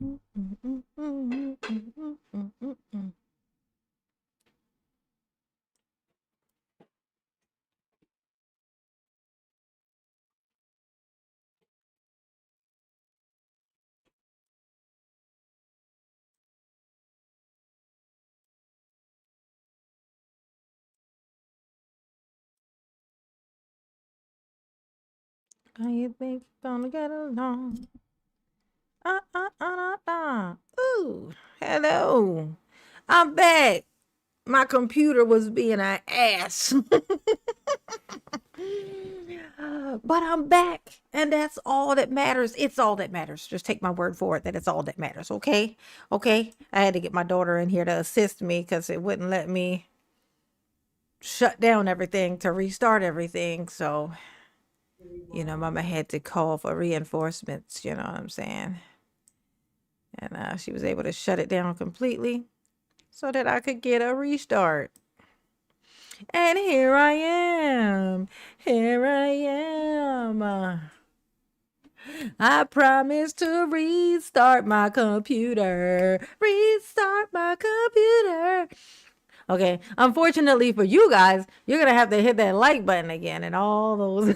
How you think you're gonna get along? Ooh, hello. I'm back. My computer was being an ass. But I'm back, and that's all that matters. It's all that matters. Just take my word for it that it's all that matters, okay? Okay? I had to get my daughter in here to assist me because it wouldn't let me shut down everything to restart everything. So, Mama had to call for reinforcements, you know what I'm saying? And she was able to shut it down completely so that I could get a restart. And here I am. Here I am. I promise to restart my computer. Restart my computer. Okay, unfortunately for you guys, you're going to have to hit that like button again and all those.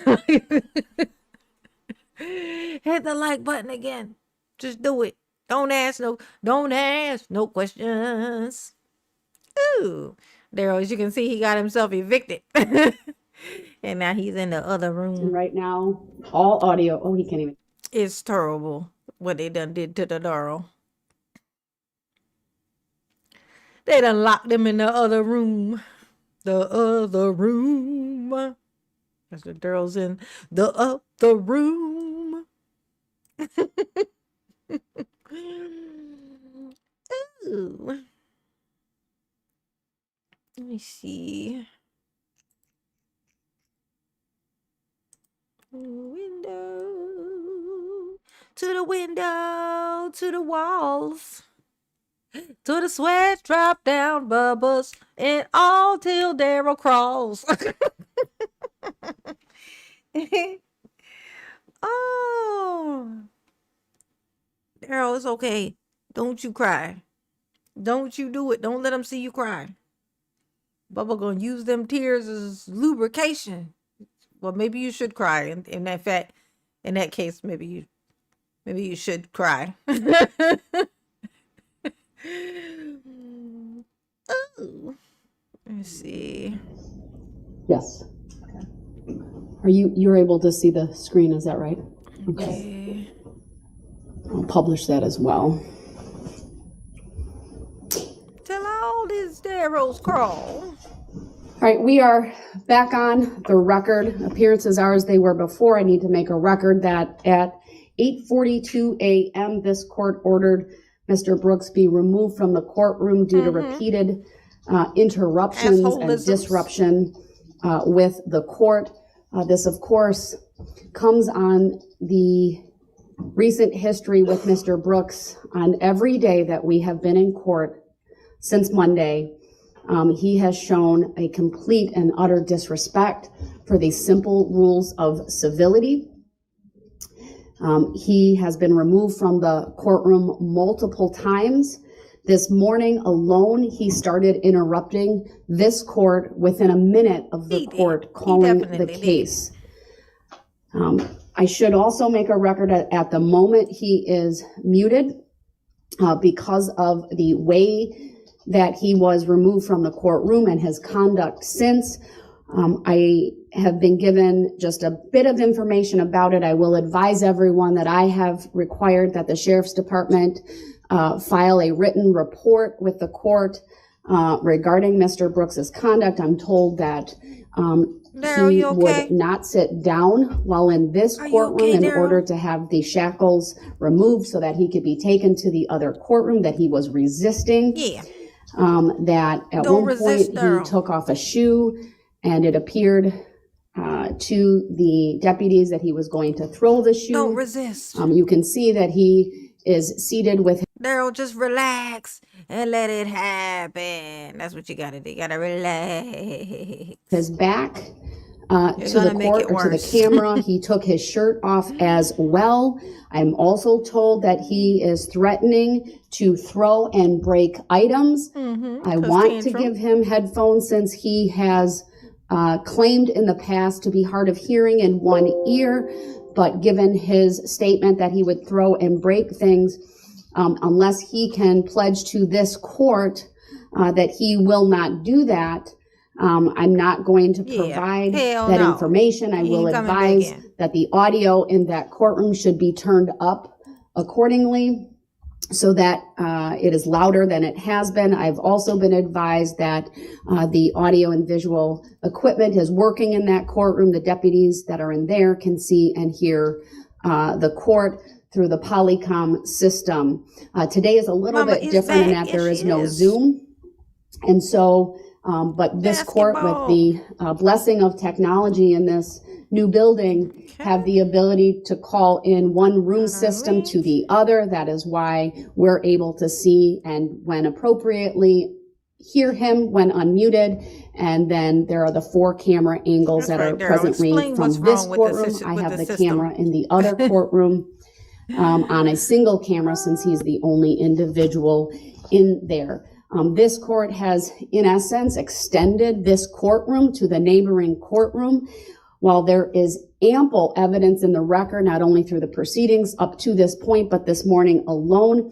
Hit the like button again. Just do it. Don't ask no questions. Ooh. Daryl, as you can see, he got himself evicted. And now he's in the other room. Right now, all audio. Oh, he can't even. It's terrible what they done did to the Darrell. They done locked him in the other room. The other room. Mr. Darrell's in the other room. Ooh. Let me see. Window. To the window. To the walls. To the sweat drop down bubbles. And all till Daryl crawls. Oh. Daryl, it's okay. Don't you cry. Don't you do it. Don't let them see you cry. Bubba gonna use them tears as lubrication. Well, maybe you should cry. In that case, maybe you should cry. Ooh. Let's see. Yes. Okay. You're able to see the screen? Is that right? Okay. I'll publish that as well. Till all this Darrell's crawl. All right, we are back on the record. Appearances are as they were before. I need to make a record that at 8:42 a.m. this court ordered Mr. Brooks be removed from the courtroom due to repeated interruptions and disruption with the court. This, of course, comes on the recent history with Mr. Brooks. On every day that we have been in court since Monday, he has shown a complete and utter disrespect for the simple rules of civility. He has been removed from the courtroom multiple times. This morning alone, he started interrupting this court within a minute of the court calling the case. I should also make a record at the moment he is muted because of the way that he was removed from the courtroom and his conduct since. I have been given just a bit of information about it. I will advise everyone that I have required that the Sheriff's Department file a written report with the court regarding Mr. Brooks's conduct. I'm told that he would not sit down while in this courtroom in order to have the shackles removed so that he could be taken to the other courtroom, that he was resisting. Yeah. That at one point he took off a shoe, and it appeared to the deputies that he was going to throw the shoe. Don't resist. You can see that he is seated with Daryl, just relax and let it happen. That's what you gotta do. You gotta relax. his back to the court or to the camera. He took his shirt off as well. I'm also told that he is threatening to throw and break items. I want to give him headphones since he has claimed in the past to be hard of hearing in one ear, but given his statement that he would throw and break things, unless he can pledge to this court that he will not do that, I'm not going to provide that information. I will advise that the audio in that courtroom should be turned up accordingly so that it is louder than it has been. I've also been advised that the audio and visual equipment is working in that courtroom. The deputies that are in there can see and hear the court through the Polycom system. Today is a little bit different in that there is no Zoom. And so, but this court, with the blessing of technology in this new building, have the ability to call in one room system to the other. That is why we're able to see and, when appropriately, hear him when unmuted. And then there are the 4 camera angles that are presently from this courtroom. I have the camera in the other courtroom on a single camera since he's the only individual in there. This court has, in essence, extended this courtroom to the neighboring courtroom. While there is ample evidence in the record, not only through the proceedings up to this point, but this morning alone,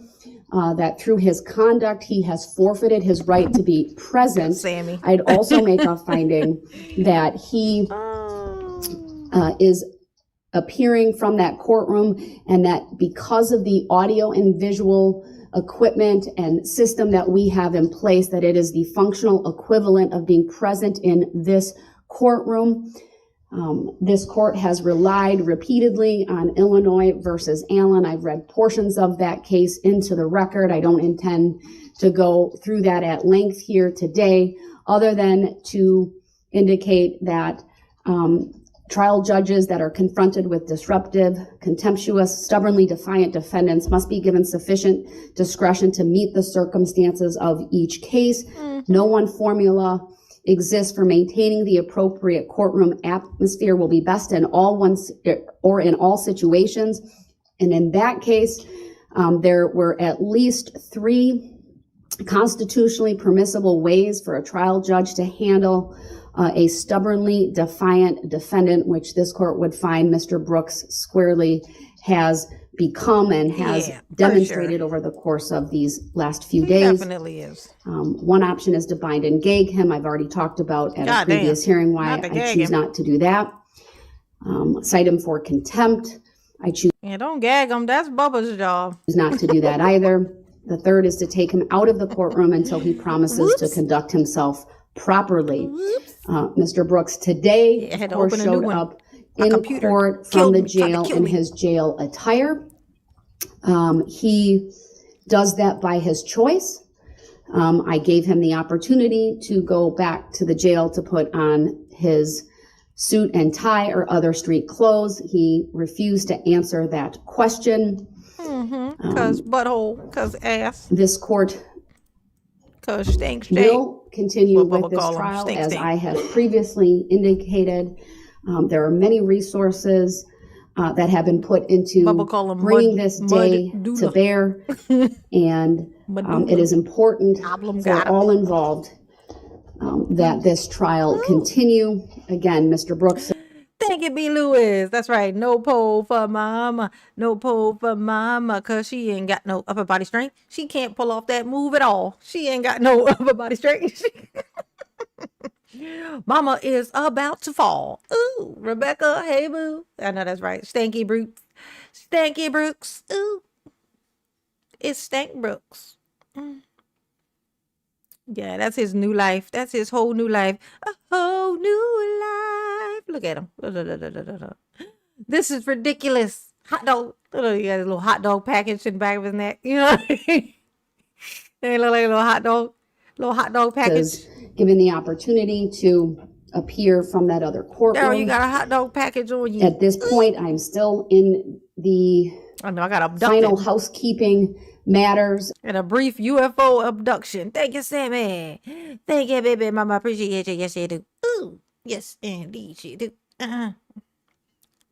that through his conduct, he has forfeited his right to be present. Sammy. I'd also make a finding that he is appearing from that courtroom, and that because of the audio and visual equipment and system that we have in place, that it is the functional equivalent of being present in this courtroom. This court has relied repeatedly on Illinois versus Allen. I've read portions of that case into the record. I don't intend to go through that at length here today, other than to indicate that trial judges that are confronted with disruptive, contemptuous, stubbornly defiant defendants must be given sufficient discretion to meet the circumstances of each case. No one formula exists for maintaining the appropriate courtroom atmosphere will be best in all situations. And in that case, there were at least 3 constitutionally permissible ways for a trial judge to handle a stubbornly defiant defendant, which this court would find Mr. Brooks squarely has become and has demonstrated over the course of these last few days. Definitely is. One option is to bind and gag him. I've already talked about at a previous hearing why I choose not to do that. Cite him for contempt. I choose don't gag him. That's Bubba's job. Not to do that either. The third is to take him out of the courtroom until he promises to conduct himself properly. Mr. Brooks today, of course, showed up in court from the jail in his jail attire. He does that by his choice. I gave him the opportunity to go back to the jail to put on his suit and tie or other street clothes. He refused to answer that question. Cause butthole, cause ass. This court will continue with this trial, as I have previously indicated. There are many resources that have been put into bringing this day to bear, and it is important for all involved that this trial continue. Again, Mr. Brooks. Thank you, B. Lewis. That's right. No pole for mama. No pole for mama, because she ain't got no upper body strength. She can't pull off that move at all. She ain't got no upper body strength. Mama is about to fall. Ooh, Rebecca, hey boo. I know that's right. Stanky Brooks. Stanky Brooks. Ooh. It's Stank Brooks. Yeah, that's his new life. That's his whole new life. A whole new life. Look at him. This is ridiculous. Hot dog. He got a little hot dog package in the back of his neck. You know? They look like a little hot dog. Little hot dog package. Given the opportunity to appear from that other courtroom. Daryl, you got a hot dog package on you. At this point, I'm still in the I got abducted. Final housekeeping matters. And a brief UFO abduction. Thank you, Sammy. Thank you, baby mama. Appreciate you. Yes, you do. Ooh. Yes, indeed she do. You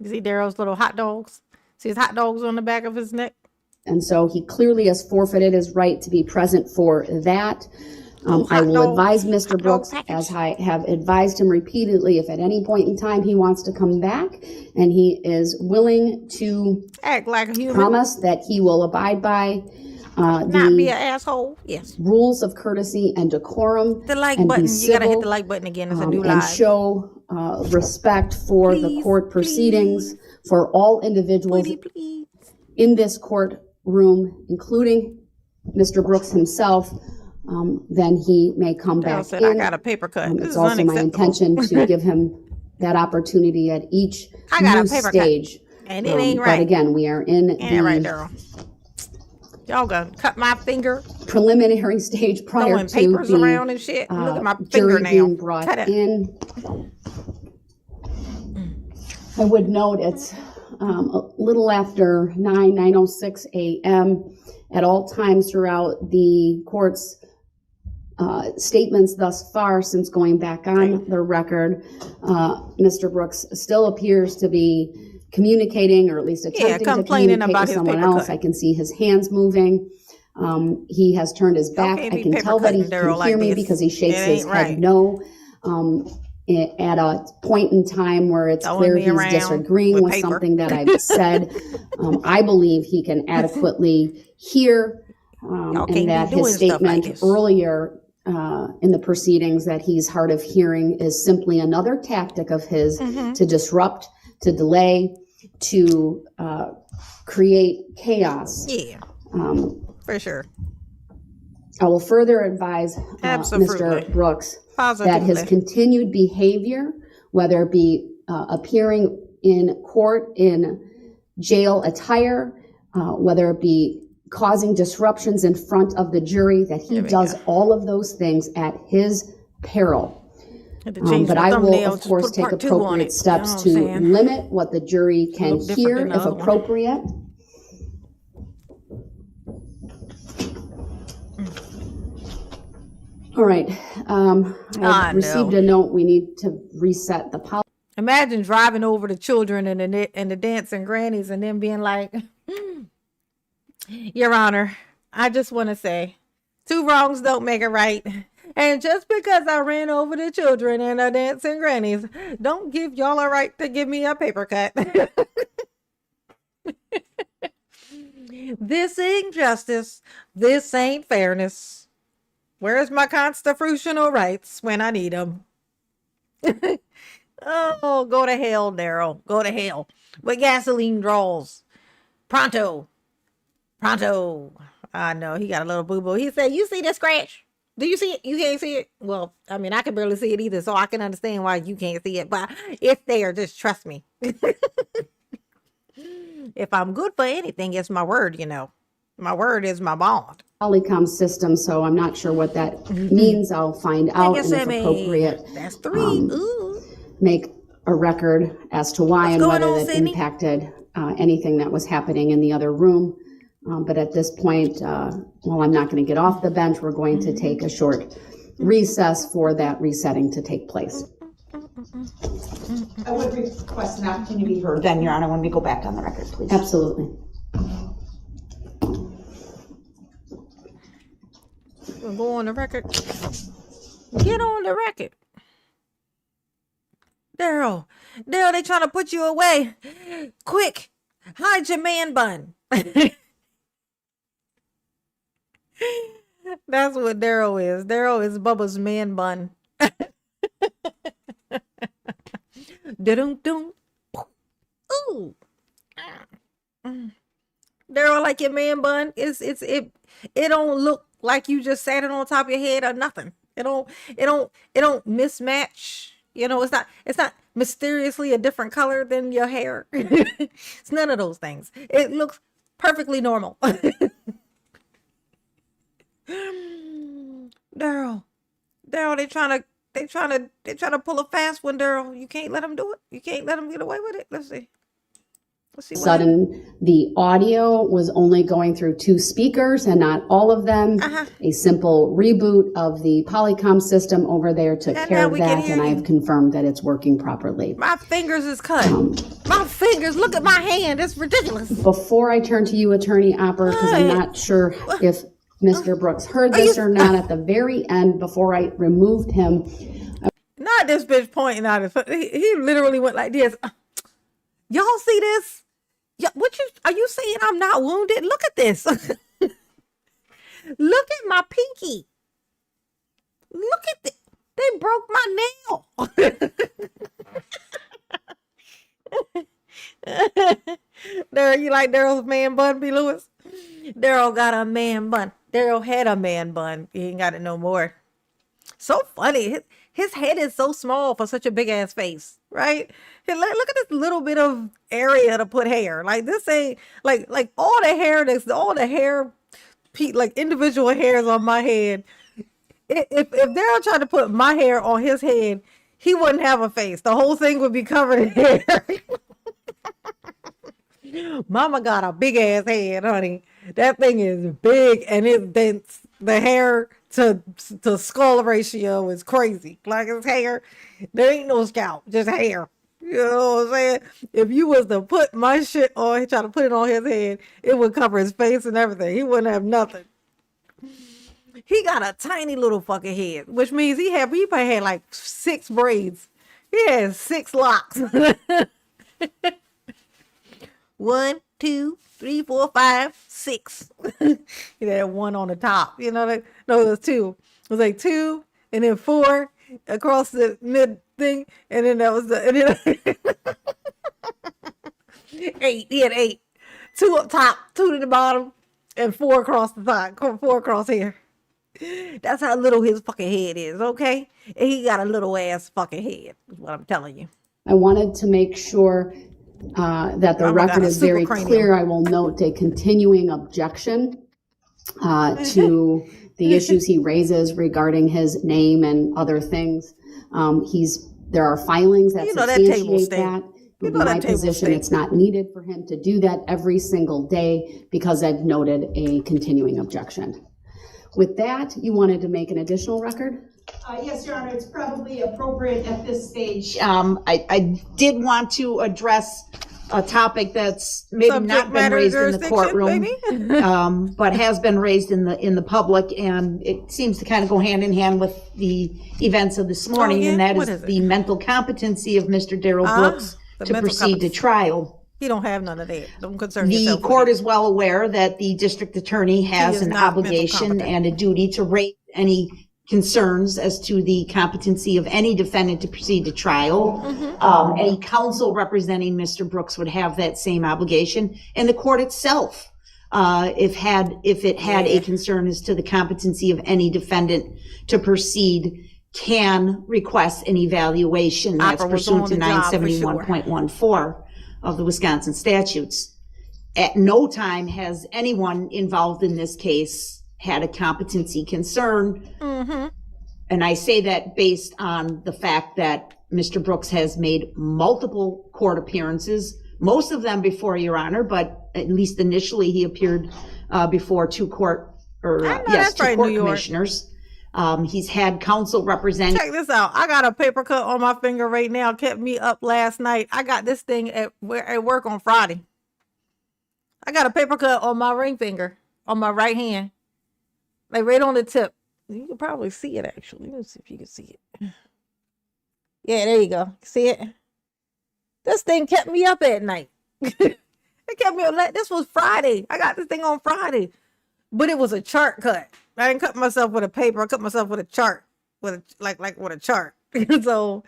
see Darrell's little hot dogs? See his hot dogs on the back of his neck? And so he clearly has forfeited his right to be present for that. Little I hot will dog- advise Mr. hot dog Brooks, package. as I have advised him repeatedly, if at any point in time he wants to come back and he is willing to Act like a human. promise that he will abide by Not be the an asshole. Yes. rules of courtesy and decorum The like and button. be You gotta hit civil the like button again. It's a new and live. show respect for the Please, court proceedings for all individuals Pretty please. in this courtroom, including Mr. Brooks himself, then he may come Darrell back said, in. I got a paper cut. This It's is also my unacceptable. intention to give him that opportunity at each I got a new paper cut. stage. And it ain't But right. again, we are in Ain't that right, the Darrell? Y'all gonna cut my finger, preliminary stage prior throwing to papers around the and shit. Look at my jury fingernail. being brought Cut it. in. I would note it's a little after 9:06 a.m. At all times throughout the court's statements thus far, since going back on the record, Mr. Brooks still appears to be communicating, or at least attempting to complaining communicate about with his someone paper else. cut. I can see his hands moving. He has turned his back. can't I be can paper tell that he cutting, Darrell, can hear like me this. because he shakes It his ain't head right. no. At a point in time where it's Throwing clear me he's around disagreeing with with paper. something that I've said, I believe he can adequately hear, Y'all can't and be that doing his stuff like statement this. earlier in the proceedings that he's hard of hearing is simply another tactic of his Mm-hmm. to disrupt, to delay, to create chaos. Yeah, for sure. I will further advise Absolutely. Mr. Brooks that Positively. his continued behavior, whether it be appearing in court in jail attire, whether it be causing disruptions in front of the jury, that he There we does go. all of those things at his peril. Had to change But my I will, thumbnail, of just course, put take part 2 on appropriate it. steps You know to what I'm saying? limit what the jury can Look different hear than the if other one. appropriate. All right. I I've received know. a note. We need to reset the policy. Imagine driving over the children and the dancing grannies and then being like, Your Honor, I just want to say 2 wrongs don't make it right. And just because I ran over the children and the dancing grannies, don't give y'all a right to give me a paper cut. This ain't justice. This ain't fairness. Where's my constitutional rights when I need them? Oh, go to hell, Darrell. Go to hell. With gasoline draws. Pronto. Pronto. I know, he got a little boo-boo. He said, you see the scratch? Do you see it? You can't see it? Well, I mean, I can barely see it either, so I can understand why you can't see it. But it's there. Just trust me. If I'm good for anything, it's my word, you know. My word is my bond. Polycom system, so I'm not sure what that means. I'll find out, and if appropriate, That's 3. Ooh. make a record as to why What's and going whether on, that Sydney? impacted anything that was happening in the other room. But at this point, while I'm not going to get off the bench, we're going to take a short recess for that resetting to take place. I would request an opportunity to be heard then, Your Honor, when we go back on the record, please. Absolutely. We'll go on the record. Get on the record. Darrell, they trying to put you away. Quick, hide your man bun. That's what Darrell is. Darrell is Bubba's man bun. Da-dum-dum. Ooh. Darrell, like your man bun. It don't look like you just sat it on top of your head or nothing. It don't mismatch. You know, it's not mysteriously a different color than your hair. It's none of those things. It looks perfectly normal. Darrell, they trying to pull a fast one, Darrell. You can't let them do it. You can't let them get away with it. Let's see. Let's see what Sudden, the audio was only going through 2 speakers and not all of them. A simple reboot of the Polycom system over there took And care now of we can that, hear and I you. have confirmed that it's working properly. My fingers is cut. My fingers, look at my hand. It's ridiculous. Before I turn to you, Attorney Opper, because I'm not sure if Mr. Brooks heard this or not, at the very end, before I removed him. Not this bitch pointing out his. He literally went like this. Y'all see this? Yeah, are you saying I'm not wounded? Look at this. Look at my pinky. Look at this. They broke my nail. There, you like Darrell's man bun, B. Lewis? Darrell got a man bun. Darrell had a man bun. He ain't got it no more. So funny. His head is so small for such a big ass face, right? Look at this little bit of area to put hair. Like this ain't like all the hair like individual hairs on my head. If Darrell tried to put my hair on his head, he wouldn't have a face. The whole thing would be covered in hair. Mama got a big ass head, honey. That thing is big, and the hair to skull ratio is crazy. Like his hair, there ain't no scalp, just hair. You know what I'm saying? If you was to put my shit on, try to put it on his head, it would cover his face and everything. He wouldn't have nothing. He got a tiny little fucking head, which means he probably had like 6 braids. He had 6 locks. 1, 2, 3, 4, 5, 6. He had 1 on the top. You know that? No, it was 2. It was like 2 and then 4 across the mid thing, and then that was the 8. He had 8. 2 up top, 2 to the bottom, and 4 across the top. 4 across here. That's how little his fucking head is, okay? And he got a little ass fucking head, is what I'm telling you. I wanted to make sure that the record is very clear. I will note a continuing objection to the issues he raises regarding his name and other things. There are filings that substantiate that. In my position, it's not needed for him to do that every single day because I've noted a continuing objection. With that, you wanted to make an additional record? Yes, Your Honor, it's probably appropriate at this stage. I did want to address a topic that's maybe not been raised in the courtroom, but has been raised in the public, and it seems to kind of go hand in hand with the events of this morning, and that is the mental competency of Mr. Darrell Brooks to proceed to trial. He don't have none of that. Don't concern yourself. The court is well aware that the district attorney has an obligation and a duty to raise any concerns as to the competency of any defendant to proceed to trial. Any counsel representing Mr. Brooks would have that same obligation, and the court itself, if it had a concern as to the competency of any defendant to proceed, can request an evaluation that's pursuant to 971.14 of the Wisconsin statutes. At no time has anyone involved in this case had a competency concern. And I say that based on the fact that Mr. Brooks has made multiple court appearances, most of them before Your Honor, but at least initially he appeared before two court commissioners. He's had counsel representing. Check this out. I got a paper cut on my finger right now. Kept me up last night. I got this thing at work on Friday. I got a paper cut on my ring finger on my right hand, like right on the tip. You can probably see it actually. Let me see if you can see it. Yeah, there you go. See it? This thing kept me up at night. It kept me up. This was Friday. I got this thing on Friday, but it was a chart cut. I didn't cut myself with a paper. I cut myself with a chart, with a chart. So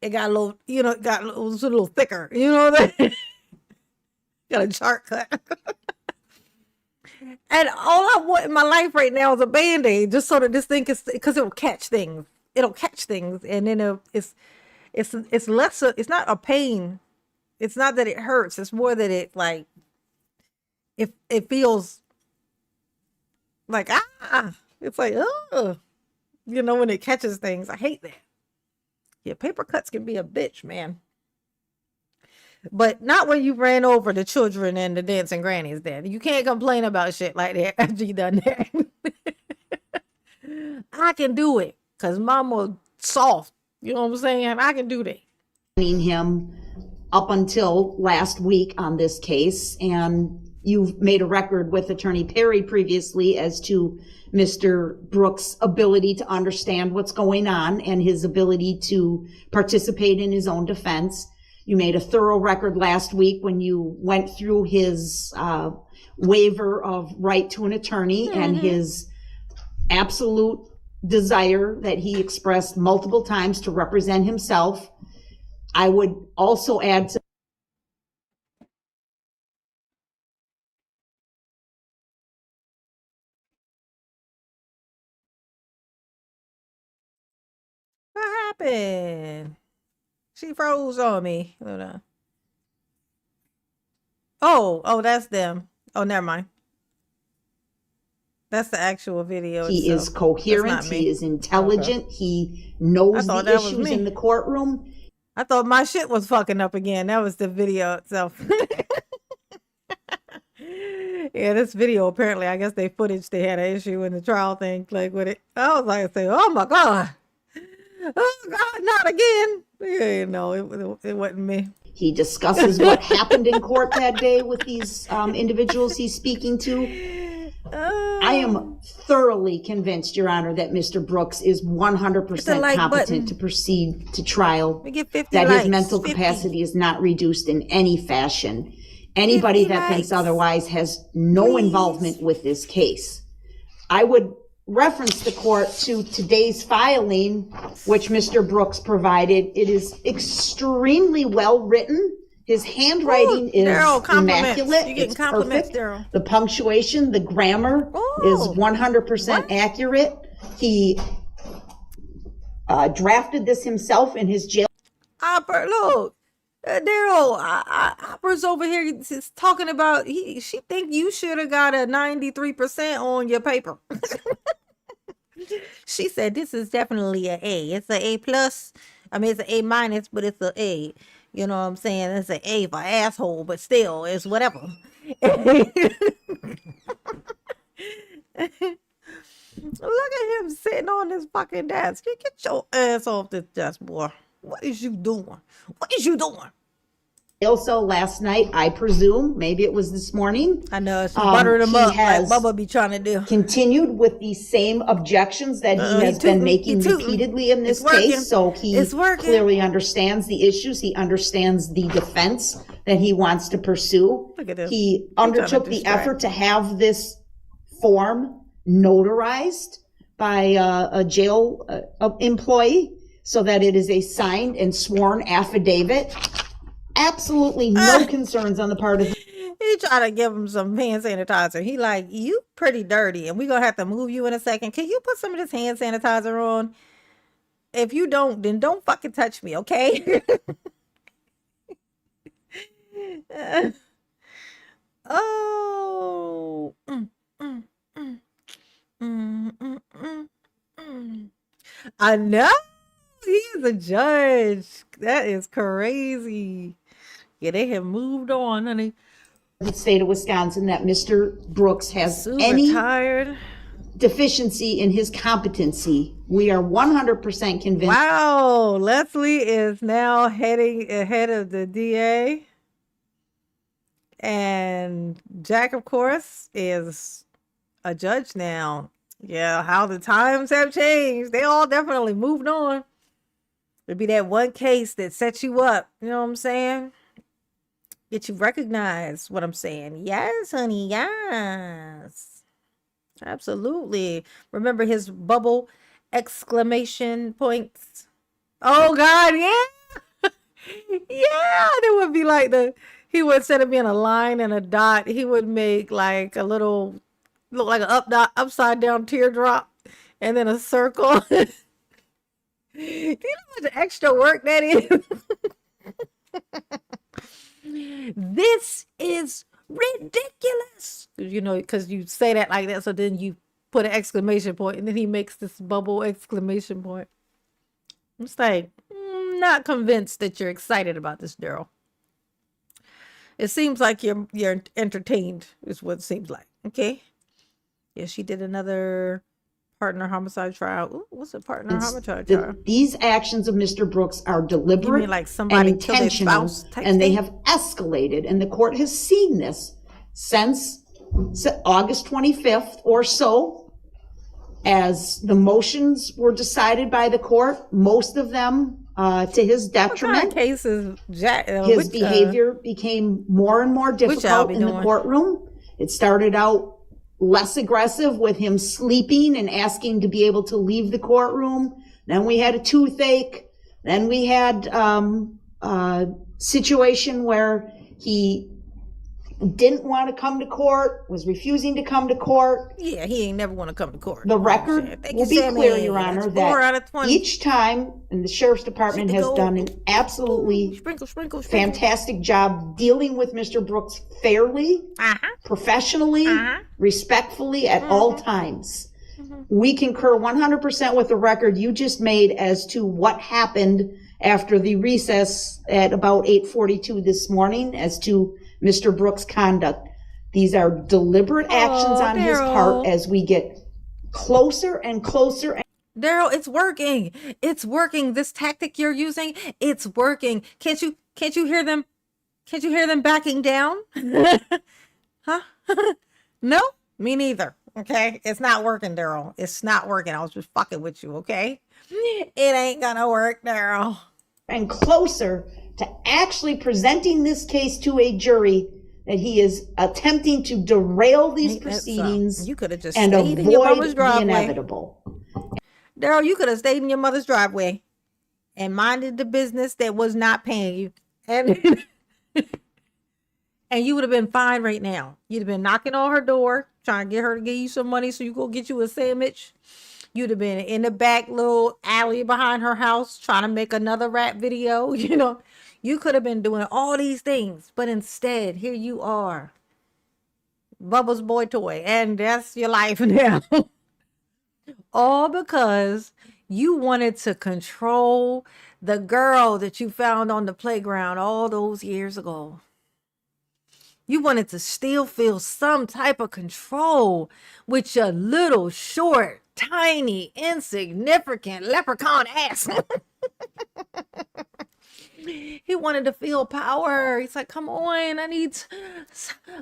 it got a little, it was a little thicker. You know what I mean? Got a chart cut. And all I want in my life right now is a Band-Aid, just so that this thing is, because it'll catch things. It'll catch things, and then it's less. It's not a pain. It's not that it hurts. It's more that it it feels like it's like when it catches things. I hate that. Yeah, paper cuts can be a bitch, man. But not when you ran over the children and the dancing grannies there. You can't complain about shit like that after you done that. I can do it because mama soft. You know what I'm saying? I can do that. Him up until last week on this case, and you've made a record with Attorney Perry previously as to Mr. Brooks' ability to understand what's going on and his ability to participate in his own defense. You made a thorough record last week when you went through his waiver of right to an attorney and his absolute desire that he expressed multiple times to represent himself. I would also add to What happened? She froze on me. Hold on. Oh, that's them. Oh, never mind. That's the actual video. he itself. is coherent, That's not me. he is intelligent, he knows thought the that was issues me. in the courtroom. I thought my shit was fucking up again. That was the video itself. Yeah, this video apparently, I guess they had an issue in the trial thing, like with it. I was like, oh my god, not again. Yeah, no, it wasn't me. He discusses what happened in court that day with these individuals he's speaking to. I am thoroughly convinced, Your Honor, that Mr. Brooks is 100% like competent button. to proceed to trial, We get 50 that likes, his mental 50. capacity is not reduced in any fashion. Anybody 50 that thinks likes. otherwise has no Please. involvement with this case. I would reference the court to today's filing, which Mr. Brooks provided. It is extremely well written. His handwriting Ooh, is Darryl, compliments. immaculate. You're getting It's compliments, perfect. Darryl. The punctuation, the grammar is Ooh, 100% what? accurate. He drafted this himself in his jail. Look, Darryl, Opera's over here is talking about she think you should have got a 93% on your paper. She said this is definitely an A. It's an A plus. I mean, it's an A minus, but it's an A. You know what I'm saying? It's an A for asshole, but still, it's whatever. Look at him sitting on this fucking desk. Get your ass off this desk, boy. What is you doing? What is you doing? Also last night, I presume, maybe it was this morning. I know, it's buttering him he up like has Bubba be trying to do. continued with the same objections that he has been making repeatedly in this case. So he clearly understands the issues. He understands the defense that he wants to pursue. Look at this. He undertook the effort to have this form notarized by a jail employee so that it is a signed and sworn affidavit. Absolutely no concerns on the part of He trying to give him some hand sanitizer. He like, you pretty dirty, and we gonna have to move you in a second. Can you put some of this hand sanitizer on? If you don't, then don't fucking touch me, okay? Oh. I know. He is a judge. That is crazy. Yeah, they have moved on, honey. the state of Wisconsin that Mr. Brooks has Super any tired. deficiency in his competency. We are 100% convinced. Wow, Leslie is now heading ahead of the DA. And Jack, of course, is a judge now. Yeah, how the times have changed. They all definitely moved on. It'd be that one case that sets you up. You know what I'm saying? Get you recognized, what I'm saying. Yes, honey, yes. Absolutely. Remember his bubble exclamation points? Oh, God, yeah. Yeah, it would be like he would, instead of being a line and a dot, he would make like a little, look like an upside down teardrop and then a circle. Do you know how much extra work that is? This is ridiculous. You know, because you say that like that, so then you put an exclamation point, and then he makes this bubble exclamation point. I'm just like, not convinced that you're excited about this, Daryl. It seems like you're entertained, is what it seems like. Okay. Yeah, she did another partner homicide trial. Ooh, what's a partner homicide trial? These actions of Mr. Brooks are You deliberate mean like and somebody killed their intentional, spouse type and they thing? have escalated, and the court has seen this since August 25th or so, as the motions were decided by the court, most of them to his What kind of detriment. cases, His behavior became more and more difficult in the courtroom. It started out less aggressive with him sleeping and asking to be able to leave the courtroom. Then we had a toothache. Then we had a situation where he didn't want to come to court, was refusing to come to court. Yeah, he ain't never want to come to court. The record will be clear, Your Honor, that each time, and the Sheriff's Department has done an absolutely fantastic job dealing with Mr. Brooks fairly, professionally, respectfully at all times. We concur 100% with the record you just made as to what happened after the recess at about 8:42 this morning as to Mr. Brooks' conduct. These are deliberate actions on his part as we get closer and closer. Darrell, it's working. It's working. This tactic you're using, it's working. Can't you hear them? Can't you hear them backing down? Huh? No, me neither. Okay, it's not working, Darrell. It's not working. I was just fucking with you. Okay, it ain't gonna work, Darrell. And closer to actually presenting this case to a jury that he is attempting to derail these proceedings you could have just and stayed in your mother's avoid the driveway. inevitable. Darrell, you could have stayed in your mother's driveway and minded the business that was not paying you. And and you would have been fine right now. You'd have been knocking on her door, trying to get her to give you some money so you go get you a sandwich. You'd have been in the back little alley behind her house trying to make another rap video. You know, you could have been doing all these things, but instead, here you are, Bubba's boy toy, and that's your life now. All because you wanted to control the girl that you found on the playground all those years ago. You wanted to still feel some type of control with your little, short, tiny, insignificant leprechaun ass. He wanted to feel power. He's like, come on,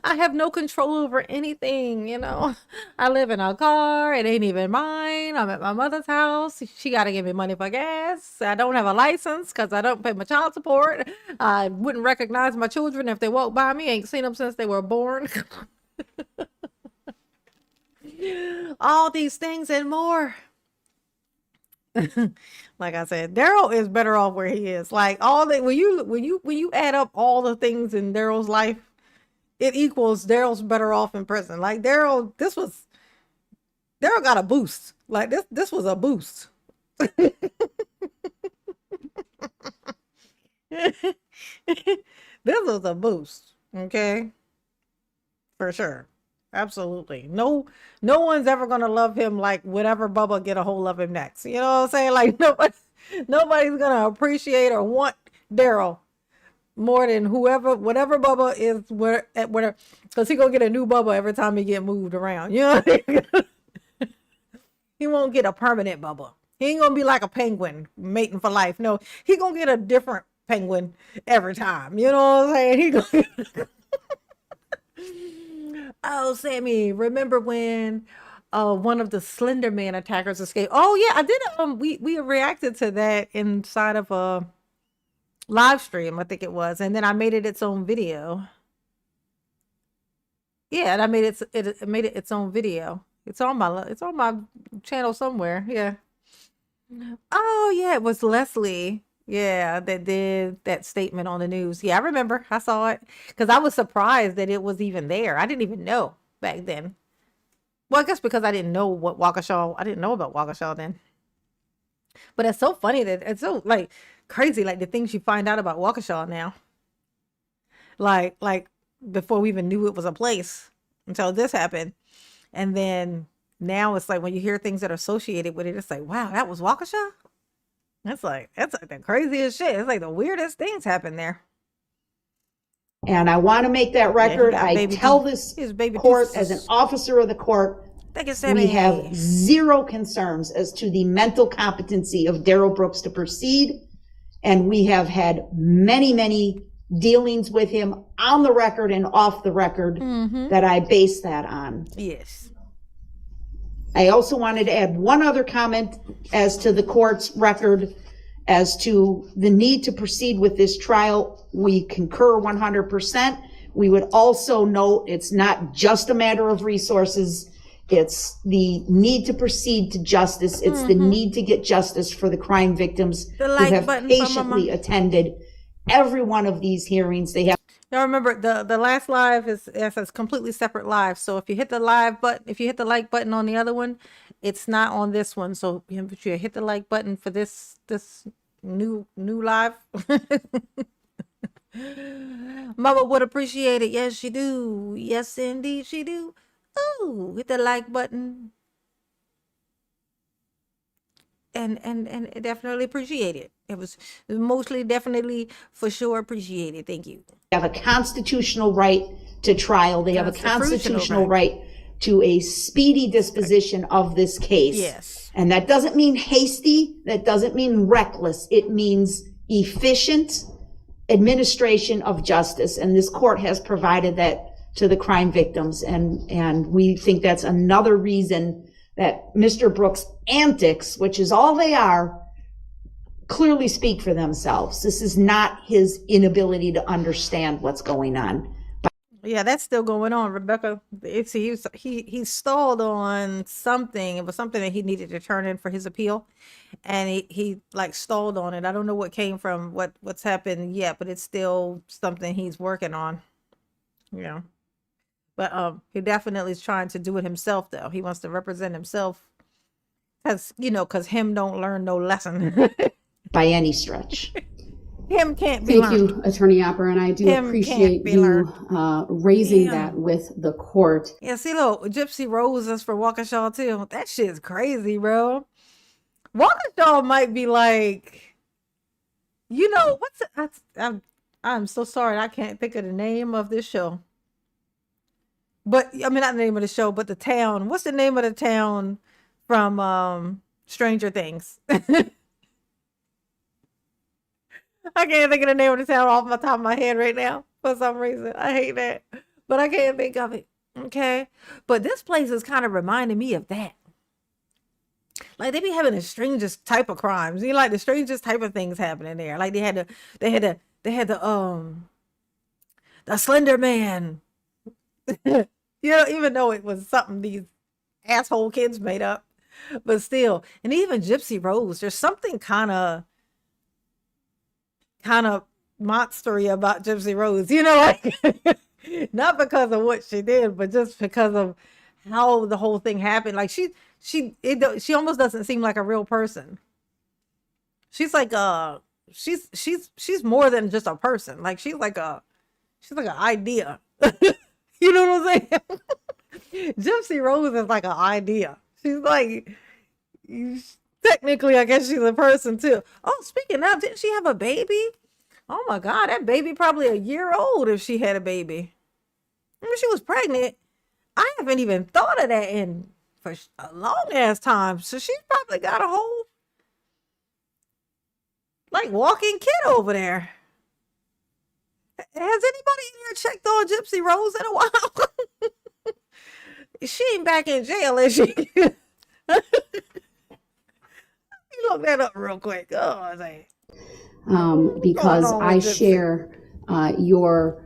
I have no control over anything, you know. I live in a car. It ain't even mine. I'm at my mother's house. She got to give me money for gas. I don't have a license because I don't pay my child support. I wouldn't recognize my children if they walk by me. Ain't seen them since they were born. All these things and more. Like I said, Darrell is better off where he is. Like all the when you add up all the things in Darrell's life, it equals Darrell's better off in prison. Like Darrell got a boost. Like this was a boost. This was a boost. Okay, for sure. Absolutely. No one's ever gonna love him like whatever Bubba get a hold of him next. You know what I'm saying? Like nobody's gonna appreciate or want Darrell more than whatever Bubba is whatever, because he gonna get a new Bubba every time he get moved around. You know what I mean? He won't get a permanent Bubba. He ain't gonna be like a penguin mating for life. No, he gonna get a different penguin every time. You know what I'm saying? He gonna Oh, Sammy, remember when one of the Slender Man attackers escaped? Oh yeah, I did we reacted to that inside of a live stream, I think it was, and then I made it its own video. Yeah, and I made it made it its own video. It's on my channel somewhere. Yeah. Oh yeah, it was Leslie. Yeah, that did that statement on the news. Yeah, I remember. I saw it because I was surprised that it was even there. I didn't even know back then. Well, I guess because I didn't know what Waukesha. I didn't know about Waukesha then. But it's so funny that it's so like crazy, like the things you find out about Waukesha now. Like before we even knew it was a place until this happened, and then now it's like when you hear things that are associated with it, it's like, wow, that was Waukesha. That's like the craziest shit. It's like the weirdest things happen there. And I want to make that record. got I baby tell teeth. this His baby court teeth as an is- officer of the court, Thank you, we Sammy. have zero concerns as to the mental competency of Darrell Brooks to proceed. And we have had many, many dealings with him on the record and off the record that I base that on. Yes. I also wanted to add one other comment as to the court's record as to the need to proceed with this trial. We concur 100%. We would also note it's not just a matter of resources. It's the need to proceed to justice. It's the need to get justice for the crime victims who have patiently attended every one of these hearings. They have. Now remember, the last live is a completely separate live. So if you hit the live button, if you hit the like button on the other one, it's not on this one. So if you hit the like button for this new live, Mama would appreciate it. Yes, she do. Yes, indeed, she do. Oh, hit the like button. And definitely appreciate it. It was mostly definitely for sure appreciated. Thank you. Have a constitutional right to trial. They have a constitutional right to a speedy disposition of this case. Yes. And that doesn't mean hasty. That doesn't mean reckless. It means efficient administration of justice. And this court has provided that to the crime victims. And we think that's another reason that Mr. Brooks' antics, which is all they are, clearly speak for themselves. This is not his inability to understand what's going on. Yeah, that's still going on, Rebecca. He stalled on something. It was something that he needed to turn in for his appeal, and he like stalled on it. I don't know what came from what's happened yet, but it's still something he's working on. Yeah, but he definitely is trying to do it himself, though. He wants to represent himself, because him don't learn no lesson by any stretch. Him can't be Thank you, Attorney Opper, and I do appreciate you raising that with the court. Yeah, see, look, Gypsy Rose is for Waukesha too. That shit's crazy, bro. Waukesha might be like, I'm so sorry, I can't think of the name of this show. But I mean, not the name of the show, but the town. What's the name of the town from Stranger Things? I can't think of the name of the town off the top of my head right now for some reason. I hate that, but I can't think of it. Okay, but this place is kind of reminding me of that. Like they be having the strangest type of crimes, like the strangest type of things happening there. Like they had the Slender Man. Even though it was something these asshole kids made up, but still, and even Gypsy Rose. There's something kind of monstery about Gypsy Rose, like not because of what she did, but just because of how the whole thing happened. Like she almost doesn't seem like a real person. She's like she's more than just a person. Like she's like an idea. You know what I'm saying? Gypsy Rose is like an idea. She's like, technically, I guess she's a person too. Oh, speaking of, didn't she have a baby? Oh my God, that baby probably a year old if she had a baby. When she was pregnant, I haven't even thought of that for a long ass time. So she's probably got a whole like walking kid over there. Has anybody in here checked on Gypsy Rose in a while? She ain't back in jail, is she? You look that up real quick. Oh, I say. Because I share your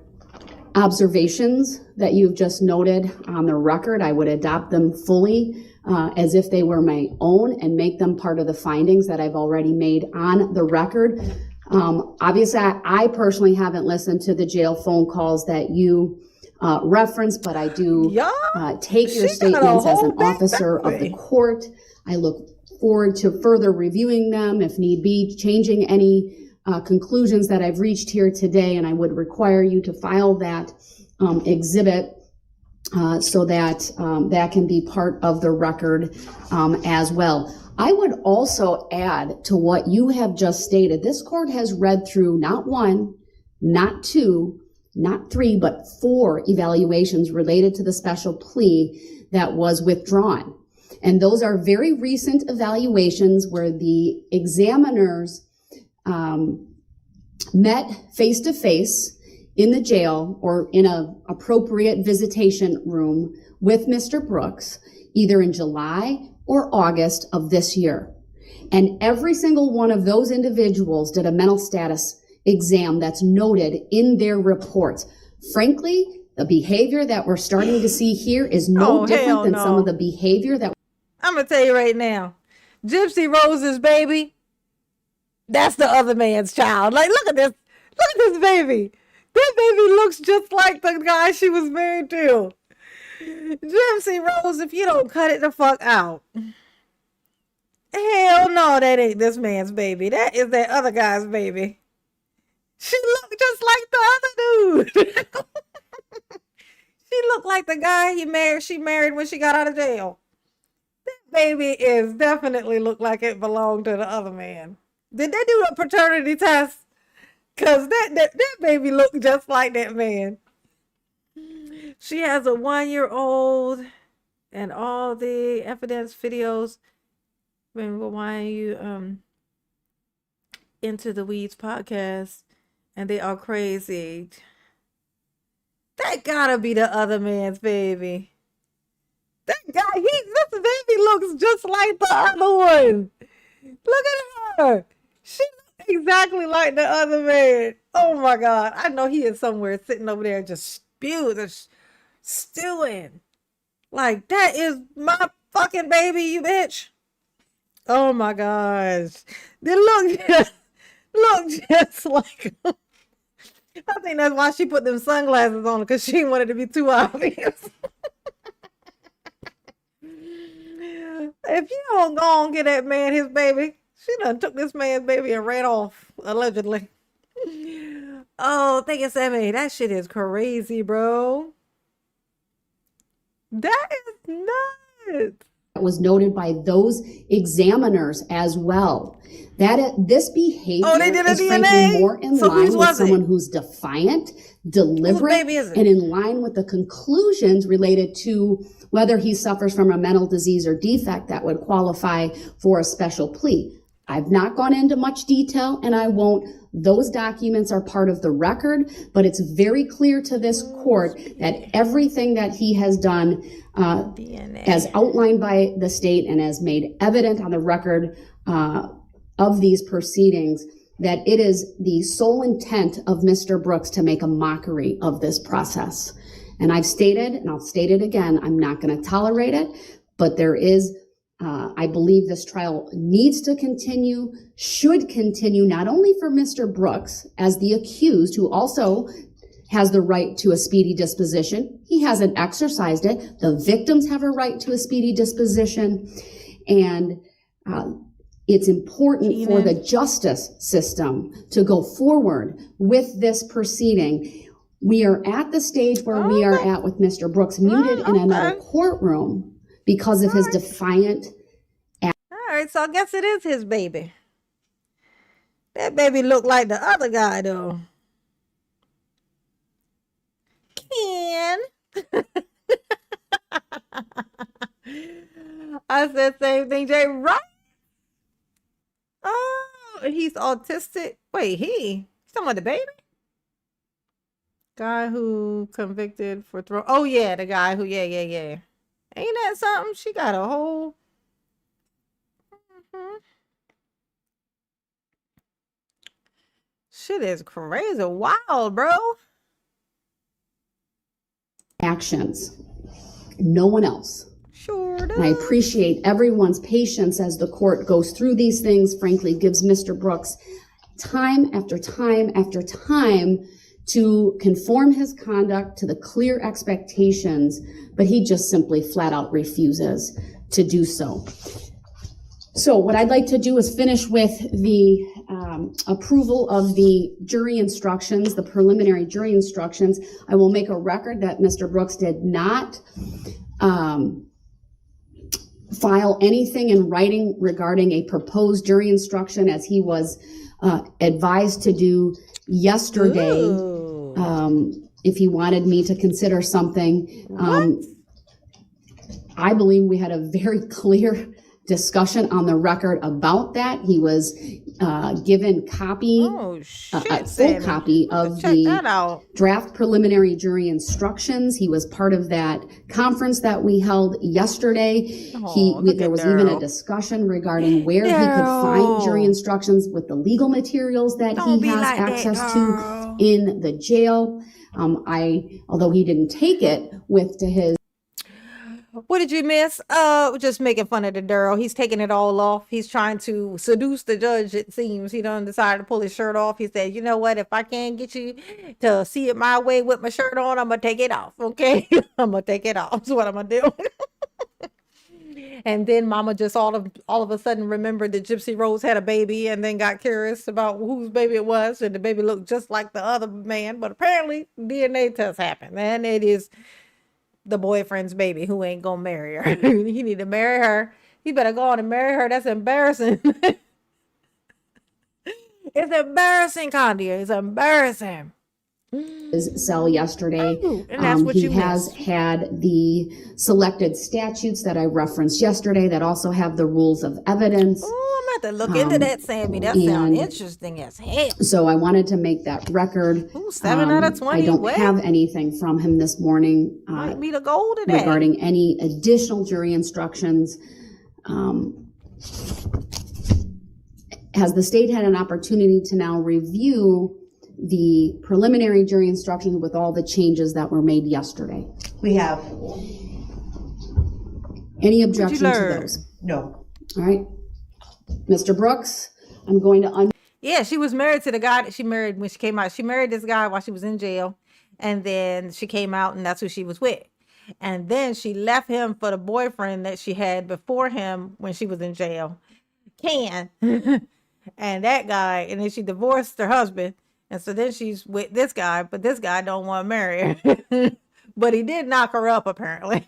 observations that you've just noted on the record. I would adopt them fully as if they were my own and make them part of the findings that I've already made on the record. Obviously, I personally haven't listened to the jail phone calls that you referenced, but I do take your statements as an officer of the court. I look forward to further reviewing them, if need be, changing any conclusions that I've reached here today, and I would require you to file that exhibit so that that can be part of the record as well. I would also add to what you have just stated. This court has read through not one, not two, not 3, but 4 evaluations related to the special plea that was withdrawn. And those are very recent evaluations where the examiners met face-to-face in the jail or in an appropriate visitation room with Mr. Brooks, either in July or August of this year. And every single one of those individuals did a mental status exam that's noted in their reports. Frankly, the behavior that we're starting to see here is no different than some of the behavior that... I'm going to tell you right now, Gypsy Rose's baby, that's the other man's child. Like, look at this. Look at this baby. That baby looks just like the guy she was married to. Gypsy Rose, if you don't cut it the fuck out. Hell no, that ain't this man's baby. That is that other guy's baby. She looked just like the other dude. She looked like the guy she married when she got out of jail. That baby is definitely looked like it belonged to the other man. Did they do a paternity test? Because that baby looked just like that man. She has a 1-year-old and all the evidence videos. Why are you Into the Weeds podcast, and they are crazy. That gotta be the other man's baby. That guy, this baby looks just like the other one. Look at her. She looks exactly like the other man. Oh my God. I know he is somewhere sitting over there just stewing. Like, that is my fucking baby, you bitch. Oh my gosh. They look just like him. I think that's why she put them sunglasses on, because she wanted to be too obvious. If you don't go and get that man his baby, she done took this man's baby and ran off, allegedly. Oh, thank you, Sammy. That shit is crazy, bro. That is nuts. That was noted by those examiners as well. This behavior is frankly more in line with someone who's defiant, deliberate, and in line with the conclusions related to whether he suffers from a mental disease or defect that would qualify for a special plea. I've not gone into much detail, and I won't. Those documents are part of the record, but it's very clear to this court that everything that he has done, as outlined by the state and as made evident on the record of these proceedings, that it is the sole intent of Mr. Brooks to make a mockery of this process. And I've stated, and I'll state it again, I'm not going to tolerate it, but there is, I believe this trial needs to continue, should continue, not only for Mr. Brooks as the accused, who also has the right to a speedy disposition. He hasn't exercised it. The victims have a right to a speedy disposition. And it's important for the justice system to go forward with this proceeding. We are at the stage where we are at with Mr. Brooks muted in another courtroom because of his defiant act. All right, so I guess it is his baby. That baby looked like the other guy, though. Ken. I said same thing, Jay. Right? Oh, he's autistic. Wait, he's talking about the baby? Guy who convicted for throw. Oh yeah, the guy who yeah. Ain't that something? She got a whole. Shit is crazy, wild, bro. Actions. No one else. Sure does. And I appreciate everyone's patience as the court goes through these things. Frankly, gives Mr. Brooks time after time after time to conform his conduct to the clear expectations, but he just simply flat out refuses to do so. So what I'd like to do is finish with the approval of the jury instructions, the preliminary jury instructions. I will make a record that Mr. Brooks did not file anything in writing regarding a proposed jury instruction, as he was advised to do yesterday if he wanted me to consider something. I believe we had a very clear discussion on the record about that. He was given copy, a full Sammy. copy of Check that out. the draft preliminary jury instructions. He was part of that conference that we held yesterday. There was even a discussion regarding where he could find jury instructions with the legal materials that he has access to in the jail. Although he didn't take it to his. What did you miss? Just making fun of the Darrell. He's taking it all off. He's trying to seduce the judge, it seems. He done decided to pull his shirt off. He said, you know what? If I can't get you to see it my way with my shirt on, I'm going to take it off, okay? I'm going to take it off. That's what I'm going to do. And then Mama just all of a sudden remembered that Gypsy Rose had a baby and then got curious about whose baby it was. And the baby looked just like the other man. But apparently, DNA test happened. And it is the boyfriend's baby who ain't gonna marry her. He need to marry her. He better go on and marry her. That's embarrassing. It's embarrassing, Condia. It's embarrassing. His cell yesterday. And that's what he you has missed. had the selected statutes that I referenced yesterday that also have the rules of evidence. Oh, I'm about to look into that, Sammy. That sounds interesting as hell. So I wanted to make that record. Ooh, 7 out of 20. I don't have anything from him this morning Might be the goal today. regarding any additional jury instructions. Has the state had an opportunity to now review the preliminary jury instructions with all the changes that were made yesterday? We have. Any objection to those? No. All right. Mr. Brooks, I'm going to Yeah, she was married to the guy that she married when she came out. She married this guy while she was in jail. And then she came out and that's who she was with. And then she left him for the boyfriend that she had before him when she was in jail. And that guy, and then she divorced her husband. And so then she's with this guy, but this guy don't want to marry her. But he did knock her up, apparently.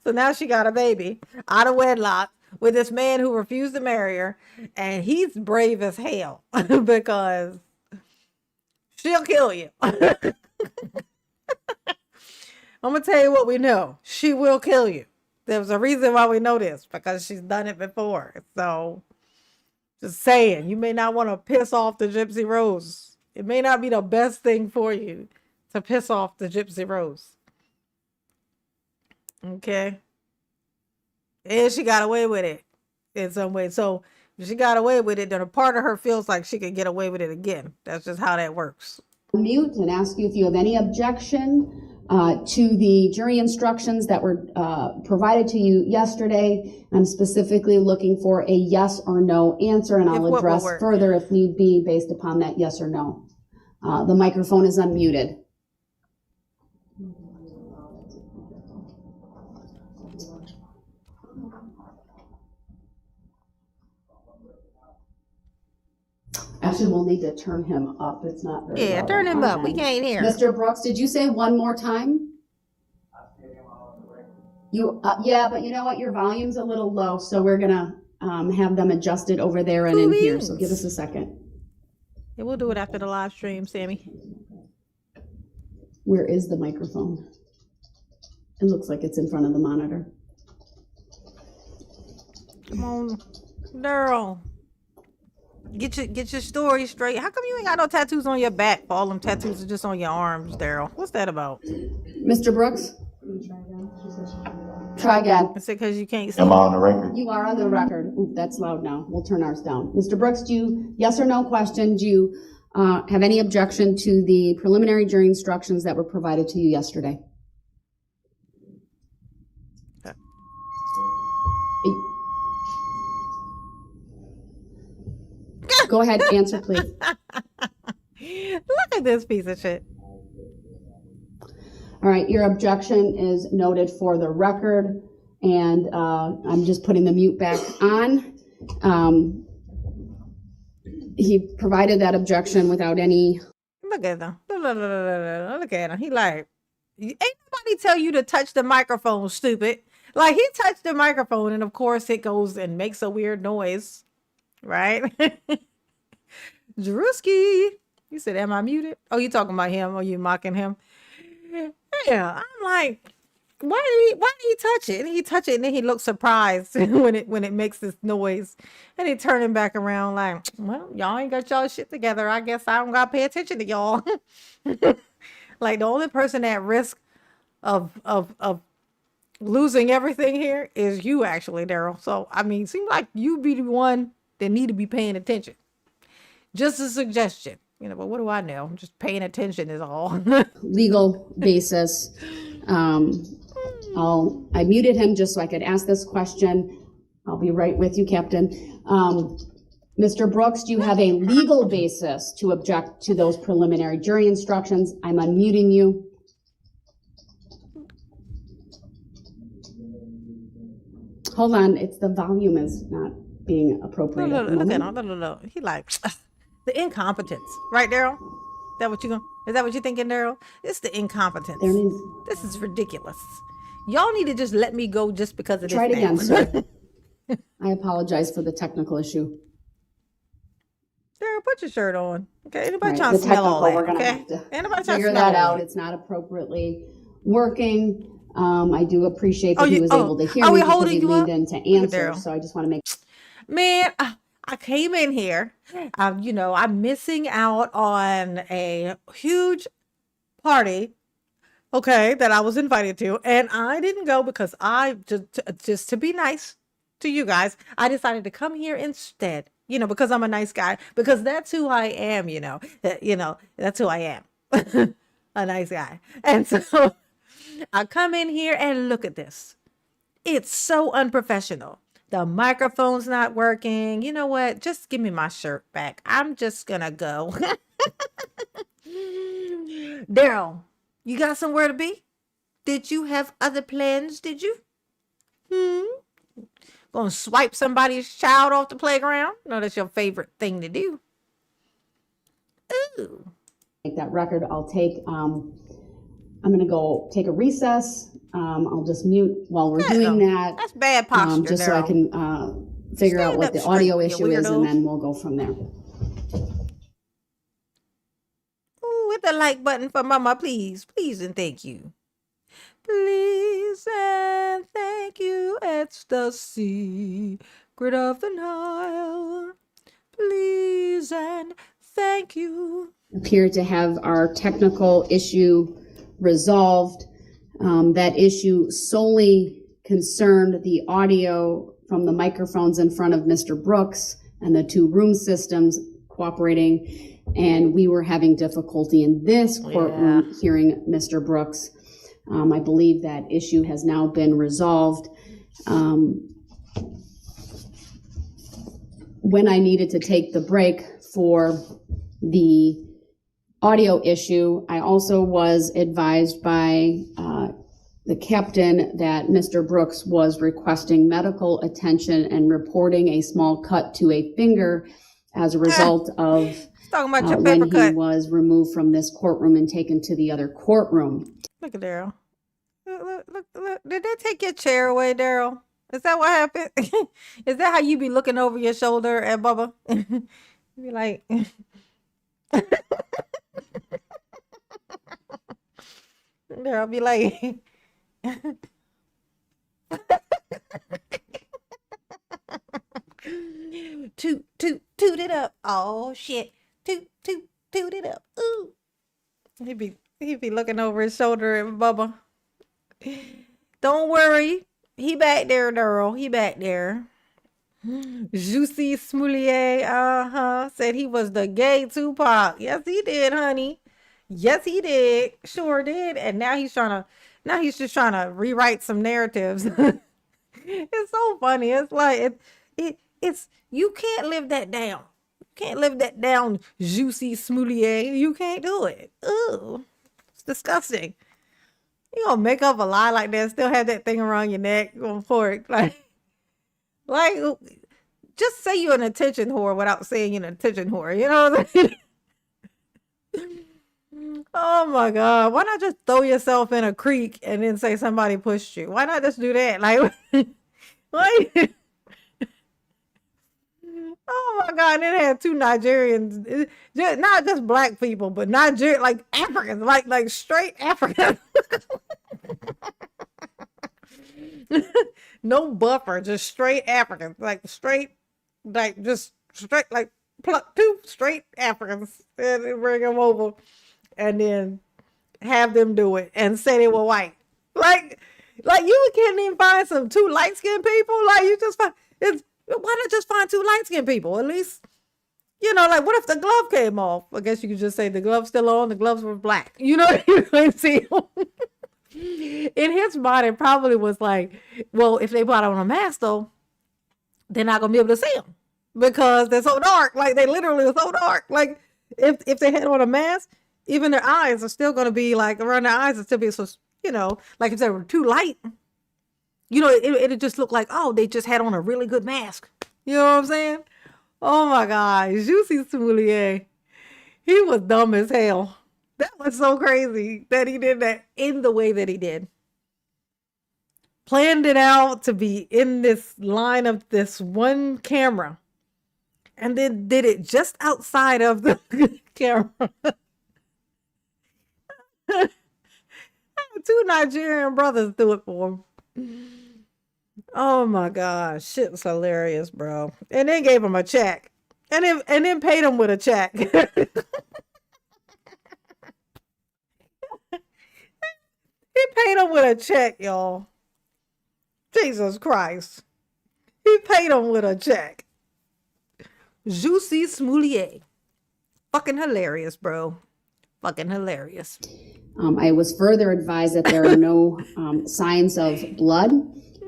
So now she got a baby out of wedlock with this man who refused to marry her. And he's brave as hell because she'll kill you. I'm going to tell you what we know. She will kill you. There's a reason why we know this, because she's done it before. So just saying, you may not want to piss off the Gypsy Rose. It may not be the best thing for you to piss off the Gypsy Rose. Okay. And she got away with it in some way. So if she got away with it, then a part of her feels like she could get away with it again. That's just how that works. mute and ask you if you have any objection to the jury instructions that were provided to you yesterday. I'm specifically looking for a yes or no answer, and I'll address further if need be based upon that yes or no. The microphone is unmuted. Actually, we'll need to turn him up. It's not very Yeah, loud. turn him up. We can't hear. Mr. Brooks, did you say one more time? Yeah, but you know what? Your volume's a little low, so we're gonna have them adjusted over there and in here. So give us a second. Yeah, we'll do it after the live stream, Sammy. Where is the microphone? It looks like it's in front of the monitor. Come on, Darrell. Get your story straight. How come you ain't got no tattoos on your back? All them tattoos are just on your arms, Darrell. What's that about? Mr. Brooks? Try again. Is it because you can't see? Am I on the record? You are on the record. Ooh, that's loud now. We'll turn ours down. Mr. Brooks, do you, yes or no question, do you have any objection to the preliminary jury instructions that were provided to you yesterday? Go ahead, answer, please. Look at this piece of shit. All right, your objection is noted for the record, and I'm just putting the mute back on. He provided that objection without any. Look at him. Look at him. He like, ain't nobody tell you to touch the microphone, stupid. Like, he touched the microphone, and of course it goes and makes a weird noise, right? Drewski. You said, am I muted? Oh, you talking about him? Or you mocking him? Yeah, I'm like, why did he touch it? And he touch it and then he looks surprised when it makes this noise. And he turning back around like, well, y'all ain't got y'all shit together. I guess I don't gotta pay attention to y'all. Like the only person at risk of losing everything here is you actually, Daryl. So I mean, seems like you be the one that need to be paying attention. Just a suggestion. But what do I know? Just paying attention is all. Legal basis. I muted him just so I could ask this question. I'll be right with you, Captain. Mr. Brooks, do you have a legal basis to object to those preliminary jury instructions? I'm unmuting you. Hold on, it's the volume is not being appropriate. Look at him. Look. He like the incompetence, right, Daryl? Is that what you're thinking, Daryl? It's the incompetence. This is ridiculous. Y'all need to just let me go just because of this. Try it again, sir. I apologize for the technical issue. Daryl, put your shirt on. Okay, anybody trying to smell all that? We're gonna Okay, have to figure that out. It's not appropriately working. I do appreciate that he was able to hear me because he leaned in to answer. So I just want to make. Man, I came in here. I'm missing out on a huge party. Okay, that I was invited to, and I didn't go because I just to be nice to you guys, I decided to come here instead. Because I'm a nice guy, because that's who I am. That's who I am, a nice guy. And so I come in here and look at this. It's so unprofessional. The microphone's not working. You know what? Just give me my shirt back. I'm just gonna go. Daryl, you got somewhere to be? Did you have other plans? Did you? Gonna swipe somebody's child off the playground? No, that's your favorite thing to do. Ooh. Make that record. I'm gonna go take a recess. I'll just mute while we're doing that. That's bad posture, just so I can figure out what the audio issue is, and then we'll go from there. Ooh, hit the like button for Mama, please. Please and thank you. Please and thank you, it's the secret of the Nile. Please and thank you. Appear to have our technical issue resolved. That issue solely concerned the audio from the microphones in front of Mr. Brooks and the two room systems cooperating, and we were having difficulty in this courtroom hearing Mr. Brooks. I believe that issue has now been resolved. When I needed to take the break for the audio issue, I also was advised by the captain that Mr. Brooks was requesting medical attention and reporting a small cut to a finger as a result of when he was removed from this courtroom and taken to the other courtroom. Look at Daryl. Look. Did they take your chair away, Daryl? Is that what happened? Is that how you be looking over your shoulder at Bubba? You be like... Daryl be like... toot it up. Oh shit. Toot it up. Ooh. He'd be looking over his shoulder at Bubba. Don't worry. He back there, Daryl. He back there. Juicy Smoulier, said he was the gay Tupac. Yes, he did, honey. Yes, he did. Sure did. And now he's just trying to rewrite some narratives. It's so funny. It's like it's you can't live that down. You can't live that down, Juicy Smoulier. You can't do it. Ooh. It's disgusting. You gonna make up a lie like that, still have that thing around your neck going for it. Like just say you're an attention whore without saying you're an attention whore. You know what I mean? Oh my God. Why not just throw yourself in a creek and then say somebody pushed you? Why not just do that? Like, oh my God. fine. It had two Nigerians, not just black people, but Nigerian, like Africans, like straight Africans. No buffer, just straight Africans, like straight, like just straight, like pluck two straight Africans and bring them over, and then have them do it and say they were white. Like you can't even find some two light skinned people. Like you just find it's why not just find two light skinned people? At least, like what if the glove came off? I guess you could just say the glove's still on, the gloves were black. You ain't see them. In his mind, it probably was like, well, if they put on a mask though, they're not gonna be able to see them because they're so dark. Like they literally are so dark. Like if they had on a mask, even their eyes are still gonna be like around their eyes, are still be so, like if they were too light, it'd just look like, oh, they just had on a really good mask. You know what I'm saying? Oh my God, Juicy Smoulier, he was dumb as hell. That was so crazy that he did that in the way that he did. Planned it out to be in this line of this one camera, and then did it just outside of the camera. Two Nigerian brothers do it for him. Oh my gosh, shit was hilarious, bro. And then gave him a check, and then paid him with a check. He paid him with a check, y'all. Jesus Christ. He paid him with a check. Juicy Smoulier. Fucking hilarious, bro. Fucking hilarious. I was further advised that there are no signs of blood,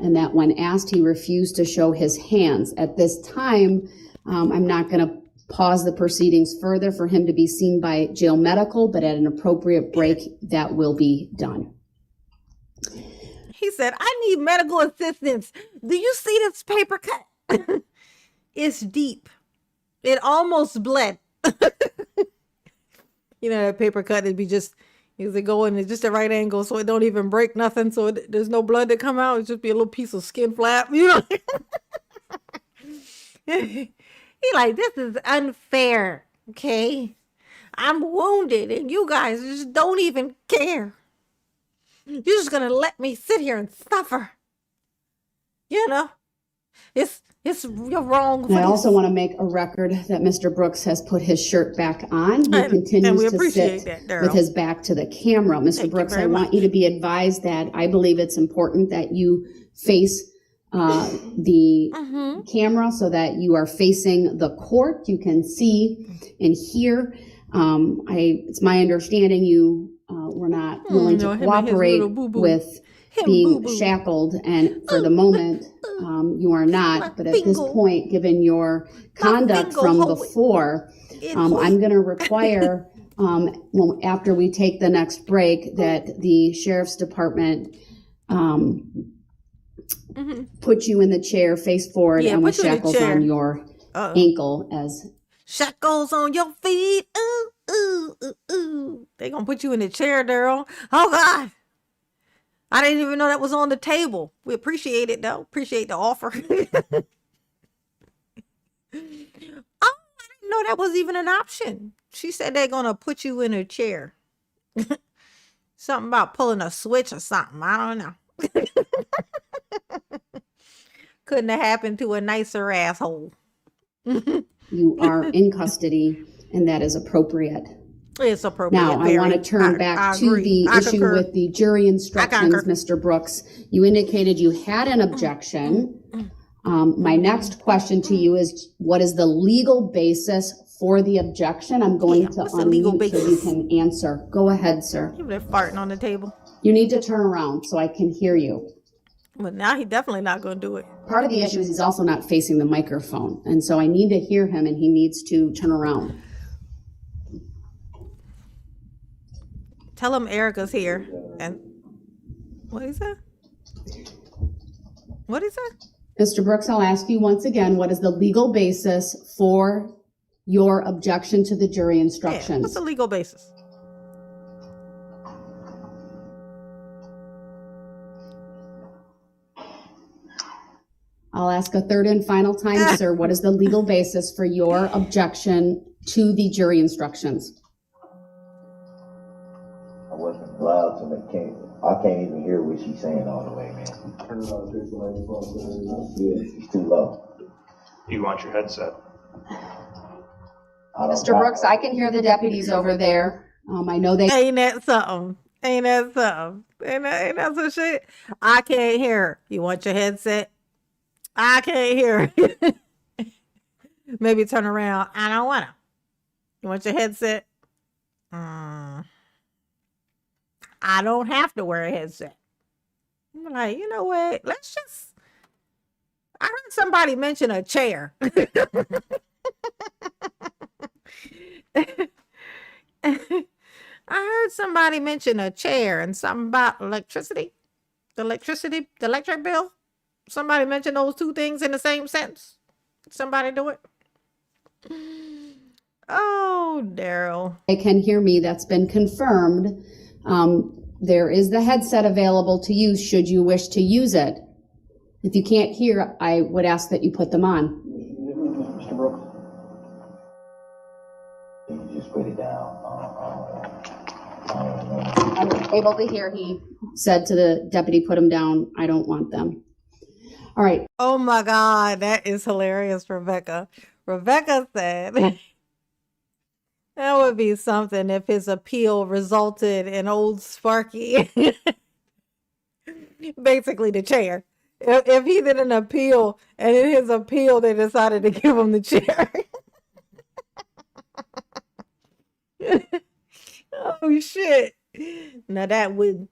and that when asked, he refused to show his hands. At this time, I'm not going to pause the proceedings further for him to be seen by jail medical, but at an appropriate break, that will be done. He said, I need medical assistance. Do you see this paper cut? It's deep. It almost bled. That paper cut, it'd be just, it go in just the right angle so it don't even break nothing. So there's no blood to come out. It's just be a little piece of skin flap, He like, this is unfair, okay? I'm wounded and you guys just don't even care. You're just gonna let me sit here and suffer. You're wrong. I also want to make a record that Mr. Brooks has put his shirt back on. He continues to sit with his back to the camera. Mr. Brooks, I want you to be advised that I believe it's important that you face the camera so that you are facing the court. You can see and hear. It's my understanding you were not willing to cooperate with being shackled, and for the moment you are not. But at this point, given your conduct from before, I'm going to require, after we take the next break, that the Sheriff's Department put you in the chair face forward and with shackles on your ankle as shackles on your feet. Ooh, ooh, ooh, ooh. They gonna put you in the chair, Darrell. Oh God. I didn't even know that was on the table. We appreciate it though. Appreciate the offer. Oh, I didn't know that was even an option. She said they're gonna put you in a chair. Something about pulling a switch or something. I don't know. Couldn't have happened to a nicer asshole. You are in custody, and that is appropriate. It's appropriate. Now, I want to turn back to the issue with the jury instructions, Mr. Brooks. You indicated you had an objection. My next question to you is, what is the legal basis for the objection? I'm going to unmute so you can answer. Go ahead, sir. They're farting on the table. You need to turn around so I can hear you. But now he's definitely not going to do it. Part of the issue is he's also not facing the microphone. And so I need to hear him, and he needs to turn around. Tell him Erica's here. And what is that? What is that? Mr. Brooks, I'll ask you once again, what is the legal basis for your objection to the jury instructions? Yeah, what's the legal basis? I'll ask a third and final time, sir, what is the legal basis for your objection to the jury instructions? I wasn't allowed to make, I can't even hear what she's saying all the way, man. Yeah, she's too low. You want your headset? Mr. Brooks, I can hear the deputies over there. I know they. Ain't that something? Ain't that something? Ain't that some shit? I can't hear. You want your headset? I can't hear. Maybe turn around. I don't wanna. You want your headset? I don't have to wear a headset. I'm like, you know what? Let's just. I heard somebody mention a chair. I heard somebody mention a chair and something about electricity. The electric bill. Somebody mentioned those two things in the same sentence. Somebody do it. Oh, Daryl. They can hear me. That's been confirmed. There is the headset available to use should you wish to use it. If you can't hear, I would ask that you put them on. Mr. Brooks? You just put it down. I'm able to hear. He said to the deputy, put them down. I don't want them. All right. Oh my God, that is hilarious, Rebecca. Rebecca said that would be something if his appeal resulted in old Sparky. Basically the chair. If he did an appeal and in his appeal they decided to give him the chair. Oh shit. Now that would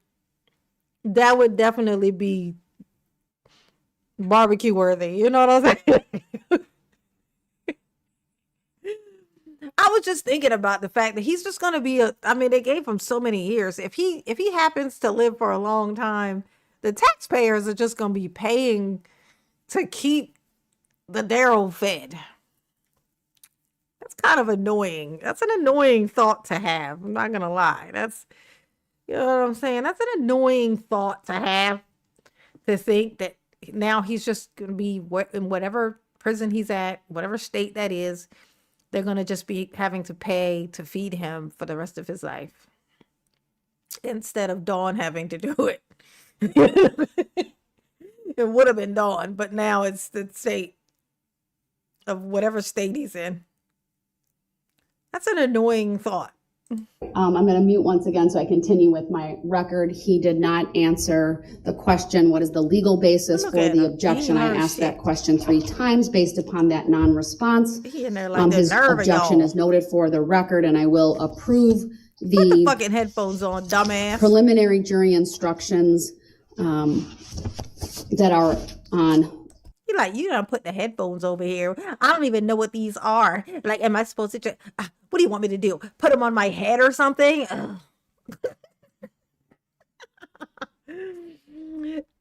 definitely be barbecue worthy. You know what I'm saying? I was just thinking about the fact that he's just going to be they gave him so many years. If he happens to live for a long time, the taxpayers are just going to be paying to keep the Darrell fed. That's kind of annoying. That's an annoying thought to have. I'm not going to lie. That's, you know what I'm saying? That's an annoying thought to have, to think that now he's just going to be in whatever prison he's at, whatever state that is, they're going to just be having to pay to feed him for the rest of his life instead of Dawn having to do it. It would have been Dawn, but now it's the state of whatever state he's in. That's an annoying thought. I'm going to mute once again so I continue with my record. He did not answer the question, what is the legal basis for the objection? I asked that question 3 times based upon that non-response. His objection is noted for the record, and I will approve Put the the fucking headphones on, dumbass. preliminary jury instructions that are on. You're like, you done put the headphones over here. I don't even know what these are. Like, am I supposed to what do you want me to do? Put them on my head or something?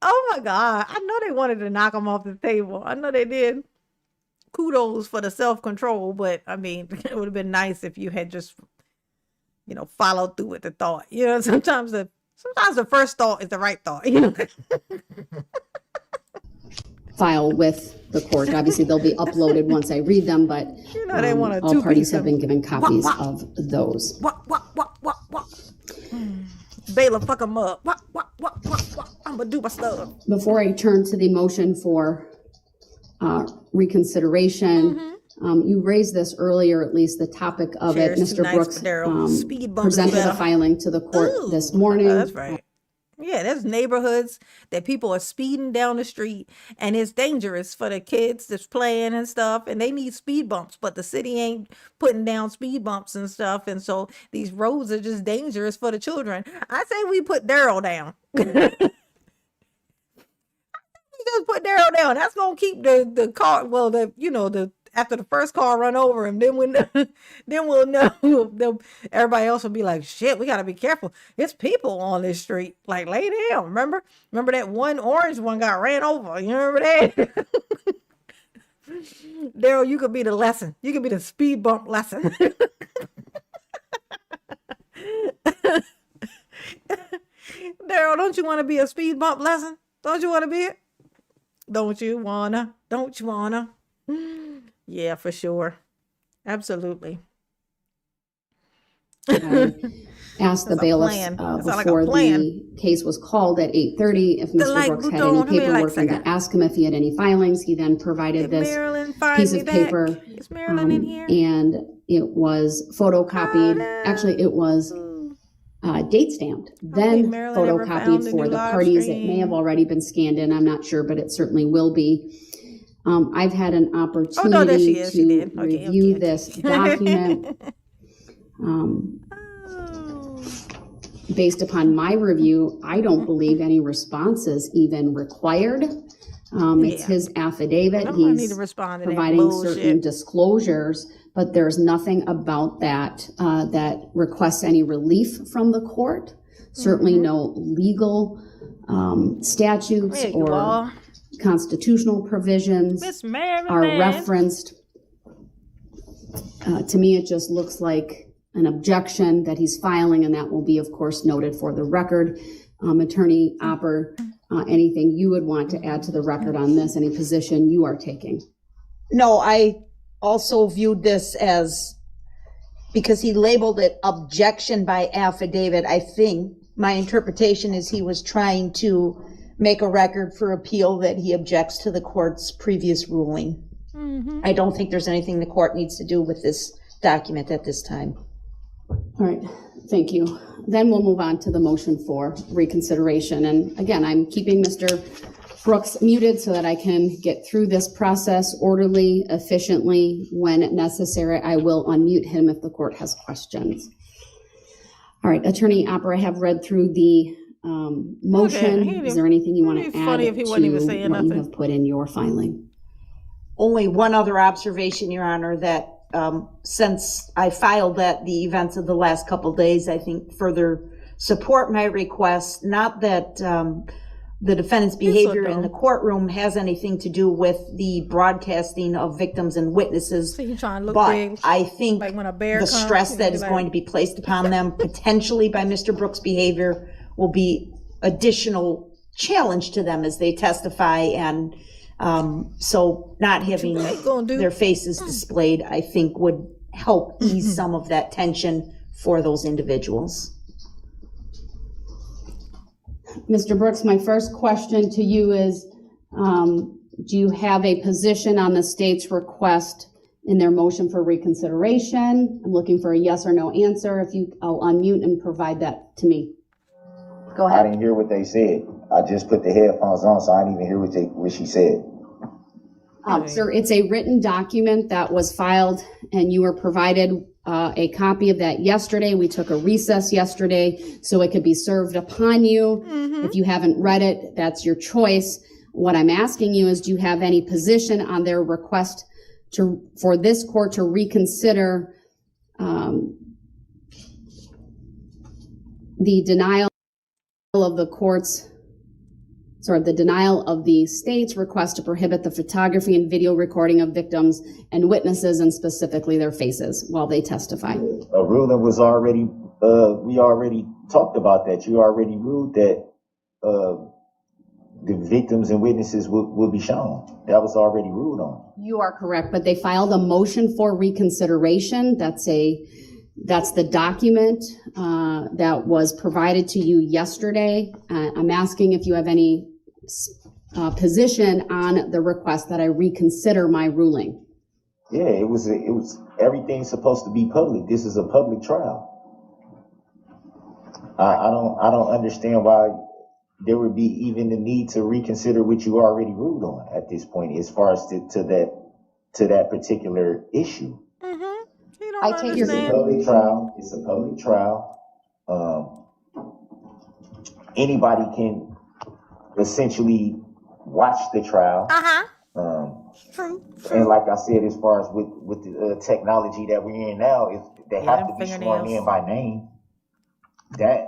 Oh my God. I know they wanted to knock them off the table. I know they did. Kudos for the self-control, but I mean, it would have been nice if you had just, followed through with the thought. Sometimes the first thought is the right thought, File with the court. Obviously, they'll be uploaded once I read them, but they want to all parties have them. been given copies of those. What? Bailiff, fuck them up. What? I'm going to do my stuff. Before I turn to the motion for reconsideration, you raised this earlier, at least the topic of it. Mr. Brooks presented a filing to the court this morning. That's right. Yeah, there's neighborhoods that people are speeding down the street and it's dangerous for the kids that's playing and stuff, and they need speed bumps, but the city ain't putting down speed bumps and stuff, and so these roads are just dangerous for the children. I say we put Darrell down. Just put Darrell down. That's gonna keep the car. Well, after the first car run over him, then we'll know. Everybody else will be like, shit, we gotta be careful. It's people on this street. Like, lay down. Remember that one orange one got ran over. You remember that? Darrell, you could be the lesson. You could be the speed bump lesson. Darrell, don't you want to be a speed bump lesson? Don't you want to be it? Don't you wanna? Don't you wanna? Yeah, for sure. Absolutely. Asked the That's a bailiffs plan. That sound like a before plan. the case was called at 8:30 if The Mr. light Brooks had bouton. any How many paperwork likes I and to got? ask him if he had any filings. He then provided Did this Marilyn find piece me of back? paper, Is Marilyn in here? and it was photocopied. Actually, it was date stamped, I don't then think Marilyn ever found photocopied the for new the live parties. It may have stream. already been scanned in, I'm not sure, but it certainly will be. I've had an Oh, no, there opportunity she is. She to did. Okay, review okay, this okay. document. Oh. Based upon my review, I don't believe any response is even required. It's Yeah. his affidavit. No, I need to He's respond to that providing certain bullshit. disclosures, but there's nothing about that that requests any relief from the court. Certainly no legal statutes There you or are. constitutional provisions Miss are Marilyn. referenced. To me, it just looks like an objection that he's filing, and that will be, of course, noted for the record. Attorney Opper, anything you would want to add to the record on this, any position you are taking? No, I also viewed this as, because he labeled it objection by affidavit, I think my interpretation is he was trying to make a record for appeal that he objects to the court's previous ruling. I don't think there's anything the court needs to do with this document at this time. All right, thank you. Then we'll move on to the motion for reconsideration. And again, I'm keeping Mr. Brooks muted so that I can get through this process orderly, efficiently. When necessary, I will unmute him if the court has questions. All right, Attorney Opper, I have read through the motion. Okay, Is there anything you want to it'd be add funny if he wasn't even to saying what you nothing. have put in your filing? Only one other observation, Your Honor, that since I filed that, the events of the last couple days, I think further support my request. Not that the defendant's behavior in the courtroom has anything to do with the broadcasting of victims and witnesses. So you trying to look But big, I think like when a bear the comes, stress you that be is like- going to be placed upon them potentially by Mr. Brooks' behavior will be additional challenge to them as they testify. And so not having gonna do? their faces displayed, I think, would help ease some of that tension for those individuals. Mr. Brooks, my first question to you is, do you have a position on the state's request in their motion for reconsideration? I'm looking for a yes or no answer. If you, I'll unmute and provide that to me. Go I ahead. didn't hear what they said. I just put the headphones on, so I didn't even hear what she said. Sir, it's a written document that was filed and you were provided a copy of that yesterday. We took a recess yesterday so it could be served upon you. If you haven't read it, that's your choice. What I'm asking you is, do you have any position on their request for this court to reconsider the denial of the denial of the state's request to prohibit the photography and video recording of victims and witnesses, and specifically their faces, while they testify? A ruling was already, we already talked about that. You already ruled that the victims and witnesses will be shown. That was already ruled on. You are correct, but they filed a motion for reconsideration. That's the document that was provided to you yesterday. I'm asking if you have any position on the request that I reconsider my ruling. Yeah, it was everything's supposed to be public. This is a public trial. I don't understand why there would be even the need to reconsider what you already ruled on at this point, as far as to that particular issue. I take your It's a public trial. It's a public trial. Anybody can essentially watch the trial. True. And like I said, as far as with the technology that we're in now, if they have to be sworn in by name, that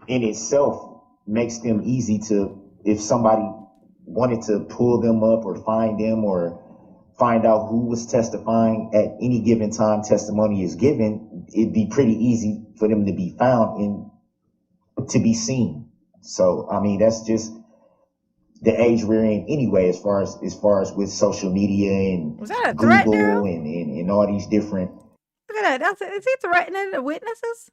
in itself makes them easy to, if somebody wanted to pull them up or find them or find out who was testifying at any given time testimony is given, it'd be pretty easy for them to be found and to be seen. So, I mean, that's just, the age we're in anyway, as far as with social media and Was that a threat, Google Daryl? and all these different. Look at that. Is he threatening the witnesses?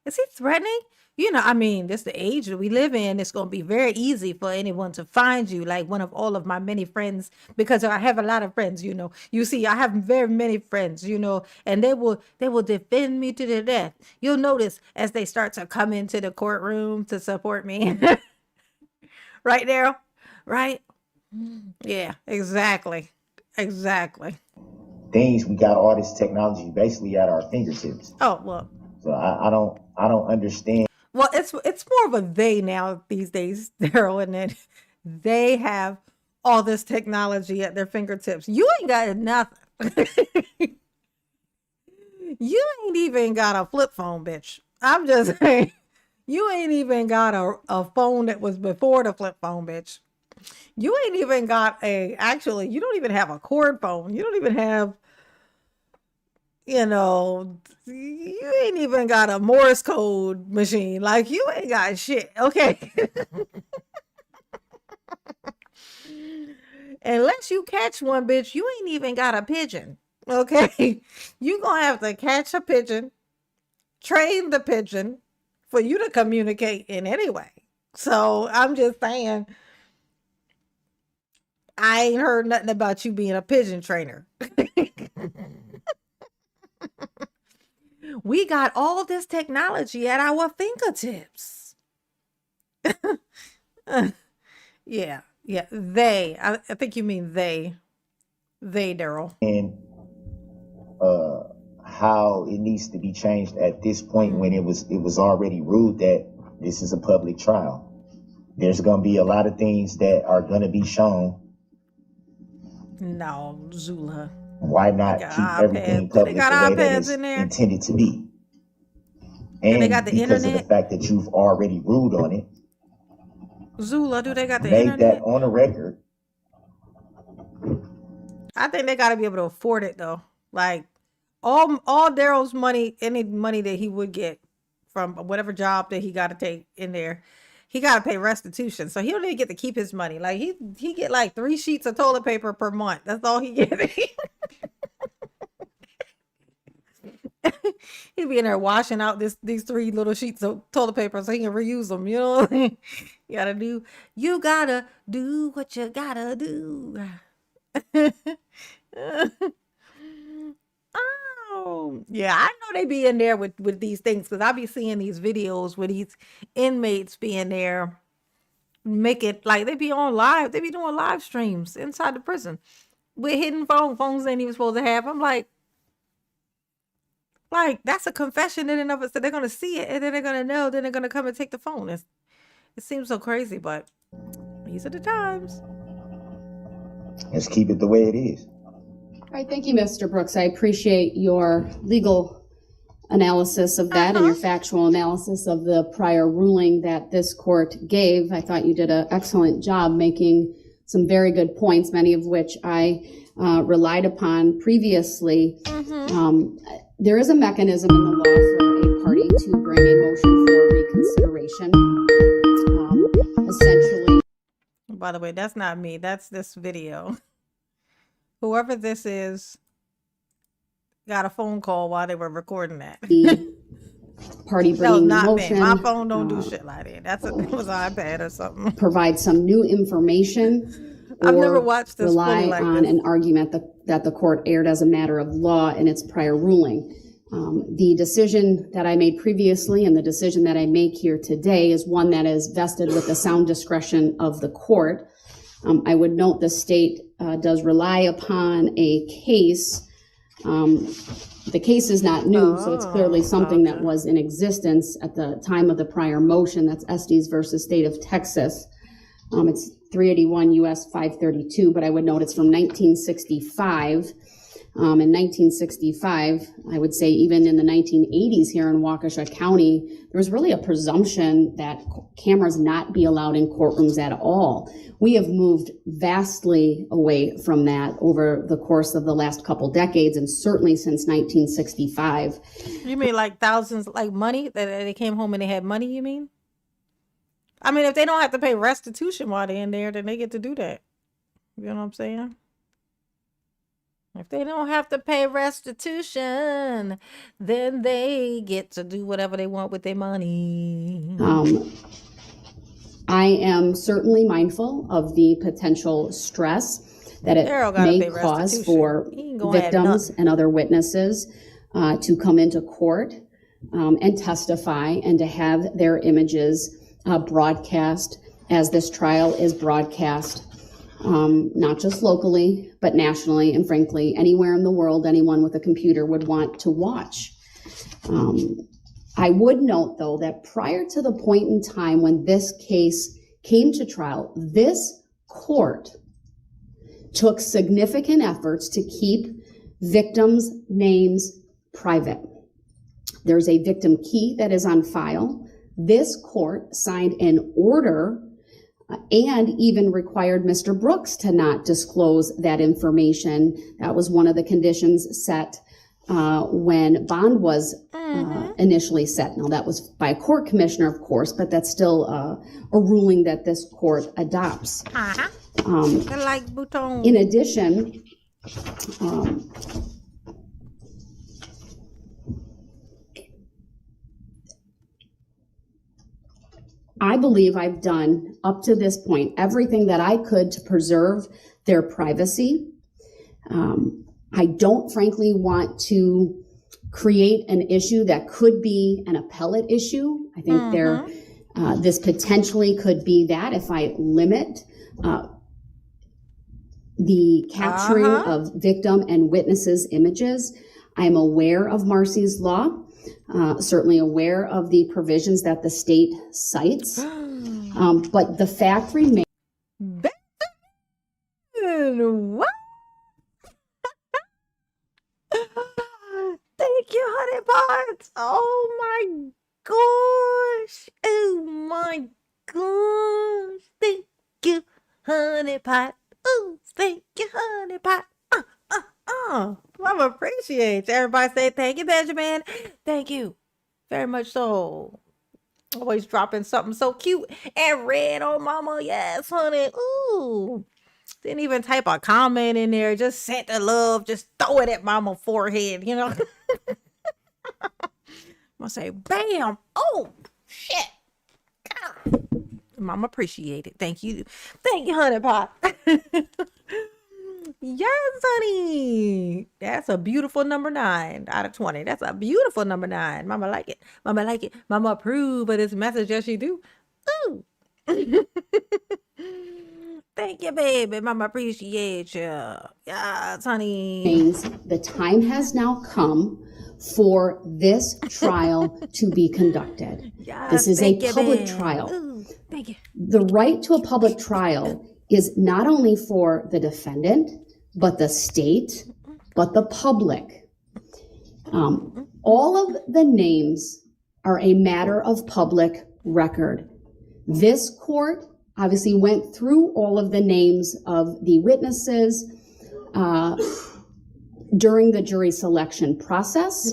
Is he threatening? You know, I mean, this is the age that we live in. It's going to be very easy for anyone to find you, like one of all of my many friends, because I have a lot of friends, you know. You see, I have very many friends, you know, and they will defend me to the death. You'll notice as they start to come into the courtroom to support me. Right, Daryl? Right? Yeah, exactly. Exactly. Things, we got all this technology basically at our fingertips. Oh, well. So I don't understand. Well, it's more of a they now these days, Daryl, and then they have all this technology at their fingertips. You ain't got nothing. You ain't even got a flip phone, bitch. I'm just saying, you ain't even got a phone that was before the flip phone, bitch. You ain't even got actually, you don't even have a cord phone. You don't even have, you know, you ain't even got a Morse code machine. Like, you ain't got shit, okay? Unless you catch one, bitch, you ain't even got a pigeon, okay? You gonna have to catch a pigeon, train the pigeon for you to communicate in any way. So I'm just saying, I ain't heard nothing about you being a pigeon trainer. We got all this technology at our fingertips. Yeah. I think you mean they, Daryl. And how it needs to be changed at this point when it was already ruled that this is a public trial. There's going to be a lot of things that are going to be shown. No, Zula. Why not keep everything public the way that it's intended to be? And they got the because internet? of the fact that you've already ruled on it, Zula, do they got the made internet? that on a record. I think they got to be able to afford it though. Like all Daryl's money, any money that he would get from whatever job that he got to take in there, he got to pay restitution. So he don't even get to keep his money. Like he get like 3 sheets of toilet paper per month. That's all he get. He'd be in there washing out these 3 little sheets of toilet paper so he can reuse them. You know, you gotta do what you gotta do. Oh, yeah, I know they be in there with these things because I be seeing these videos with these inmates being there, make it like they be on live. They be doing live streams inside the prison with hidden phones they ain't even supposed to have. I'm like that's a confession in and of it. So they're gonna see it and then they're gonna know. Then they're gonna come and take the phone. It seems so crazy, but these are the times. Let's keep it the way it is. All right, thank you, Mr. Brooks. I appreciate your legal analysis of that and your factual analysis of the prior ruling that this court gave. I thought you did an excellent job making some very good points, many of which I relied upon previously. There is a mechanism in the law for a party to bring a motion for reconsideration. Essentially. By the way, that's not me. That's this video. Whoever this is got a phone call while they were recording that. The party bringing the motion. Me. My phone don't do shit like that. It was an iPad or something. Provide some new information. I've never watched this. Rely on an argument that the court aired as a matter of law in its prior ruling. The decision that I made previously and the decision that I make here today is one that is vested with the sound discretion of the court. I would note the state does rely upon a case. The case is not new, so it's clearly something that was in existence at the time of the prior motion. That's Estes versus State of Texas. It's 381 U.S. 532, but I would note it's from 1965. In 1965, I would say even in the 1980s here in Waukesha County, there was really a presumption that cameras not be allowed in courtrooms at all. We have moved vastly away from that over the course of the last couple decades, and certainly since 1965. You mean like thousands, like money, that they came home and they had money, you mean? I mean, if they don't have to pay restitution while they're in there, then they get to do that. You know what I'm saying? If they don't have to pay restitution, then they get to do whatever they want with their money. I am certainly mindful of the potential stress that it may cause for victims and other witnesses to come into court and testify and to have their images broadcast as this trial is broadcast, not just locally, but nationally, and frankly, anywhere in the world anyone with a computer would want to watch. I would note, though, that prior to the point in time when this case came to trial, this court took significant efforts to keep victims' names private. There's a victim key that is on file. This court signed an order and even required Mr. Brooks to not disclose that information. That was one of the conditions set when bond was initially set. Now, that was by a court commissioner, of course, but that's still a ruling that this court adopts. In addition, I believe I've done, up to this point, everything that I could to preserve their privacy. I don't, frankly, want to create an issue that could be an appellate issue. I think this potentially could be that if I limit the capturing of victim and witnesses' images. I'm aware of Marcy's law, certainly aware of the provisions that the state cites, but the fact remains. What? Thank you, honey pots. Oh my gosh. Oh my gosh. Thank you, honey pot. Oh, thank you, honey pot. Mama appreciates. Everybody say thank you, Benjamin. Thank you very much so. Always dropping something so cute and red on Mama. Yes, honey. Ooh. Didn't even type a comment in there. Just sent the love. Just throw it at Mama's forehead, you know. I'm gonna say, bam. Oh, shit. God. Mama appreciate it. Thank you. Thank you, honey pot. Yes, honey. That's a beautiful number 9 out of 20. That's a beautiful number 9. Mama like it. Mama like it. Mama approve of this message as she do. Ooh. Thank you, baby. Mama appreciate you. Yes, honey. The time has now come for this trial to be conducted. Yes, this is a public trial. Ooh, thank you. The right to a public trial is not only for the defendant, but the state, but the public. All of the names are a matter of public record. This court obviously went through all of the names of the witnesses during the jury selection process.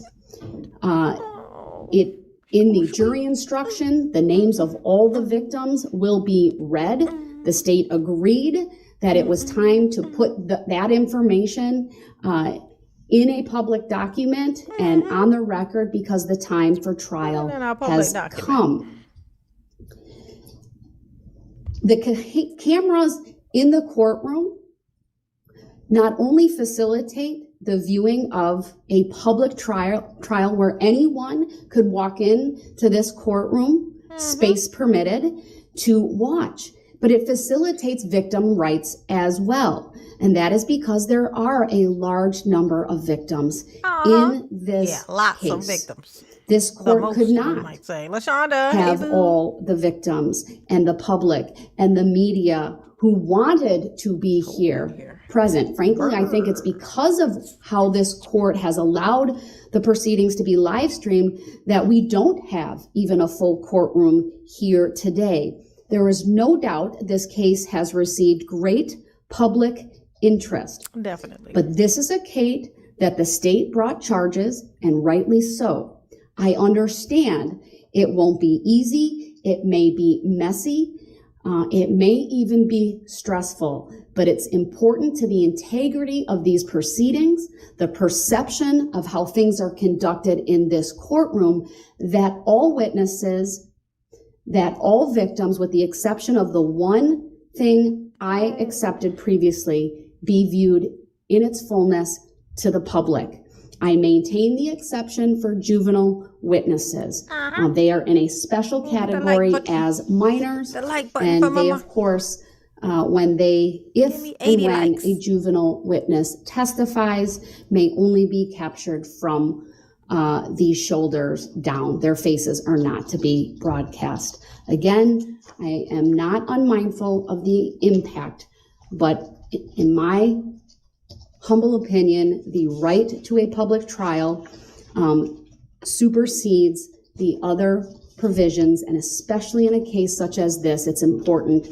In the jury instruction, the names of all the victims will be read. The state agreed that it was time to put that information in a public document and on the record because the time for trial has come. The cameras in the courtroom not only facilitate the viewing of a public trial where anyone could walk in to this courtroom, space permitted, to watch, but it facilitates victim rights as well. And that is because there are a large number of victims in this lots of victims. This court could not have all the victims and the public and the media who wanted to be here present. Frankly, I think it's because of how this court has allowed the proceedings to be live streamed that we don't have even a full courtroom here today. There is no doubt this case has received great public interest. Definitely. But this is a case that the state brought charges, and rightly so. I understand it won't be easy. It may be messy. It may even be stressful, but it's important to the integrity of these proceedings, the perception of how things are conducted in this courtroom, that all witnesses, that all victims, with the exception of the one thing I accepted previously, be viewed in its fullness to the public. I maintain the exception for juvenile witnesses. They are in a special category as minors, and they, of course, when a juvenile witness testifies, may only be captured from the shoulders down. Their faces are not to be broadcast. Again, I am not unmindful of the impact, but in my humble opinion, the right to a public trial supersedes the other provisions, and especially in a case such as this, it's important.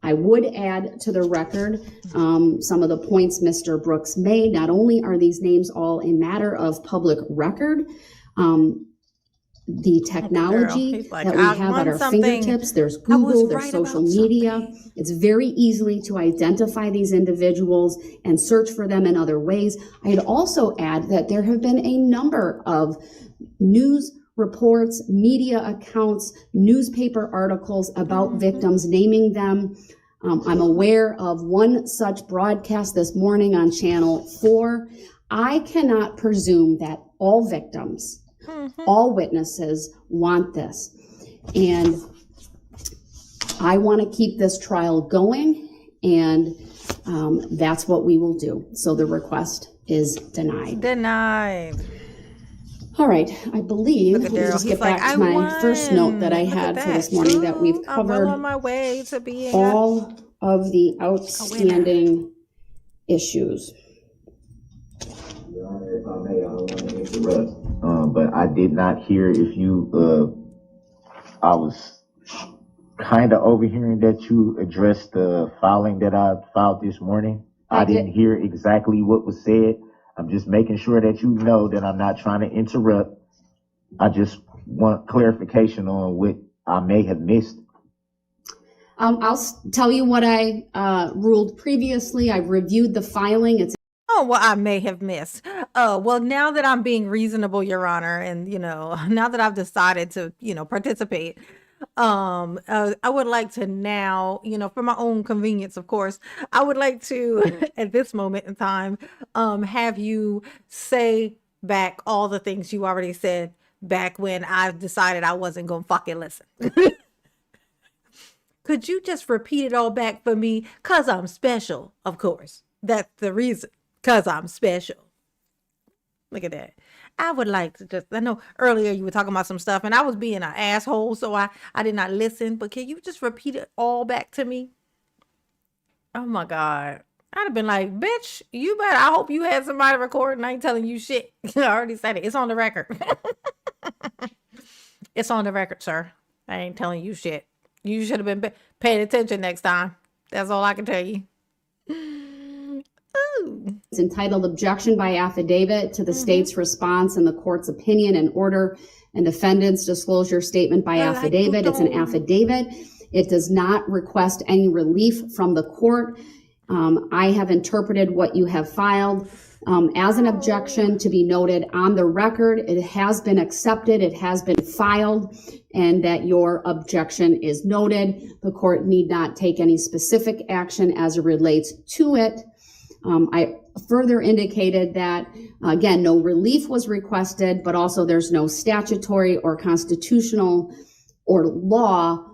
I would add to the record some of the points Mr. Brooks made. Not only are these names all a matter of public record, the technology that we have at our fingertips, there's Google, there's social media. It's very easily to identify these individuals and search for them in other ways. I'd also add that there have been a number of news reports, media accounts, newspaper articles about victims, naming them. I'm aware of one such broadcast this morning on Channel 4. I cannot presume that all victims, all witnesses want this. And I want to keep this trial going, and that's what we will do. So the request is denied. Denied. All right, I believe, let me just get back to my first note that I had for this morning, that we've covered on my way to being all of the outstanding issues. Your Honor, if I may, I don't want to interrupt, but I did not hear if you, I was kind of overhearing that you addressed the filing that I filed this morning. I didn't hear exactly what was said. I'm just making sure that you know that I'm not trying to interrupt. I just want clarification on what I may have missed. I'll tell you what I ruled previously. I've reviewed the filing. It's what I may have missed. Well, now that I'm being reasonable, Your Honor, and, now that I've decided to, participate, I would like to now, for my own convenience, of course, I would like to, at this moment in time, have you say back all the things you already said back when I decided I wasn't going to fucking listen. Could you just repeat it all back for me? 'Cause I'm special, of course. That's the reason. 'Cause I'm special. Look at that. I would like to I know earlier you were talking about some stuff and I was being an asshole, so I did not listen, but can you just repeat it all back to me? Oh my God. I'd have been like, bitch, you better, I hope you had somebody recording. I ain't telling you shit. I already said it. It's on the record. It's on the record, sir. I ain't telling you shit. You should have been paying attention next time. That's all I can tell you. Ooh. It's entitled Objection by Affidavit to the state's response and the court's opinion and order and defendant's disclosure statement by affidavit. It's an affidavit. It does not request any relief from the court. I have interpreted what you have filed as an objection to be noted on the record. It has been accepted. It has been filed, and that your objection is noted. The court need not take any specific action as it relates to it. I further indicated that, again, no relief was requested, but also there's no statutory or constitutional or law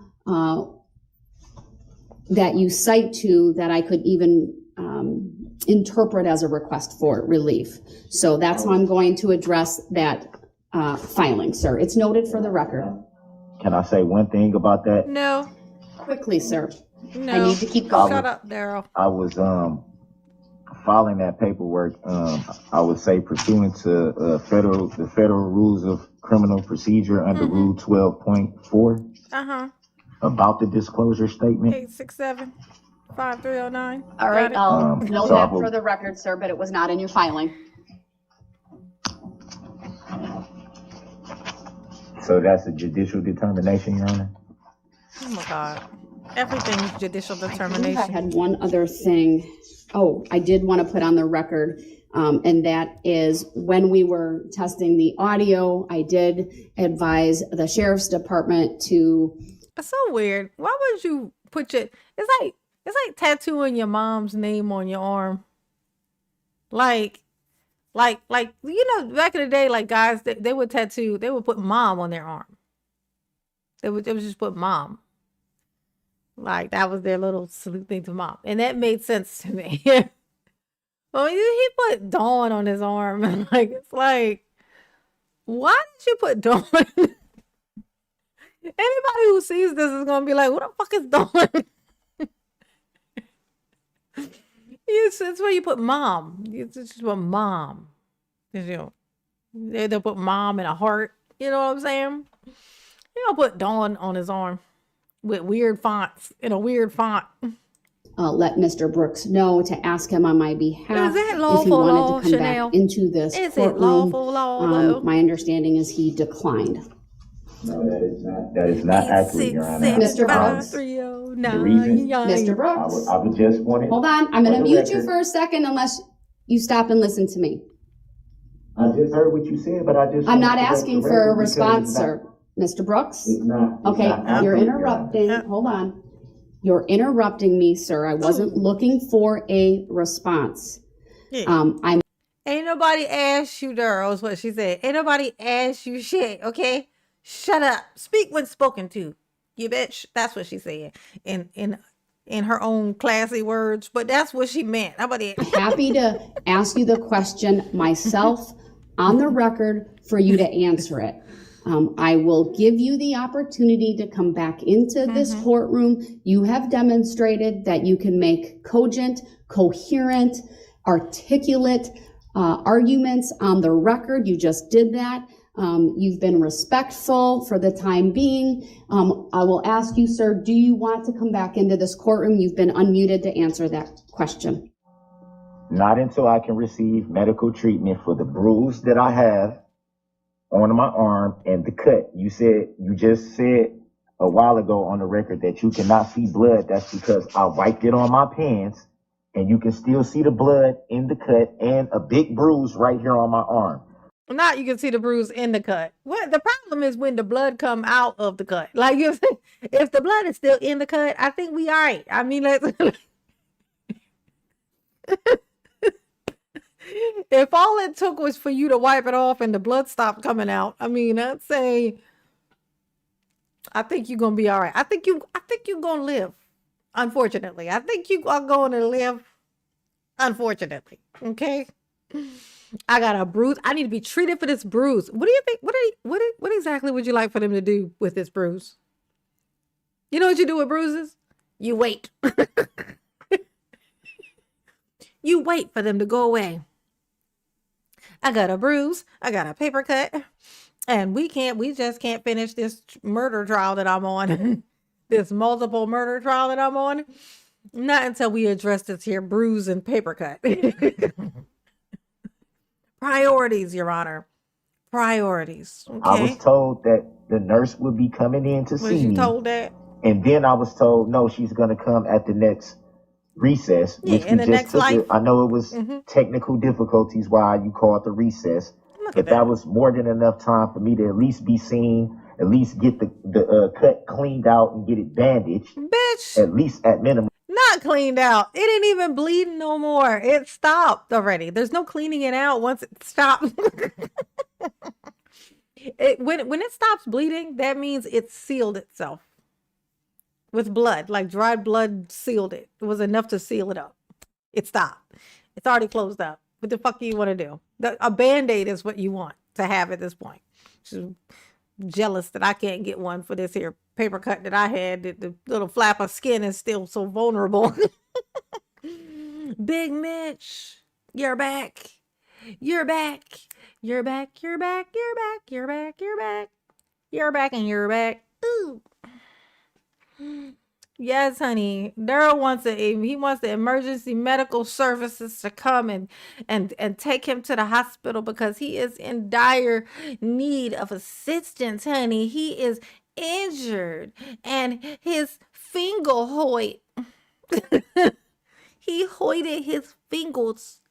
that you cite to that I could even interpret as a request for relief. So that's how I'm going to address that filing, sir. It's noted for the record. Can I say one thing about that? No. Quickly, sir. No. I need to keep going. Shut up, Darrell. I was filing that paperwork, I would say pursuant to the federal rules of criminal procedure under Rule 12.4 about the disclosure statement. 867-5309. All right, I'll note so that for the record, sir, but it was not in your filing. So that's a judicial determination, Your Honor? Oh my God. Everything's judicial I determination. had one other thing. Oh, I did want to put on the record, and that is when we were testing the audio, I did advise the sheriff's department to. It's so weird. Why would you put your, it's like tattooing your mom's name on your arm. Like, back in the day, like guys, they would tattoo, they would put mom on their arm. They would just put mom. Like that was their little salute thing to mom. And that made sense to me. Well, he put Dawn on his arm. And like, it's like, why did you put Dawn? Anybody who sees this is going to be like, what the fuck is Dawn? It's where you put mom. It's just put mom. They'll put mom in a heart. You know what I'm saying? He'll put Dawn on his arm with weird fonts, in a weird font. Let Mr. Brooks know to ask him on my behalf Is that if he lawful wanted law, to come Chanel? back into this Is it courtroom. lawful law, though? My understanding is he declined. No, that is not accurate, Your Honor. Mr. Brooks. The reason- Mr. Brooks. I would just want it. Hold on, I'm going to for the mute you record. for a second unless you stop and listen to me. I just heard what you said, but I just. I'm want not to correct asking the for a record because response, it's not- sir. Mr. Brooks? It's not. It's Okay, not you're accurate, Your Honor. interrupting. Hold on. You're interrupting me, sir. I wasn't looking for a response. Yeah. I'm Ain't nobody asked you, Darrell, is what she said. Ain't nobody asked you shit, okay? Shut up. Speak when spoken to. You bitch. That's what she said in her own classy words, but that's what she meant. How about it? happy to ask you the question myself on the record for you to answer it. I will give you the opportunity to come back into this courtroom. You have demonstrated that you can make cogent, coherent, articulate arguments on the record. You just did that. You've been respectful for the time being. I will ask you, sir, do you want to come back into this courtroom? You've been unmuted to answer that question. Not until I can receive medical treatment for the bruise that I have on my arm and the cut. You just said a while ago on the record that you cannot see blood. That's because I wiped it on my pants and you can still see the blood in the cut and a big bruise right here on my arm. Not you can see the bruise in the cut. What the problem is when the blood come out of the cut. Like if the blood is still in the cut, I think we all right. I mean, let's if all it took was for you to wipe it off and the blood stopped coming out, I mean, I'd say I think you're gonna be all right. I think you're gonna live. Unfortunately, I think you are going to live. Unfortunately, okay. I got a bruise. I need to be treated for this bruise. What do you think? What exactly would you like for them to do with this bruise? You know what you do with bruises? You wait. You wait for them to go away. I got a bruise. I got a paper cut. And we just can't finish this murder trial that I'm on. This multiple murder trial that I'm on. Not until we address this here bruise and paper cut. Priorities, Your Honor. Priorities. Okay. I was told that the nurse would be coming in to see me. Was you told that? And then I was told, no, she's going to come at the next recess. Yeah, which in we the just next took life. I know it was technical difficulties why you called the recess. Look But at that was more than enough time for me to at least be seen, at least get the cut cleaned out and get it bandaged, Bitch. at least at minimum. Not cleaned out. It ain't even bleeding no more. It stopped already. There's no cleaning it out once it stops. When it stops bleeding, that means it sealed itself with blood, like dried blood sealed it. It was enough to seal it up. It stopped. It's already closed up. What the fuck do you want to do? A Band-Aid is what you want to have at this point. Just jealous that I can't get one for this here paper cut that I had. The little flap of skin is still so vulnerable. Big Mitch, you're back. You're back. You're back. You're back. You're back. You're back. You're back. You're back and you're back. Ooh. Yes, honey. Daryl wants he wants the emergency medical services to come and take him to the hospital because he is in dire need of assistance, honey. He is injured and his finger hoit. He hoited his fingers.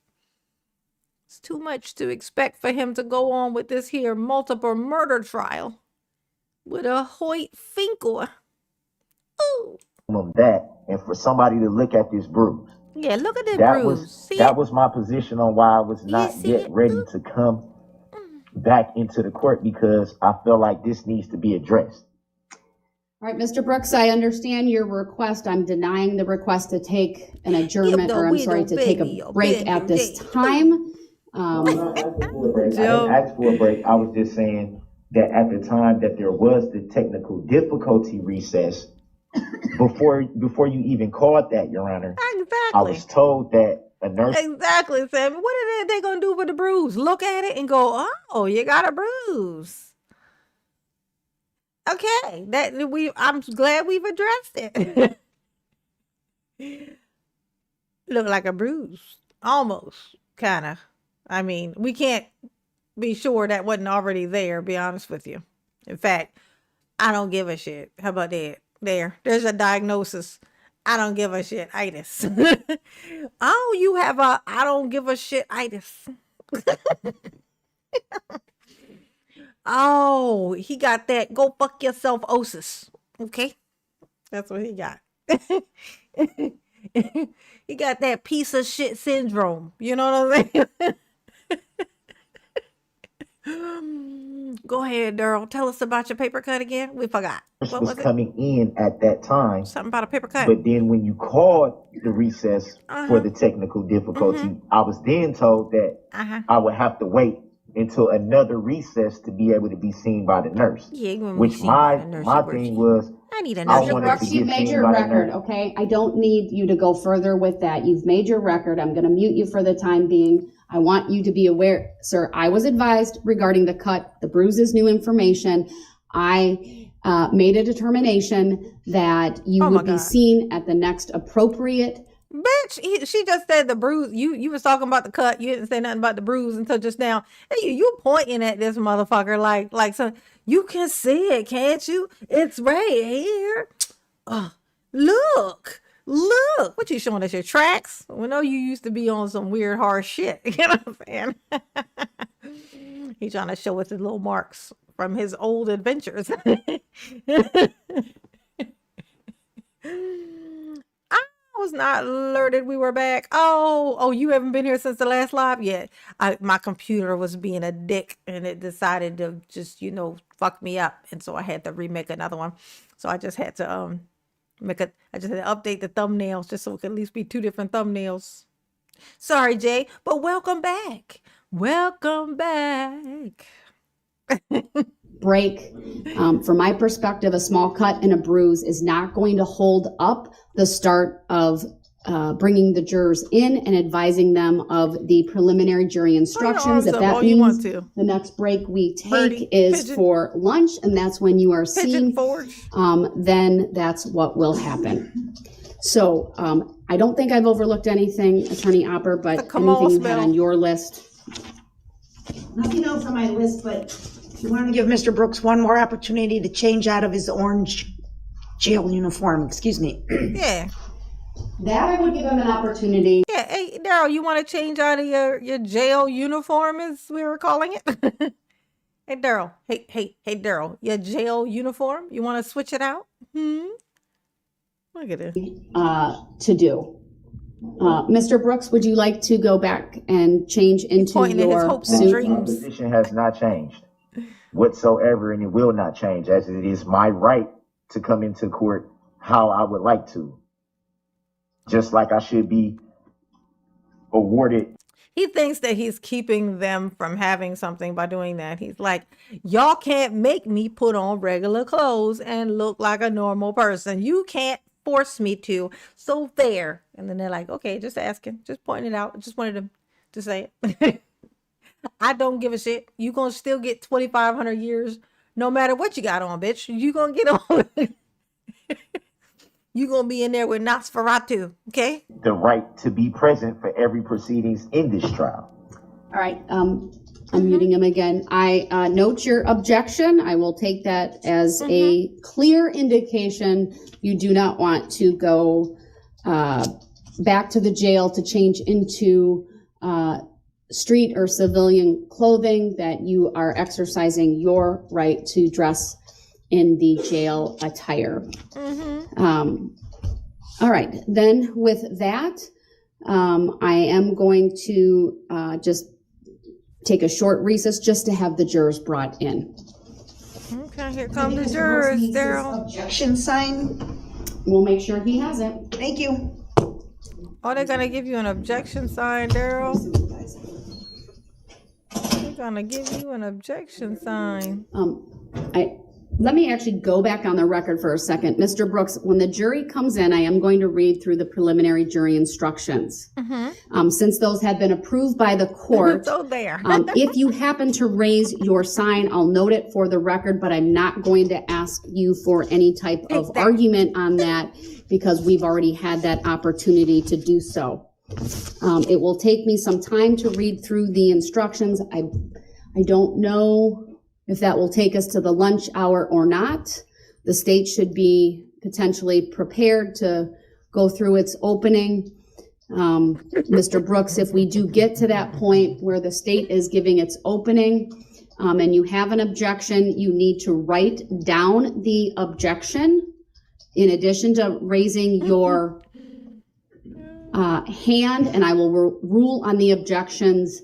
It's too much to expect for him to go on with this here multiple murder trial with a hoit finger. Ooh. Of that, and for somebody to look at this bruise. Yeah, look at that That bruise. was See that it? was my position on why I was not see yet it? ready to come back into the court, because I feel like this needs to be addressed. All right, Mr. Brooks, I understand your request. I'm denying the request to take an adjournment, or I'm sorry, to take a break at this time. I didn't Joe. ask for a break. I was just saying that at the time that there was the technical difficulty recess, before you even called that, Your Honor, I was Exactly. told that a nurse. Exactly, Sammy. What are they gonna do with the bruise? Look at it and go, oh, you got a bruise. Okay, I'm glad we've addressed it. Look like a bruise. Almost, kind of. I mean, we can't be sure that wasn't already there, be honest with you. In fact, I don't give a shit. How about that? There's a diagnosis. I don't give a shit itis. Oh, you have a I don't give a shit itis. Oh, he got that go fuck yourself osis. Okay? That's what he got. He got that piece of shit syndrome. You know what I'm saying? Go ahead, Daryl. Tell us about your paper cut again. We forgot. What was was it? coming in at that time. Something about a paper cut. But then when you called the recess for the technical difficulty, I was then told that I would have to wait until another recess to be able to be seen by the nurse. Yeah, you want me Which seen by the nurse. my thing was, I need a I nurse. Mr. wanted Brooks, to you've get made seen your by the record, nurse. okay? I don't need you to go further with that. You've made your record. I'm going to mute you for the time being. I want you to be aware, sir, I was advised regarding the cut. The bruise is new information. I made a determination that you would be seen at the next appropriate. Bitch, she just said the bruise. You was talking about the cut. You didn't say nothing about the bruise until just now. Hey, you pointing at this motherfucker like so you can see it, can't you? It's right here. Look. What you showing us, your tracks? We know you used to be on some weird hard shit. You know what I'm saying? He's trying to show us his little marks from his old adventures. I was not alerted we were back. Oh, you haven't been here since the last live yet. My computer was being a dick and it decided to just, fuck me up. And so I had to remake another one. So I just had to I just had to update the thumbnails just so it could at least be 2 different thumbnails. Sorry, Jay, but welcome back. Welcome back. Break. From my perspective, a small cut and a bruise is not going to hold up the start of bringing the jurors in and advising them of the preliminary jury instructions. If that means the next break we take is for lunch, and that's when you are seen, then that's what will happen. So I don't think I've overlooked anything, Attorney Opper, but anything you had on your list? Nothing else on my list, but we want to give Mr. Brooks one more opportunity to change out of his orange jail uniform. Excuse me. Yeah. That I would give him an opportunity. Yeah. Hey, Daryl, you want to change out of your jail uniform, as we were calling it? Hey, Daryl. Hey, Daryl. Your jail uniform? You want to switch it out? Look at this. To do. Mr. Brooks, would you like to go back and change into your suit? My position has not changed whatsoever, and it will not change, as it is my right to come into court how I would like to. Just like I should be awarded. He thinks that he's keeping them from having something by doing that. He's like, y'all can't make me put on regular clothes and look like a normal person. You can't force me to. So there. And then they're like, okay, just asking, just pointing it out. Just wanted him to say it. I don't give a shit. You gonna still get 2,500 years no matter what you got on, bitch. You gonna get on. You gonna be in there with Nosferatu, okay? The right to be present for every proceedings in this trial. All right, I'm muting him again. I note your objection. I will take that as a clear indication you do not want to go back to the jail to change into street or civilian clothing, that you are exercising your right to dress in the jail attire. All right, then with that, I am going to just take a short recess just to have the jurors brought in. Okay, here come the jurors, Daryl. Objection sign. We'll make sure he has it. Thank you. Oh, they're gonna give you an objection sign, Daryl. They're gonna give you an objection sign. Let me actually go back on the record for a second. Mr. Brooks, when the jury comes in, I am going to read through the preliminary jury instructions. Since those have been approved by the court, So there. if you happen to raise your sign, I'll note it for the record, but I'm not going to ask you for any type of argument on that because we've already had that opportunity to do so. It will take me some time to read through the instructions. I don't know if that will take us to the lunch hour or not. The state should be potentially prepared to go through its opening. Mr. Brooks, if we do get to that point where the state is giving its opening, and you have an objection, you need to write down the objection in addition to raising your hand, and I will rule on the objections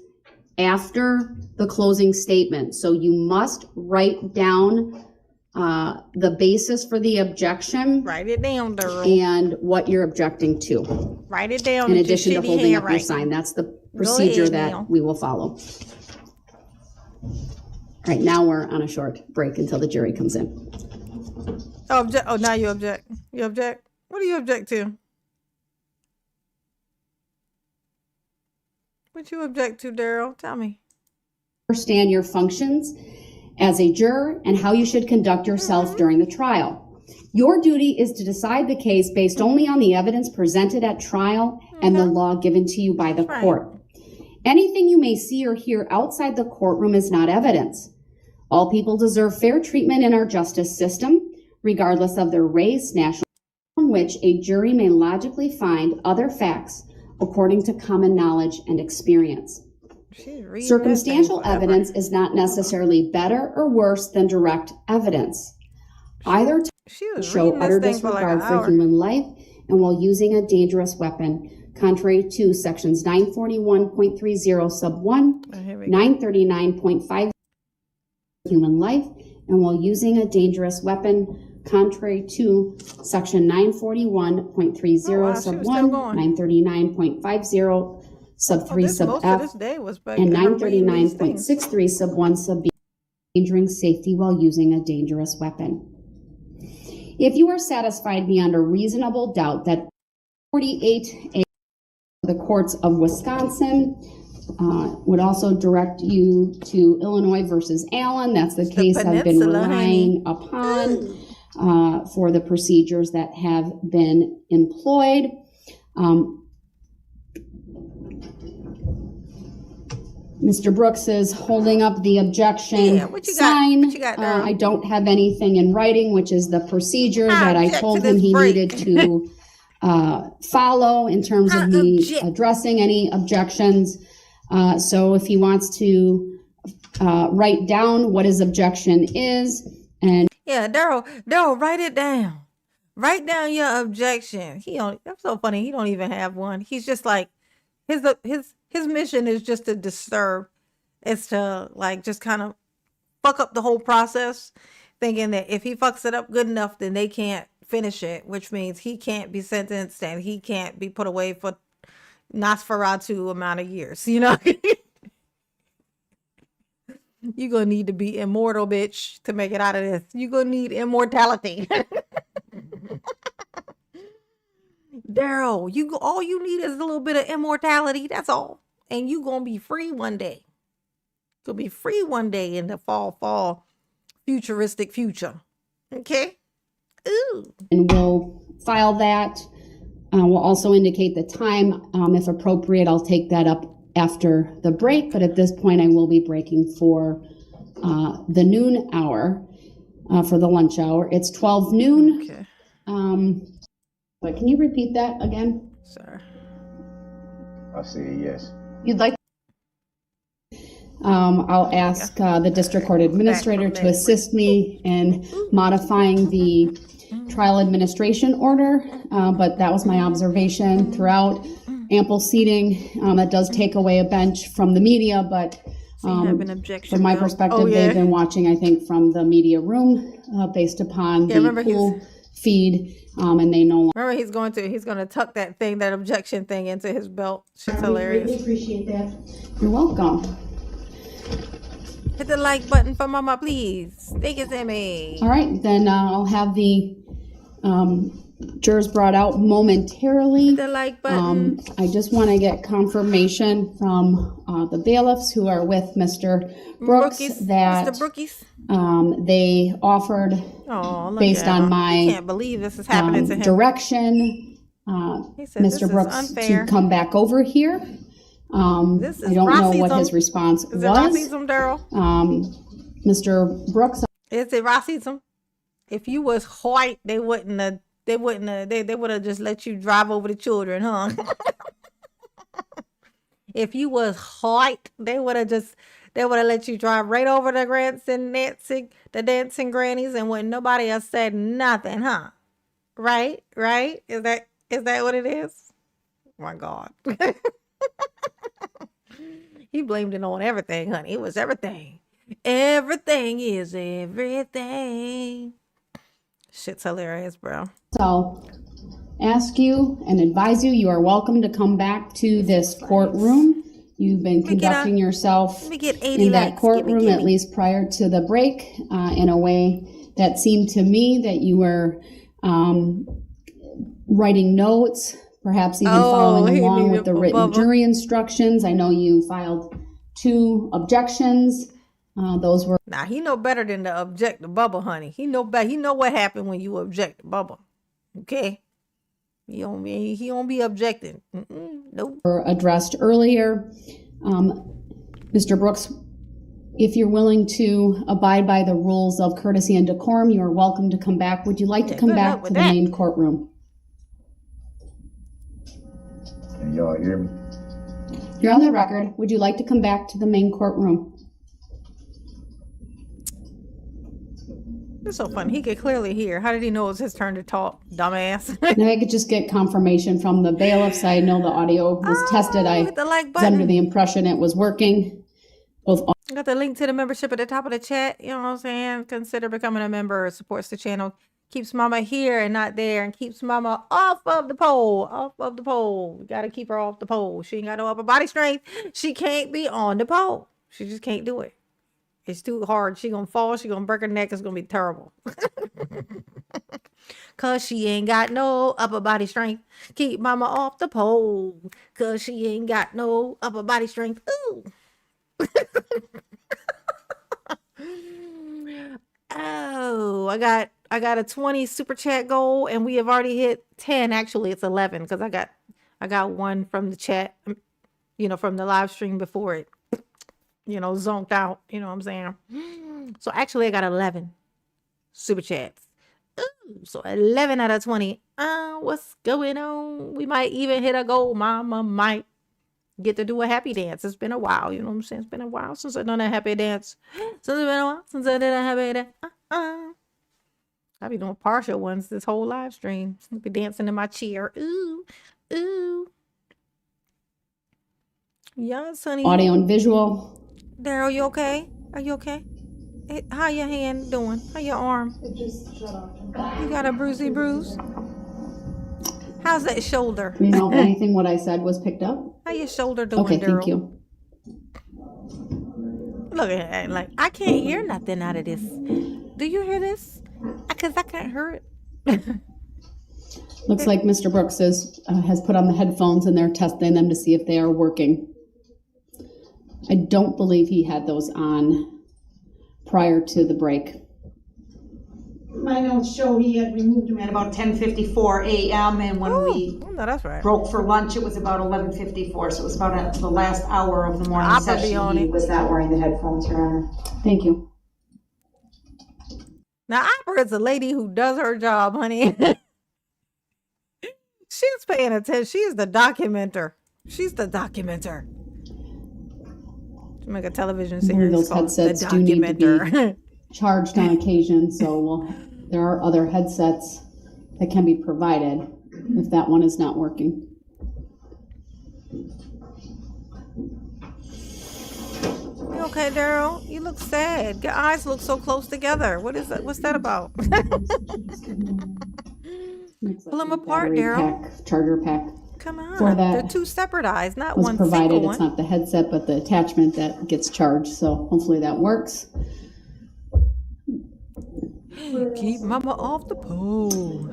after the closing statement. So you must write down the basis for the objection Write it down, Daryl. and what you're objecting to, Write it down. in with your addition to shitty holding up your handwriting. sign. That's the procedure ahead, that Neil. we will follow. All right, now we're on a short break until the jury comes in. Oh, now you object. You object? What do you object to? What you object to, Daryl? Tell me. Understand your functions as a juror and how you should conduct yourself during the trial. Your duty is to decide the case based only on the evidence presented at trial and the law given to you by the Right. court. Anything you may see or hear outside the courtroom is not evidence. All people deserve fair treatment in our justice system, regardless of their race, national, from which a jury may logically find other facts according to common knowledge and experience. She's reading Circumstantial that thing forever. evidence is not necessarily better or worse than direct evidence. Either She was show reading utter this thing for like disregard an for hour. human life and while using a dangerous weapon, contrary to sections 941.30 sub 1, Oh, here we go. 939.5 human life, and while using a dangerous weapon, contrary to section 941.30 Oh, wow, she sub was 1, still going. 939.50 sub 3 sub Most F, of this day was back and her reading these things. 939.63 sub 1 sub B, endangering safety while using a dangerous weapon. If you are satisfied beyond a reasonable doubt that 48A of the courts of Wisconsin would also direct you to Illinois versus Allen. That's the case I've been Peninsula, relying upon for the procedures that have been employed. Mr. Brooks is holding up the objection Yeah, what you got? sign. What you got, Daryl? I don't have anything in writing, which is the procedure I that I object told to him this he break. needed to follow in terms of I me object. addressing any objections. So if he wants to write down what his objection is, and Yeah, Daryl, write it down. Write down your objection. That's so funny. He don't even have one. He's just like, his mission is just to disturb. It's to like just kind of fuck up the whole process, thinking that if he fucks it up good enough, then they can't finish it, which means he can't be sentenced and he can't be put away for Nosferatu amount of years, you know? You're gonna need to be immortal, bitch, to make it out of this. You're gonna need immortality. Daryl, all you need is a little bit of immortality, that's all. And you gonna be free one day. You'll be free one day in the fall futuristic future. Okay? Ooh. And we'll file that. We'll also indicate the time. If appropriate, I'll take that up after the break, but at this point I will be breaking for the noon hour, for the lunch hour. It's 12 noon. Okay. But can you repeat that again? Sorry. I say yes. You'd like? I'll ask the district court administrator to assist me in modifying the trial administration order, but that was my observation throughout. Ample seating, that does take away a bench from the media, but have an objection, from my Bill? perspective, Oh, yeah. they've been watching, I think, from the media room based upon the remember pool feed, and they know. Remember, he's going to tuck that objection thing into his belt. Shit's I hilarious. really appreciate that. You're welcome. Hit the like button for Mama, please. Thank you, Sammy. All right, then I'll have the jurors brought out momentarily. Hit the like button. I just want to get confirmation from the bailiffs who are with Mr. Brooks that Mr. Brookies. they offered, Oh, look based at on him. my I can't believe this is happening to him. direction, He said, "This Mr. is Brooks unfair." to come back over here. This is I don't know what his racism. response Is it was. racism, Daryl? Mr. Brooks, Is it racism? If you was white, they would have just let you drive over the children, huh? If you was white, they would have let you drive right over the dancing grannies, and when nobody else said nothing, huh? Right? Is that what it is? Oh my God. He blamed it on everything, honey. It was everything. Everything is everything. Shit's hilarious, bro. so ask you and advise you, you are welcome to come back to this courtroom. You've been conducting yourself Let me get 80 in that likes. courtroom, Gimme. at least prior to the break, in a way that seemed to me that you were writing notes, perhaps even following along with the written jury instructions. I know you filed 2 objections. Those were Now, he know better than to object to Bubba, honey. He know better. He know what happened when you object to Bubba. Okay? He don't be objecting. Nope. addressed earlier. Mr. Brooks, if you're willing to abide by the rules of courtesy and decorum, you are welcome to come back. Would you like to come good luck back to with the that. main courtroom? Can y'all hear me? You're on the record. Would you like to come back to the main courtroom? It's so funny. He could clearly hear. How did he know it was his turn to talk? Dumbass. Now I could just get confirmation from the bailiffs. I know the audio was tested. I hit the like was under button. the impression it was working. Both Got the link to the membership at the top of the chat. You know what I'm saying? Consider becoming a member. It supports the channel. Keeps Mama here and not there, and keeps Mama off of the pole. Off of the pole. We got to keep her off the pole. She ain't got no upper body strength. She can't be on the pole. She just can't do it. It's too hard. She gonna fall. She gonna break her neck. It's gonna be terrible. Cause she ain't got no upper body strength. Keep Mama off the pole. Cause she ain't got no upper body strength. Ooh. Oh, I got a 20 super chat goal, and we have already hit 10. Actually, it's 11 because I got one from the chat, from the live stream before it, zonked out. You know what I'm saying? So actually, I got 11 super chats. Ooh, so 11 out of 20. What's going on? We might even hit a goal. Mama might get to do a happy dance. It's been a while. You know what I'm saying? It's been a while since I've done a happy dance. Since it's been a while since I did a happy dance. I'll be doing partial ones this whole live stream. I'll be dancing in my chair. Ooh, ooh. Yes, honey. audio and visual. Daryl, you okay? Are you okay? Hey, how your hand doing? How your arm? It just shut off. You got a bruisey bruise? How's that shoulder? Do you know if anything what I said was picked up? How your shoulder doing, Okay, Daryl? thank you. Look at that. Like, I can't hear nothing out of this. Do you hear this? Because I can't hear it. Looks like Mr. Brooks has put on the headphones and they're testing them to see if they are working. I don't believe he had those on prior to the break. My notes show he had removed him at about 10:54 a.m. and when we Oh, no, that's right. broke for lunch, it was about 11:54. So it was about the last hour of the morning I'll be session. on He it. was not wearing the headphones, Your Honor. Thank you. Now, Opera's a lady who does her job, honey. She's paying attention. She's the documenter. She's the documenter. To make a television series Those called headsets The do need to be Documenter. charged on occasion, so there are other headsets that can be provided if that one is not working. You okay, Daryl? You look sad. Your eyes look so close together. What is that? What's that about? Pull them apart, Battery Daryl. pack, charger pack Come on. For that They're two separate eyes, not was one provided. single It's one. not the headset, but the attachment that gets charged. So hopefully that works. Keep mama off the pole.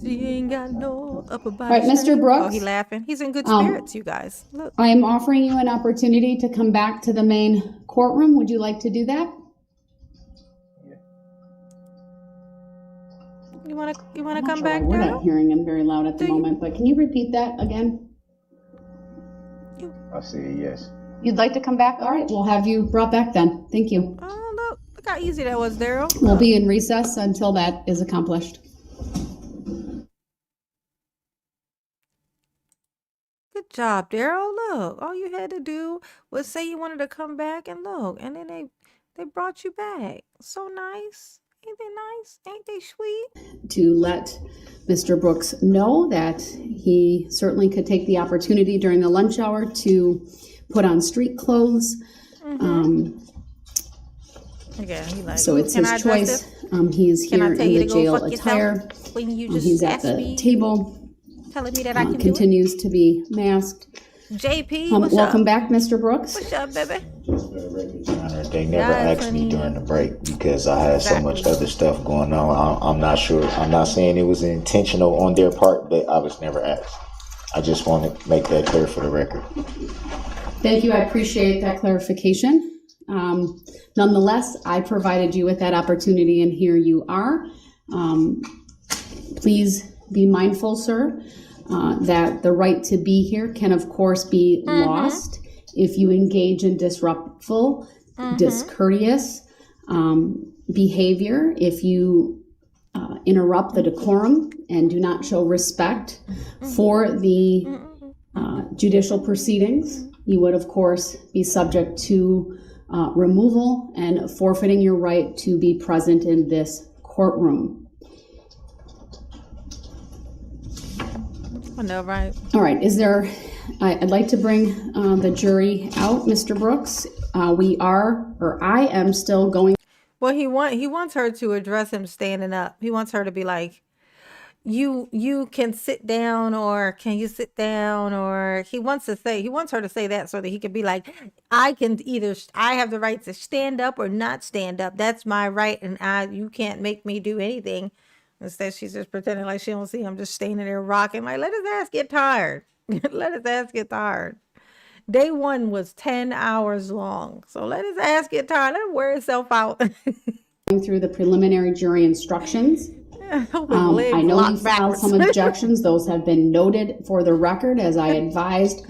She ain't got no upper body. All right, Mr. strength. Brooks. Oh, he laughing. He's in good spirits, you guys. Look. I am offering you an opportunity to come back to the main courtroom. Would you like to do that? You wanna I'm not come sure back, why we're not Daryl? hearing him very loud at the Do you? moment, but can you repeat that again? I said yes. You'd like to come back? All right, we'll have you brought back then. Thank you. Oh, look how easy that was, Daryl. We'll be in recess until that is accomplished. Good job, Daryl. Look, all you had to do was say you wanted to come back, and look, and then they brought you back. So nice. Ain't they nice? Ain't they sweet? To let Mr. Brooks know that he certainly could take the opportunity during the lunch hour to put on street clothes. Again, he like. So it's Can his I address choice. this? He is Can I here tell in you the to go jail fuck attire. yourself when you just He's at asked the me, table, telling me that I can do it? continues to be masked. JP, what's Welcome up? back, Mr. Brooks. What's up, baby? Just for the record, Your Honor, they never Yes, asked me honey. during the break because I had so much Exactly. other stuff going on. I'm not sure. I'm not saying it was intentional on their part, but I was never asked. I just want to make that clear for the record. Thank you. I appreciate that clarification. Nonetheless, I provided you with that opportunity, and here you are. Please be mindful, sir, that the right to be here can, of course, be lost if you engage in disruptful, discourteous behavior, if you interrupt the decorum and do not show respect for the judicial proceedings. You would, of course, be subject to removal and forfeiting your right to be present in this courtroom. I know, right? All right, I'd like to bring the jury out, Mr. Brooks. I am still going. Well, he wants her to address him standing up. He wants her to be like, you can sit down, or can you sit down, or he wants her to say that so that he can be like, I have the right to stand up or not stand up. That's my right, and you can't make me do anything. Instead, she's just pretending like she don't see him, just standing there rocking, like, let his ass get tired. Let his ass get tired. Day one was 10 hours long. So let his ass get tired. Let him wear himself out. Through the preliminary jury instructions. I know you locked filed backwards. some objections. Those have been noted for the record, as I advised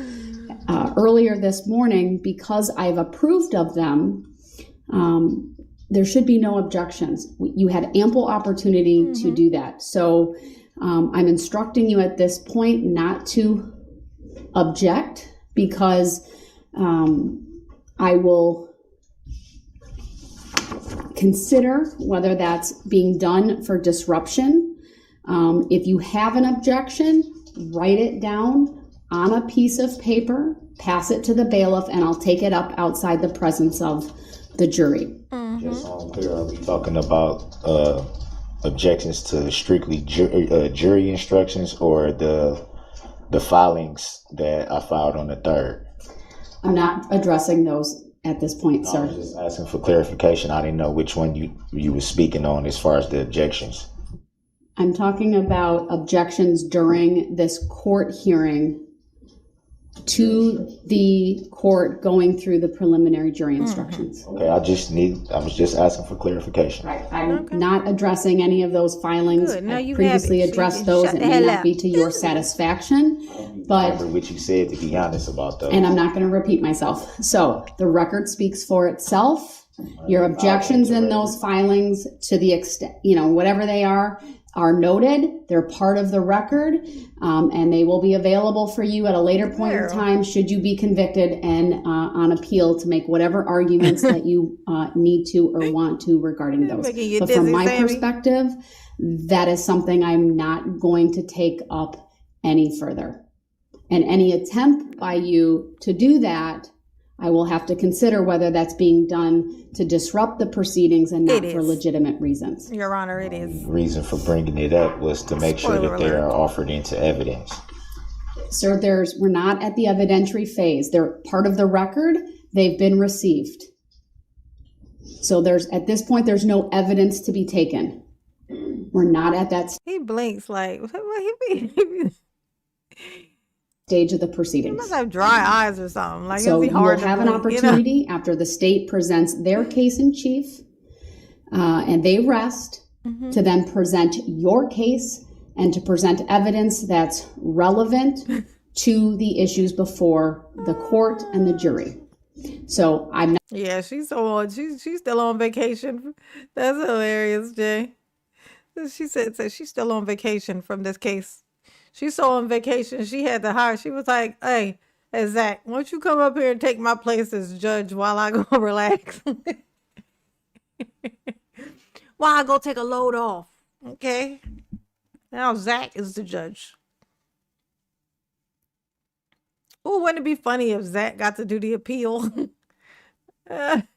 earlier this morning. Because I've approved of them, there should be no objections. You had ample opportunity to do that. So I'm instructing you at this point not to object, because I will consider whether that's being done for disruption. If you have an objection, write it down on a piece of paper, pass it to the bailiff, and I'll take it up outside the presence of the jury. Just so I'm clear, are we talking about objections to strictly jury instructions or the filings that I filed on the 3rd? I'm not addressing those at this point, I sir. was just asking for clarification. I didn't know which one you were speaking on as far as the objections. I'm talking about objections during this court hearing to the court going through the preliminary jury instructions. Okay, I was just asking for clarification. Right. I'm not addressing any of those filings. Good. Now I you previously have it. addressed those. Shut It the may hell not up. be to your satisfaction, but Remember what you said, to be honest, about those. and I'm not going to repeat myself. So the record speaks for itself. Your objections in those filings, to the extent, whatever they are noted. They're part of the record, and they will be available for you at a later point in time should you be convicted and on appeal to make whatever arguments that you need to or want to regarding those. But from my perspective, that is something I'm not going to take up any further. And any attempt by you to do that, I will have to consider whether that's being done to disrupt the proceedings and not for legitimate reasons. Your Honor, it is. The reason for bringing it up was to make sure that they are offered into evidence. Sir, we're not at the evidentiary phase. They're part of the record. They've been received. So at this point, there's no evidence to be taken. We're not at that He blinks like, stage of the he proceedings. must have dry eyes or something. Like, So it'd be you will hard have to an blink, opportunity after the state presents their case in chief and they rest to then present your case and to present evidence that's relevant to the issues before the court and the jury. So I'm not. Yeah, she's still on vacation. That's hilarious, Jay. She said she's still on vacation from this case. She's so on vacation, she had to hire. She was like, hey, Zach, why don't you come up here and take my place as judge while I go relax? While I go take a load off, okay? Now Zach is the judge. Oh, wouldn't it be funny if Zach got to do the appeal? That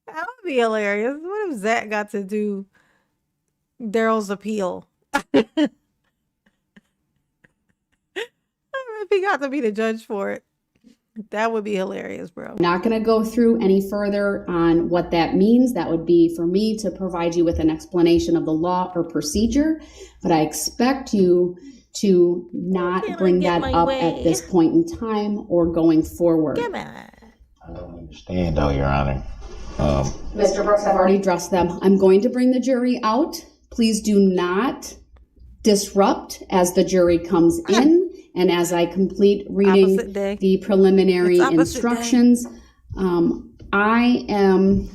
would be hilarious. What if Zach got to do Darrell's appeal? If he got to be the judge for it, that would be hilarious, bro. Not going to go through any further on what that means. That would be for me to provide you with an explanation of the law or procedure, but I expect you to not bring that up at this point in time or going forward. Come on. I don't understand, though, Your Honor. Mr. Brooks, I've already addressed them. I'm going to bring the jury out. Please do not disrupt as the jury comes in. And as I complete reading the preliminary instructions, I am,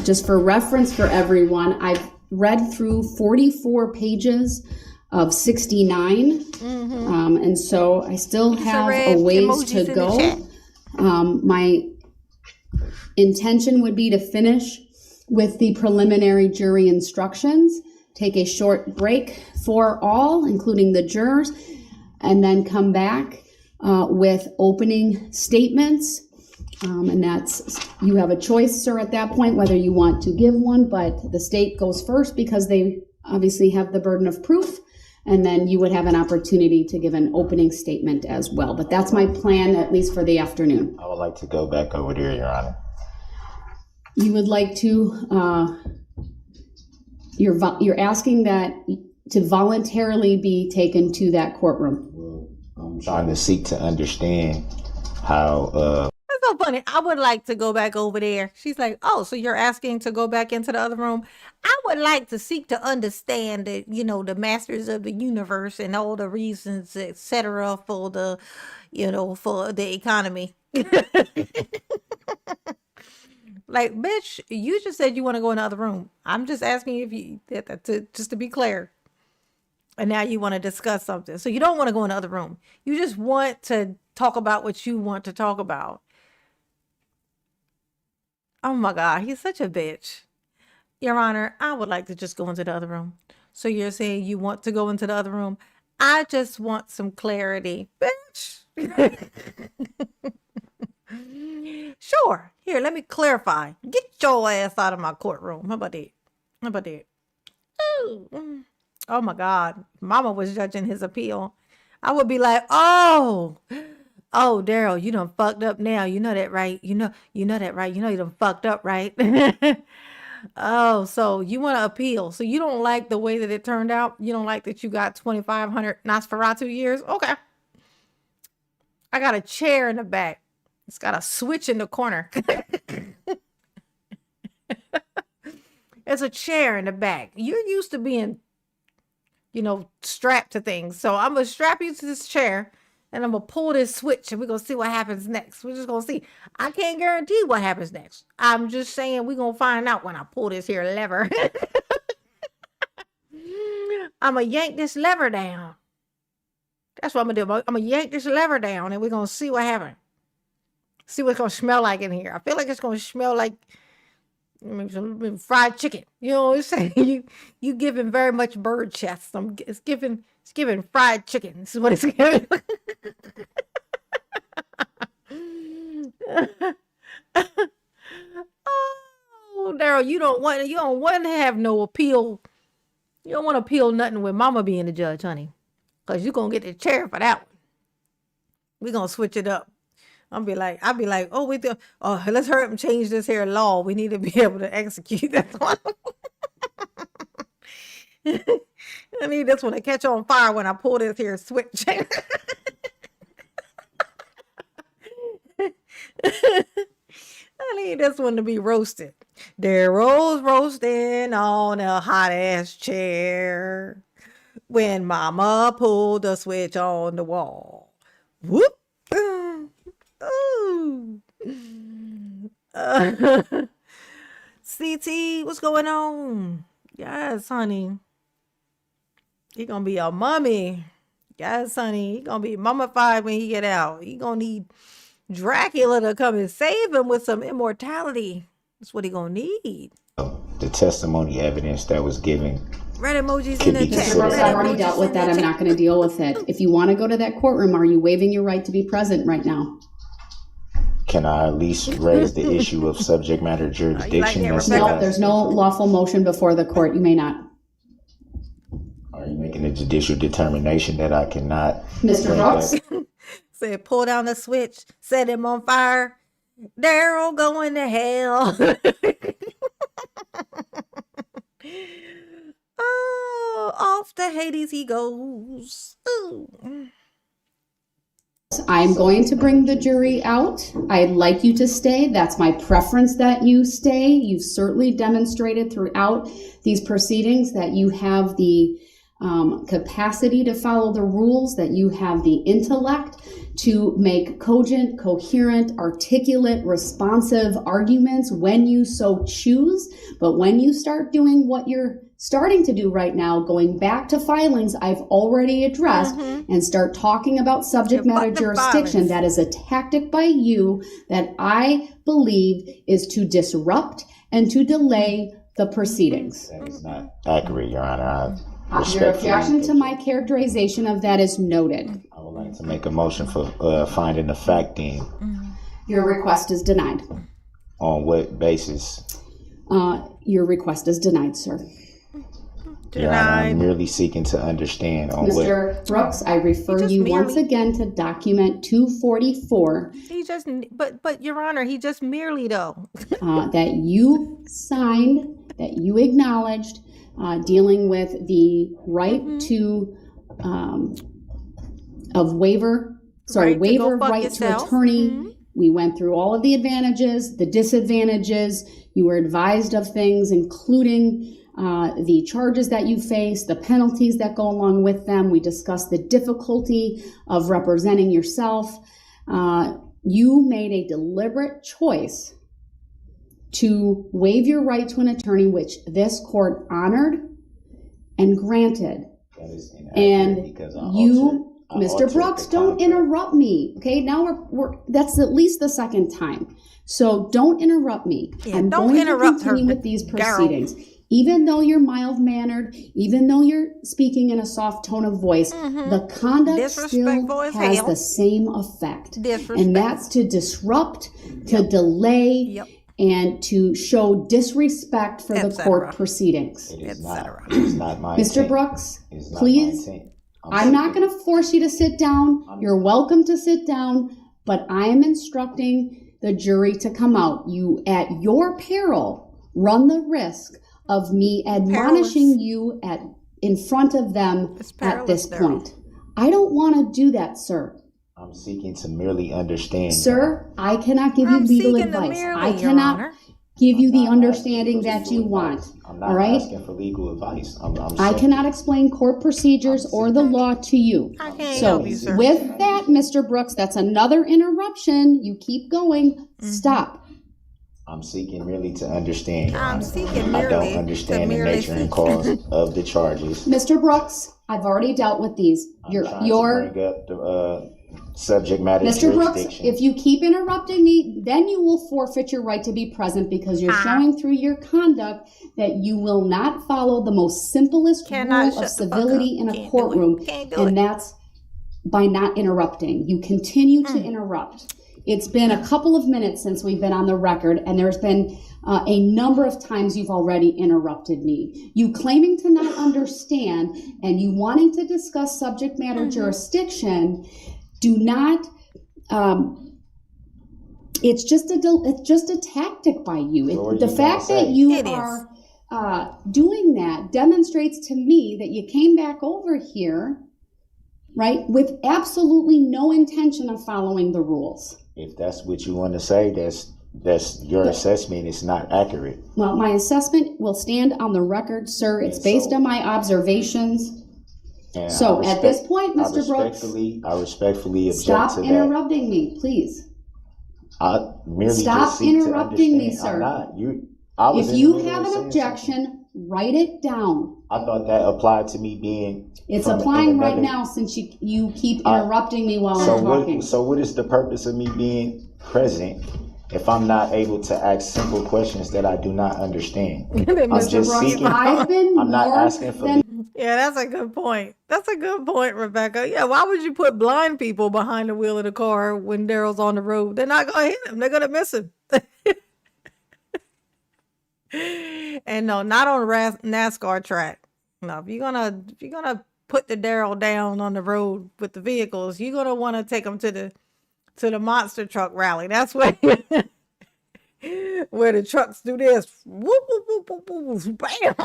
just for reference for everyone, I've read through 44 pages of 69. And so I still have a ways to go. My intention would be to finish with the preliminary jury instructions, take a short break for all, including the jurors, and then come back with opening statements. And you have a choice, sir, at that point, whether you want to give one, but the state goes first because they obviously have the burden of proof. And then you would have an opportunity to give an opening statement as well. But that's my plan, at least for the afternoon. I would like to go back over there, Your Honor. You would like to, you're asking that to voluntarily be taken to that courtroom. Well, I'm trying to seek to understand how. That's so funny. I would like to go back over there. She's like, oh, so you're asking to go back into the other room? I would like to seek to understand that, the masters of the universe and all the reasons, etc., for the, for the economy. Like, bitch, you just said you want to go in the other room. I'm just asking if you, just to be clear. And now you want to discuss something. So you don't want to go in the other room. You just want to talk about what you want to talk about. Oh my God, he's such a bitch. Your Honor, I would like to just go into the other room. So you're saying you want to go into the other room? I just want some clarity, bitch. Sure. Here, let me clarify. Get your ass out of my courtroom. How about that? Ooh. Oh my God. Mama was judging his appeal. I would be like, oh, Darrell, you done fucked up now. You know that, right? You know that, right? You know you done fucked up, right? Oh, so you want to appeal. So you don't like the way that it turned out? You don't like that you got 2,500 Nosferatu years? Okay. I got a chair in the back. It's got a switch in the corner. There's a chair in the back. You're used to being, strapped to things. So I'm going to strap you to this chair and I'm going to pull this switch and we're going to see what happens next. We're just going to see. I can't guarantee what happens next. I'm just saying we're going to find out when I pull this here lever. I'm going to yank this lever down. That's what I'm going to do. I'm going to yank this lever down and we're going to see what happens. See what it's going to smell like in here. I feel like it's going to smell like maybe some fried chicken. You know what I'm saying? You giving very much bird chest. It's giving fried chicken. This is what it's giving. Oh, Daryl, you don't want to have no appeal. You don't want to appeal nothing with Mama being the judge, honey, because you're gonna get the chair for that one. We're gonna switch it up. I'll be like, oh, let's hurry up and change this here law. We need to be able to execute that one. I need this one to catch on fire when I pull this here switch. I need this one to be roasted. Darrell's roasting on a hot ass chair when Mama pulled the switch on the wall. Whoop. Ooh. CT, what's going on? Yes, honey. He gonna be a mummy. Yes, honey. He gonna be mummified when he get out. He gonna need Dracula to come and save him with some immortality. That's what he gonna need. The testimony evidence that was given. Red emojis in the chat. Mr. Brooks, I've already dealt with that. I'm not going to deal with it. If you want to go to that courtroom, are you waiving your right to be present right now? Can I at least raise the issue of subject matter jurisdiction? No, there's no lawful motion before the court. You may not. Are you making a judicial determination that I cannot? Mr. Brooks? Said pull down the switch, set him on fire. Darrell going to hell. Oh, off to Hades he goes. Ooh. I'm going to bring the jury out. I'd like you to stay. That's my preference that you stay. You've certainly demonstrated throughout these proceedings that you have the capacity to follow the rules, that you have the intellect to make cogent, coherent, articulate, responsive arguments when you so choose. But when you start doing what you're starting to do right now, going back to filings I've already addressed, and start talking about subject matter jurisdiction, that is a tactic by you that I believe is to disrupt and to delay the proceedings. That is not accurate, Your Honor. Your objection to my characterization of that is noted. I would like to make a motion for finding the fact then. Your request is denied. On what basis? Your request is denied, sir. Your Honor, I'm merely seeking to understand on Mr. Brooks, I refer you once again to document 244. He just, but Your Honor, he just merely though. That you signed, that you acknowledged, dealing with the right to, waiver right to attorney. We went through all of the advantages, the disadvantages. You were advised of things, including the charges that you face, the penalties that go along with them. We discussed the difficulty of representing yourself. You made a deliberate choice to waive your right to an attorney, which this court honored and granted. And you, Mr. Brooks, don't interrupt me. Okay, now we're that's at least the second time. So don't interrupt me. Yeah, I'm don't going interrupt to continue her, with these proceedings. Even though you're mild-mannered, even though you're speaking in a soft tone of voice, the conduct still has the same effect. And that's to disrupt, to delay, and to show disrespect for the court proceedings. It is not my Mr. intent. Brooks, please, I'm not going to force you to sit down. You're welcome to sit down, but I am instructing the jury to come out. You, at your peril, run the risk of me admonishing you in front of them at this point. I don't want to do that, sir. I'm seeking to merely understand. Sir, I cannot give you I'm legal seeking to advice. merely, I Your cannot Honor. give you I'm the not understanding asking for that you legal want. advice. I'm All not right? asking for legal advice. I'm I simply- cannot explain court procedures or the law to you. I can't So help you, sir. with that, Mr. Brooks, that's another interruption. You keep going. Stop. I'm seeking merely to understand. Your I'm Honor. seeking I merely don't to understand the merely nature and seek. cause of the charges. Mr. Brooks, I've already dealt with these. I'm trying to Your bring up the subject matter Mr. Brooks, jurisdiction. if you keep interrupting me, then you will forfeit your right to be present because you're showing through your conduct that you will not follow the most simplest Cannot rule of shut the fuck civility up. in a Can't do it. courtroom, Can't do and it. that's by not interrupting. You continue to interrupt. It's been a couple of minutes since we've been on the record, and there's been a number of times you've already interrupted me. You claiming to not understand and you wanting to discuss subject matter jurisdiction, do not. It's just a tactic by you. So what are The you fact gonna that say? you It is. are doing that demonstrates to me that you came back over here, right, with absolutely no intention of following the rules. If that's what you want to say, that's your assessment. It's not accurate. Well, my assessment will stand on the record, sir. It's based on my observations. And So I at this point, Mr. Brooks, I respectfully object stop to that. interrupting me, please. I merely Stop just seek to interrupting me, understand. sir. I'm not. I was If in the you middle have of an saying objection, write it down. something. I thought that applied to me being. It's from applying right another- now since you keep interrupting me while I'm talking. So what is the purpose of me being present if I'm not able to ask simple questions that I do not understand? I'm Mr. just Brooks, seeking. I've been I'm not more asking for than Yeah, that's a good point. That's a good point, Rebecca. Yeah, why would you put blind people behind the wheel of the car when Darrell's on the road? They're not gonna hit him. They're gonna miss him. And no, not on a NASCAR track. No, if you're gonna put the Darrell down on the road with the vehicles, you're gonna want to take them to the monster truck rally. That's where where the trucks do this. Whoop, whoop, whoop, whoop, whoop, bam.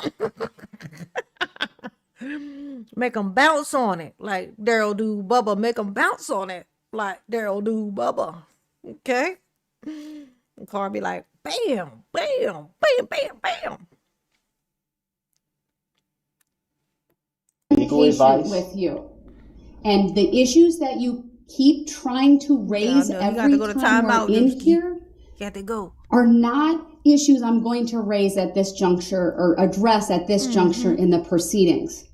Make them bounce on it like Darrell do Bubba. Make them bounce on it like Darrell do Bubba. Okay? The car be like, bam, bam, bam, bam, bam. legal patient advice. with you. And the issues that you keep trying to raise no, you got every to go to time we're timeout, in Dookie. here Got to go. are not issues I'm going to raise at this juncture or address at this juncture in the proceedings.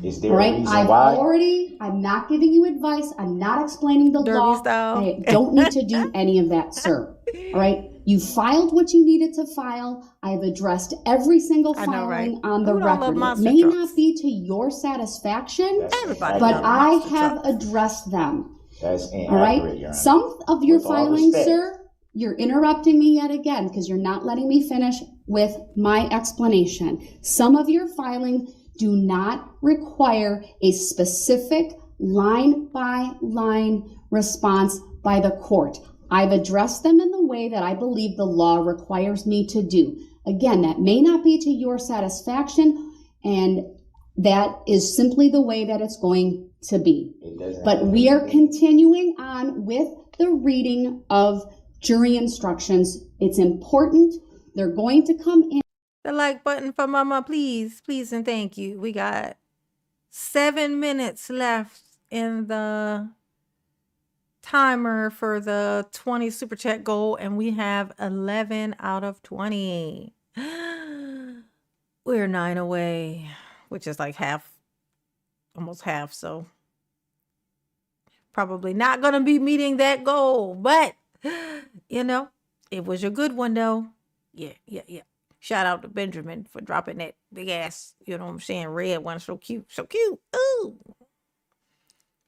Is there All a right, reason why? I'm not giving you advice. I'm not explaining the Derby law. style. I don't need to do any of that, sir. All right, you filed what you needed to file. I've addressed every single I know, right? filing on the Who don't love record. It monster may trucks? not be to your satisfaction, That's Everybody but loves I monster have trucks. addressed them. That's All inaccurate, right, Your Honor. some of your With all filings, respect. sir, you're interrupting me yet again because you're not letting me finish with my explanation. Some of your filings do not require a specific line-by-line response by the court. I've addressed them in the way that I believe the law requires me to do. Again, that may not be to your satisfaction, and that is simply the way that it's going to be. It doesn't But have we are anything- continuing on with the reading of jury instructions. It's important. They're going to come in. The like button for Mama, please. Please and thank you. We got 7 minutes left in the timer for the 20 super chat goal, and we have 11 out of 20. We're 9 away, which is like half, almost half. So probably not going to be meeting that goal, but you know, it was a good one though. Yeah. Shout out to Benjamin for dropping that big ass, you know what I'm saying, red one. So cute. Ooh.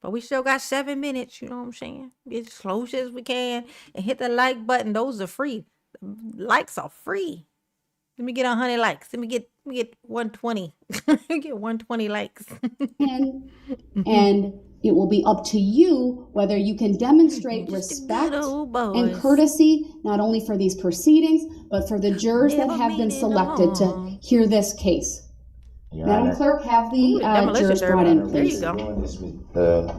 But we still got 7 minutes, you know what I'm saying? Get as close as we can and hit the like button. Those are free. Likes are free. Let me get 100 likes. Let me get 120. Get 120 likes. And it will be up to you whether you can demonstrate Just a respect good old and boys. courtesy, not only for these proceedings, but for the jurors that Never have been meaning selected no to harm. hear this case. Your Madam Honor, Clerk, have the Ooh, the demolition jurors derby. brought in, There you please. go. doing this with the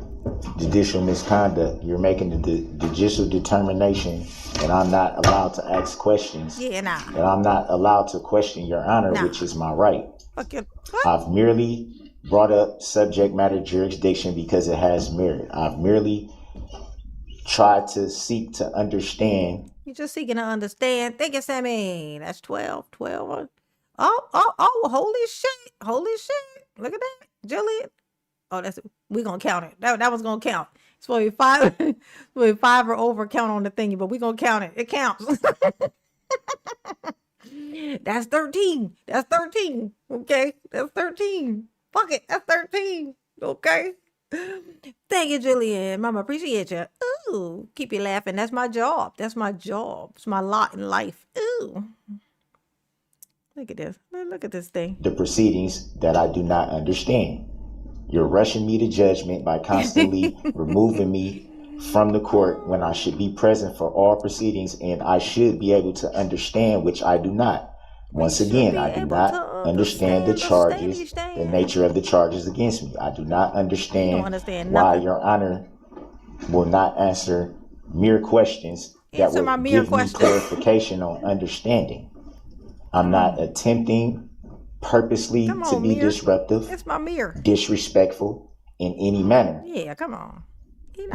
judicial misconduct. You're making the judicial determination that I'm not allowed to ask questions. Yeah, nah. That I'm not allowed to question your honor, Nah. which is my right. Fuck you. I've merely brought up subject matter jurisdiction because it has merit. I've merely tried to seek to understand. You're just seeking to understand. Thank you, Sammy. That's 12. 12. Oh, holy shit. Holy shit. Look at that. Jillian. Oh, we're going to count it. That was going to count. It's supposed to be 5. It's supposed to be 5 or over count on the thingy, but we're going to count it. It counts. That's 13. That's 13. Okay. That's 13. Fuck it. That's 13. Okay. Thank you, Jillian. Mama, appreciate you. Ooh, keep you laughing. That's my job. That's my job. It's my lot in life. Ooh. Look at this. Look at this thing. The proceedings that I do not understand. You're rushing me to judgment by constantly removing me from the court when I should be present for all proceedings and I should be able to understand, which I do not. Once again, I do not understand the charges, the nature of the charges against me. I do not understand why Your Honor will not answer mere questions that will give me clarification on understanding. I'm not attempting purposely to be disruptive, disrespectful in any manner. Yeah, come on.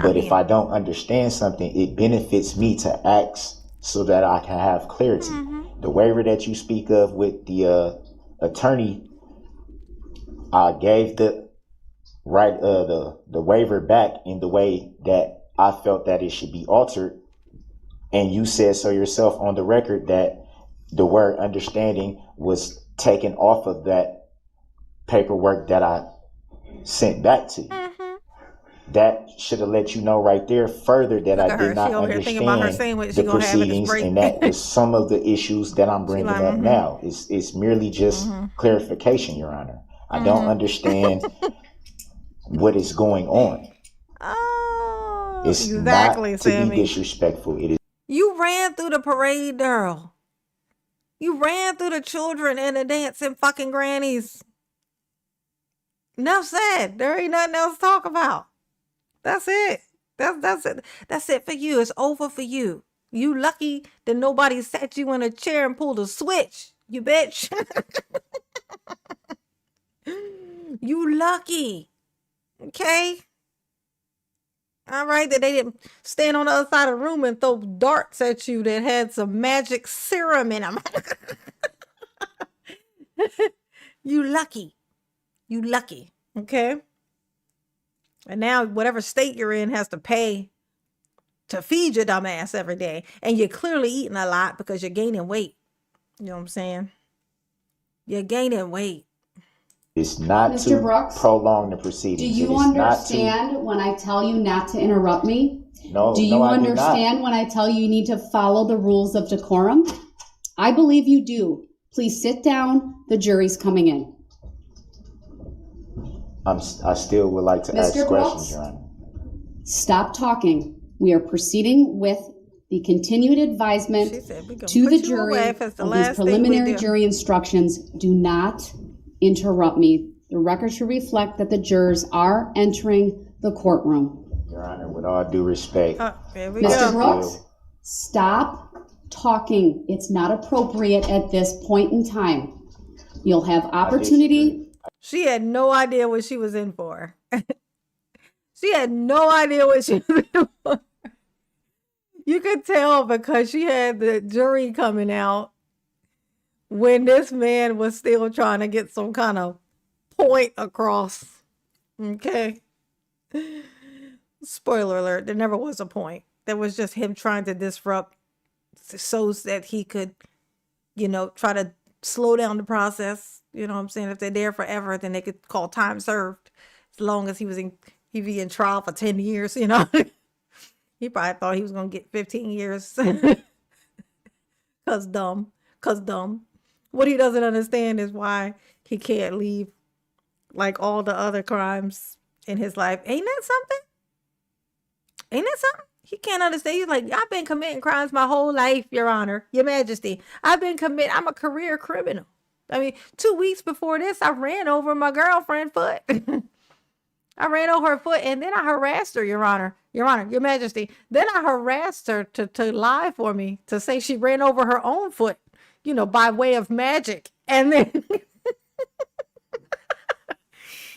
But if I don't understand something, it benefits me to ask so that I can have clarity. The waiver that you speak of with the attorney, I gave the waiver back in the way that I felt that it should be altered. And you said so yourself on the record that the word understanding was taken off of that paperwork that I sent back to you. That should have let you know right there further that I did not understand the proceedings, and that was some of the issues that I'm bringing up now. It's merely just clarification, Your Honor. I don't understand what is going on. Oh, it's exactly, not to Sammy. be disrespectful. It is. You ran through the parade, Darrell. You ran through the children and the dancing fucking grannies. Enough said. There ain't nothing else to talk about. That's it. That's it. That's it for you. It's over for you. You lucky that nobody sat you in a chair and pulled a switch. You bitch. You lucky. Okay? All right, that they didn't stand on the other side of the room and throw darts at you that had some magic serum in them. You lucky. You lucky. Okay? And now whatever state you're in has to pay to feed your dumb ass every day. And you're clearly eating a lot because you're gaining weight. You know what I'm saying? You're gaining weight. It's not Mr. to Brooks, prolong the proceedings. Do you understand when I tell you not to interrupt me? No, do you understand when I tell you need to follow the rules of decorum? I believe you do. Please sit down. The jury's coming in. I still would like to ask questions, Your Honor. Stop talking. We are proceeding with the continued advisement to the jury of these preliminary jury instructions. Do not interrupt me. The record should reflect that the jurors are entering the courtroom. Your Honor, with all due respect. Mr. Brooks, stop talking. It's not appropriate at this point in time. You'll have opportunity. She had no idea what she was in for. She had no idea what she was in for. You could tell because she had the jury coming out when this man was still trying to get some kind of point across. Okay. Spoiler alert, there never was a point. There was just him trying to disrupt so that he could, try to slow down the process. You know what I'm saying? If they're there forever, then they could call time served. As long as he'd be in trial for 10 years, He probably thought he was going to get 15 years. Cause dumb. What he doesn't understand is why he can't leave like all the other crimes in his life. Ain't that something? He can't understand. He's like, I've been committing crimes my whole life, Your Honor, Your Majesty. I'm a career criminal. 2 weeks before this, I ran over my girlfriend's foot. I ran over her foot, and then I harassed her, Your Honor, Your Majesty. Then I harassed her to lie for me, to say she ran over her own foot, by way of magic. And then,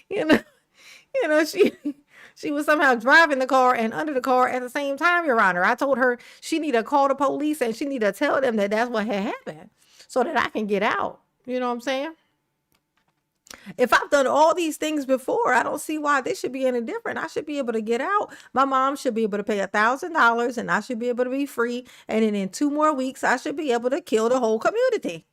you know, she was somehow driving the car and under the car at the same time, Your Honor. I told her she need to call the police and she need to tell them that that's what had happened so that I can get out. You know what I'm saying? If I've done all these things before, I don't see why this should be any different. I should be able to get out. My mom should be able to pay $1,000 and I should be able to be free. And then in 2 more weeks, I should be able to kill the whole community.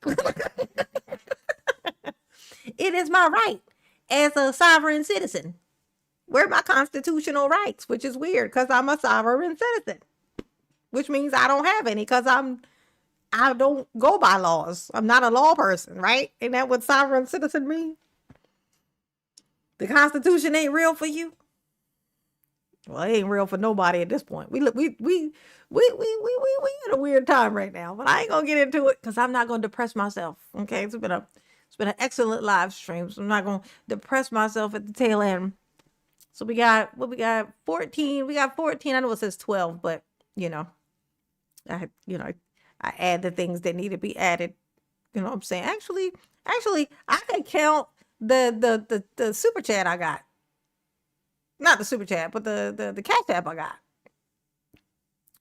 It is my right as a sovereign citizen. Where are my constitutional rights, which is weird because I'm a sovereign citizen, which means I don't have any because I don't go by laws. I'm not a law person, right? Isn't that what sovereign citizen means? The Constitution ain't real for you. Well, it ain't real for nobody at this point. We in a weird time right now, but I ain't gonna get into it because I'm not gonna depress myself. Okay, it's been an excellent live stream, so I'm not gonna depress myself at the tail end. So we got 14. We got 14. I know it says 12, but I add the things that need to be added. You know what I'm saying? Actually, I can count the super chat I got. Not the super chat, but the cash app I got.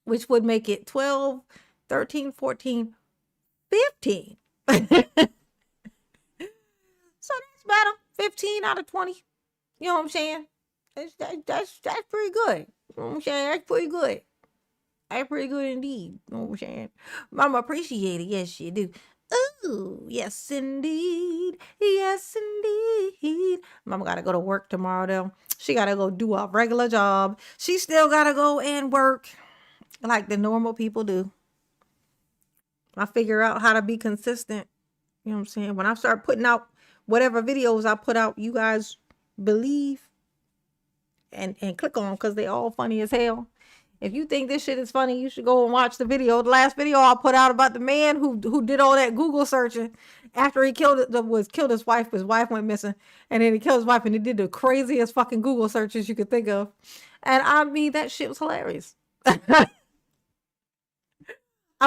Which would make it 12, 13, 14, 15. So that's better. 15 out of 20. You know what I'm saying? That's pretty good. You know what I'm saying? That's pretty good. That's pretty good indeed. You know what I'm saying? Mama appreciate it. Yes, she do. Ooh, yes, indeed. Yes, indeed. Mama got to go to work tomorrow, though. She got to go do a regular job. She still got to go and work like the normal people do. I figure out how to be consistent. You know what I'm saying? When I start putting out whatever videos I put out, you guys believe and click on because they all funny as hell. If you think this shit is funny, you should go and watch the video. The last video I put out about the man who did all that Google searching after he killed his wife. His wife went missing, and then he killed his wife, and he did the craziest fucking Google searches you could think of. And I mean, that shit was hilarious. I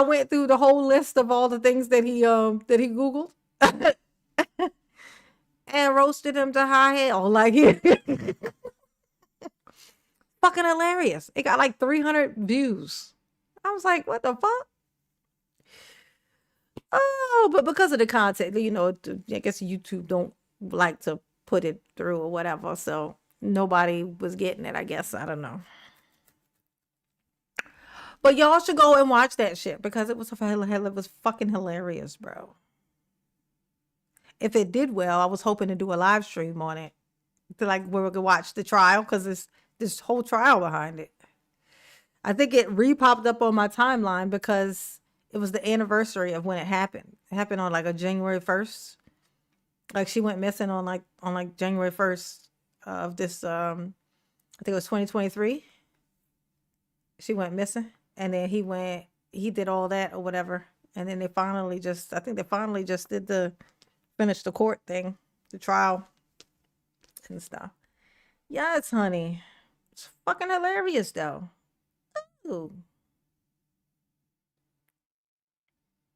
went through the whole list of all the things that he Googled and roasted him to high hell. Like fucking hilarious. It got like 300 views. I was like, what the fuck? Oh, but because of the content, I guess YouTube don't like to put it through or whatever. So nobody was getting it, I guess. I don't know. But y'all should go and watch that shit because it was fucking hilarious, bro. If it did well, I was hoping to do a live stream on it. Where we could watch the trial because it's this whole trial behind it. I think it re-popped up on my timeline because it was the anniversary of when it happened. It happened on like a January 1st. Like she went missing on January 1st of this I think it was 2023. She went missing and then he did all that or whatever. And then they finally just finished the court thing, the trial and stuff. Yes, honey. It's fucking hilarious, though. Ooh.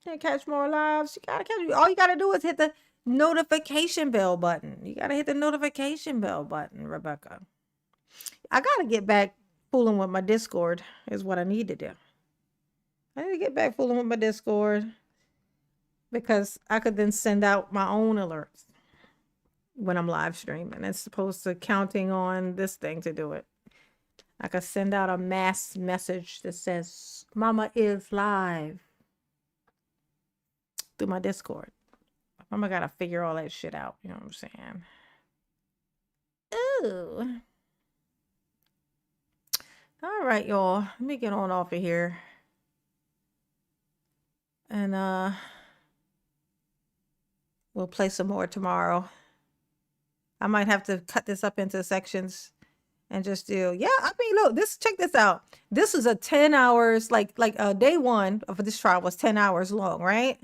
Can't catch more lives. You gotta catch. All you gotta do is hit the notification bell button. You gotta hit the notification bell button, Rebecca. I gotta get back fooling with my Discord. Is what I need to do. I need to get back fooling with my Discord because I could then send out my own alerts when I'm live streaming. It's supposed to counting on this thing to do it. I could send out a mass message that says Mama is live through my Discord. Mama gotta figure all that shit out. You know what I'm saying? Ooh. All right, y'all. Let me get on off of here. And we'll play some more tomorrow. I might have to cut this up into sections and just do, I mean, look, check this out. This is a 10 hours, like day one of this trial was 10 hours long, right?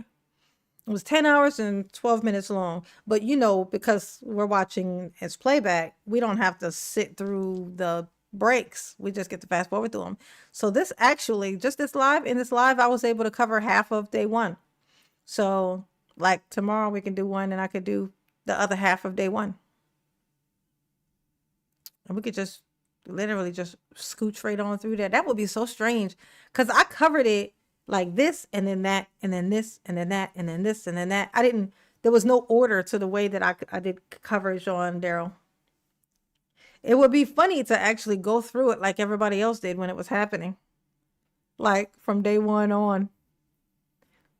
It was 10 hours and 12 minutes long. But you know, because we're watching as playback, we don't have to sit through the breaks. We just get to fast forward through them. So this actually, just this live, in this live, I was able to cover half of day one. So like tomorrow we can do one and I could do the other half of day one. And we could just literally just scooch right on through that. That would be so strange because I covered it like this and then that and then this and then that and then this and then that. There was no order to the way that I did coverage on Daryl. It would be funny to actually go through it like everybody else did when it was happening. Like from day one on.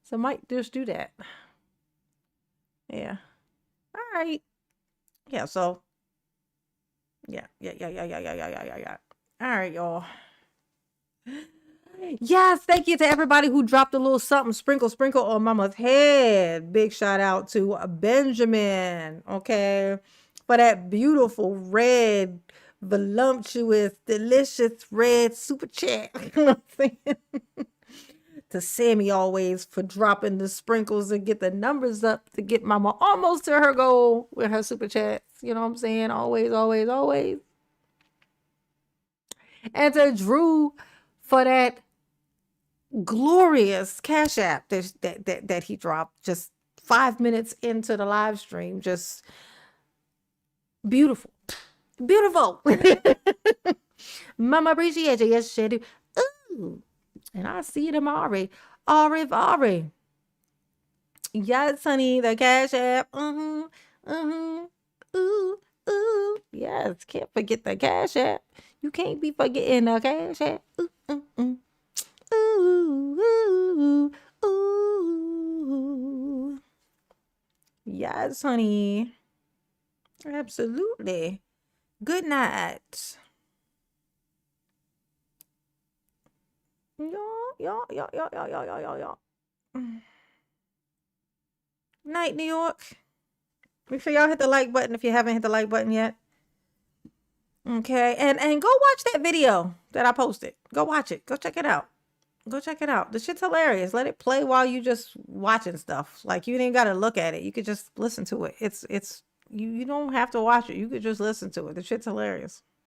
So I might just do that. Yeah. All right. Yeah, so yeah. All right, y'all. Yes, thank you to everybody who dropped a little something, sprinkle on mama's head. Big shout out to Benjamin, okay, for that beautiful red, voluptuous, delicious red super chat. You know what I'm saying? To Sammy always for dropping the sprinkles and get the numbers up to get mama almost to her goal with her super chats. You know what I'm saying? Always, always, always. And to Drew for that glorious Cash App that he dropped just 5 minutes into the live stream. Just beautiful. Beautiful. Mama appreciate you. Yes, she do. Ooh. And I see it in my Ari. Yes, honey, the Cash App. Ooh. Yes, can't forget the Cash App. You can't be forgetting the Cash App. Ooh. Yes, honey. Absolutely. Good night. Y'all. Night, New York. Make sure y'all hit the like button if you haven't hit the like button yet. Okay, and go watch that video that I posted. Go watch it. Go check it out. The shit's hilarious. Let it play while you just watching stuff. Like you ain't gotta look at it. You could just listen to it. It's you don't have to watch it. You could just listen to it. The shit's hilarious.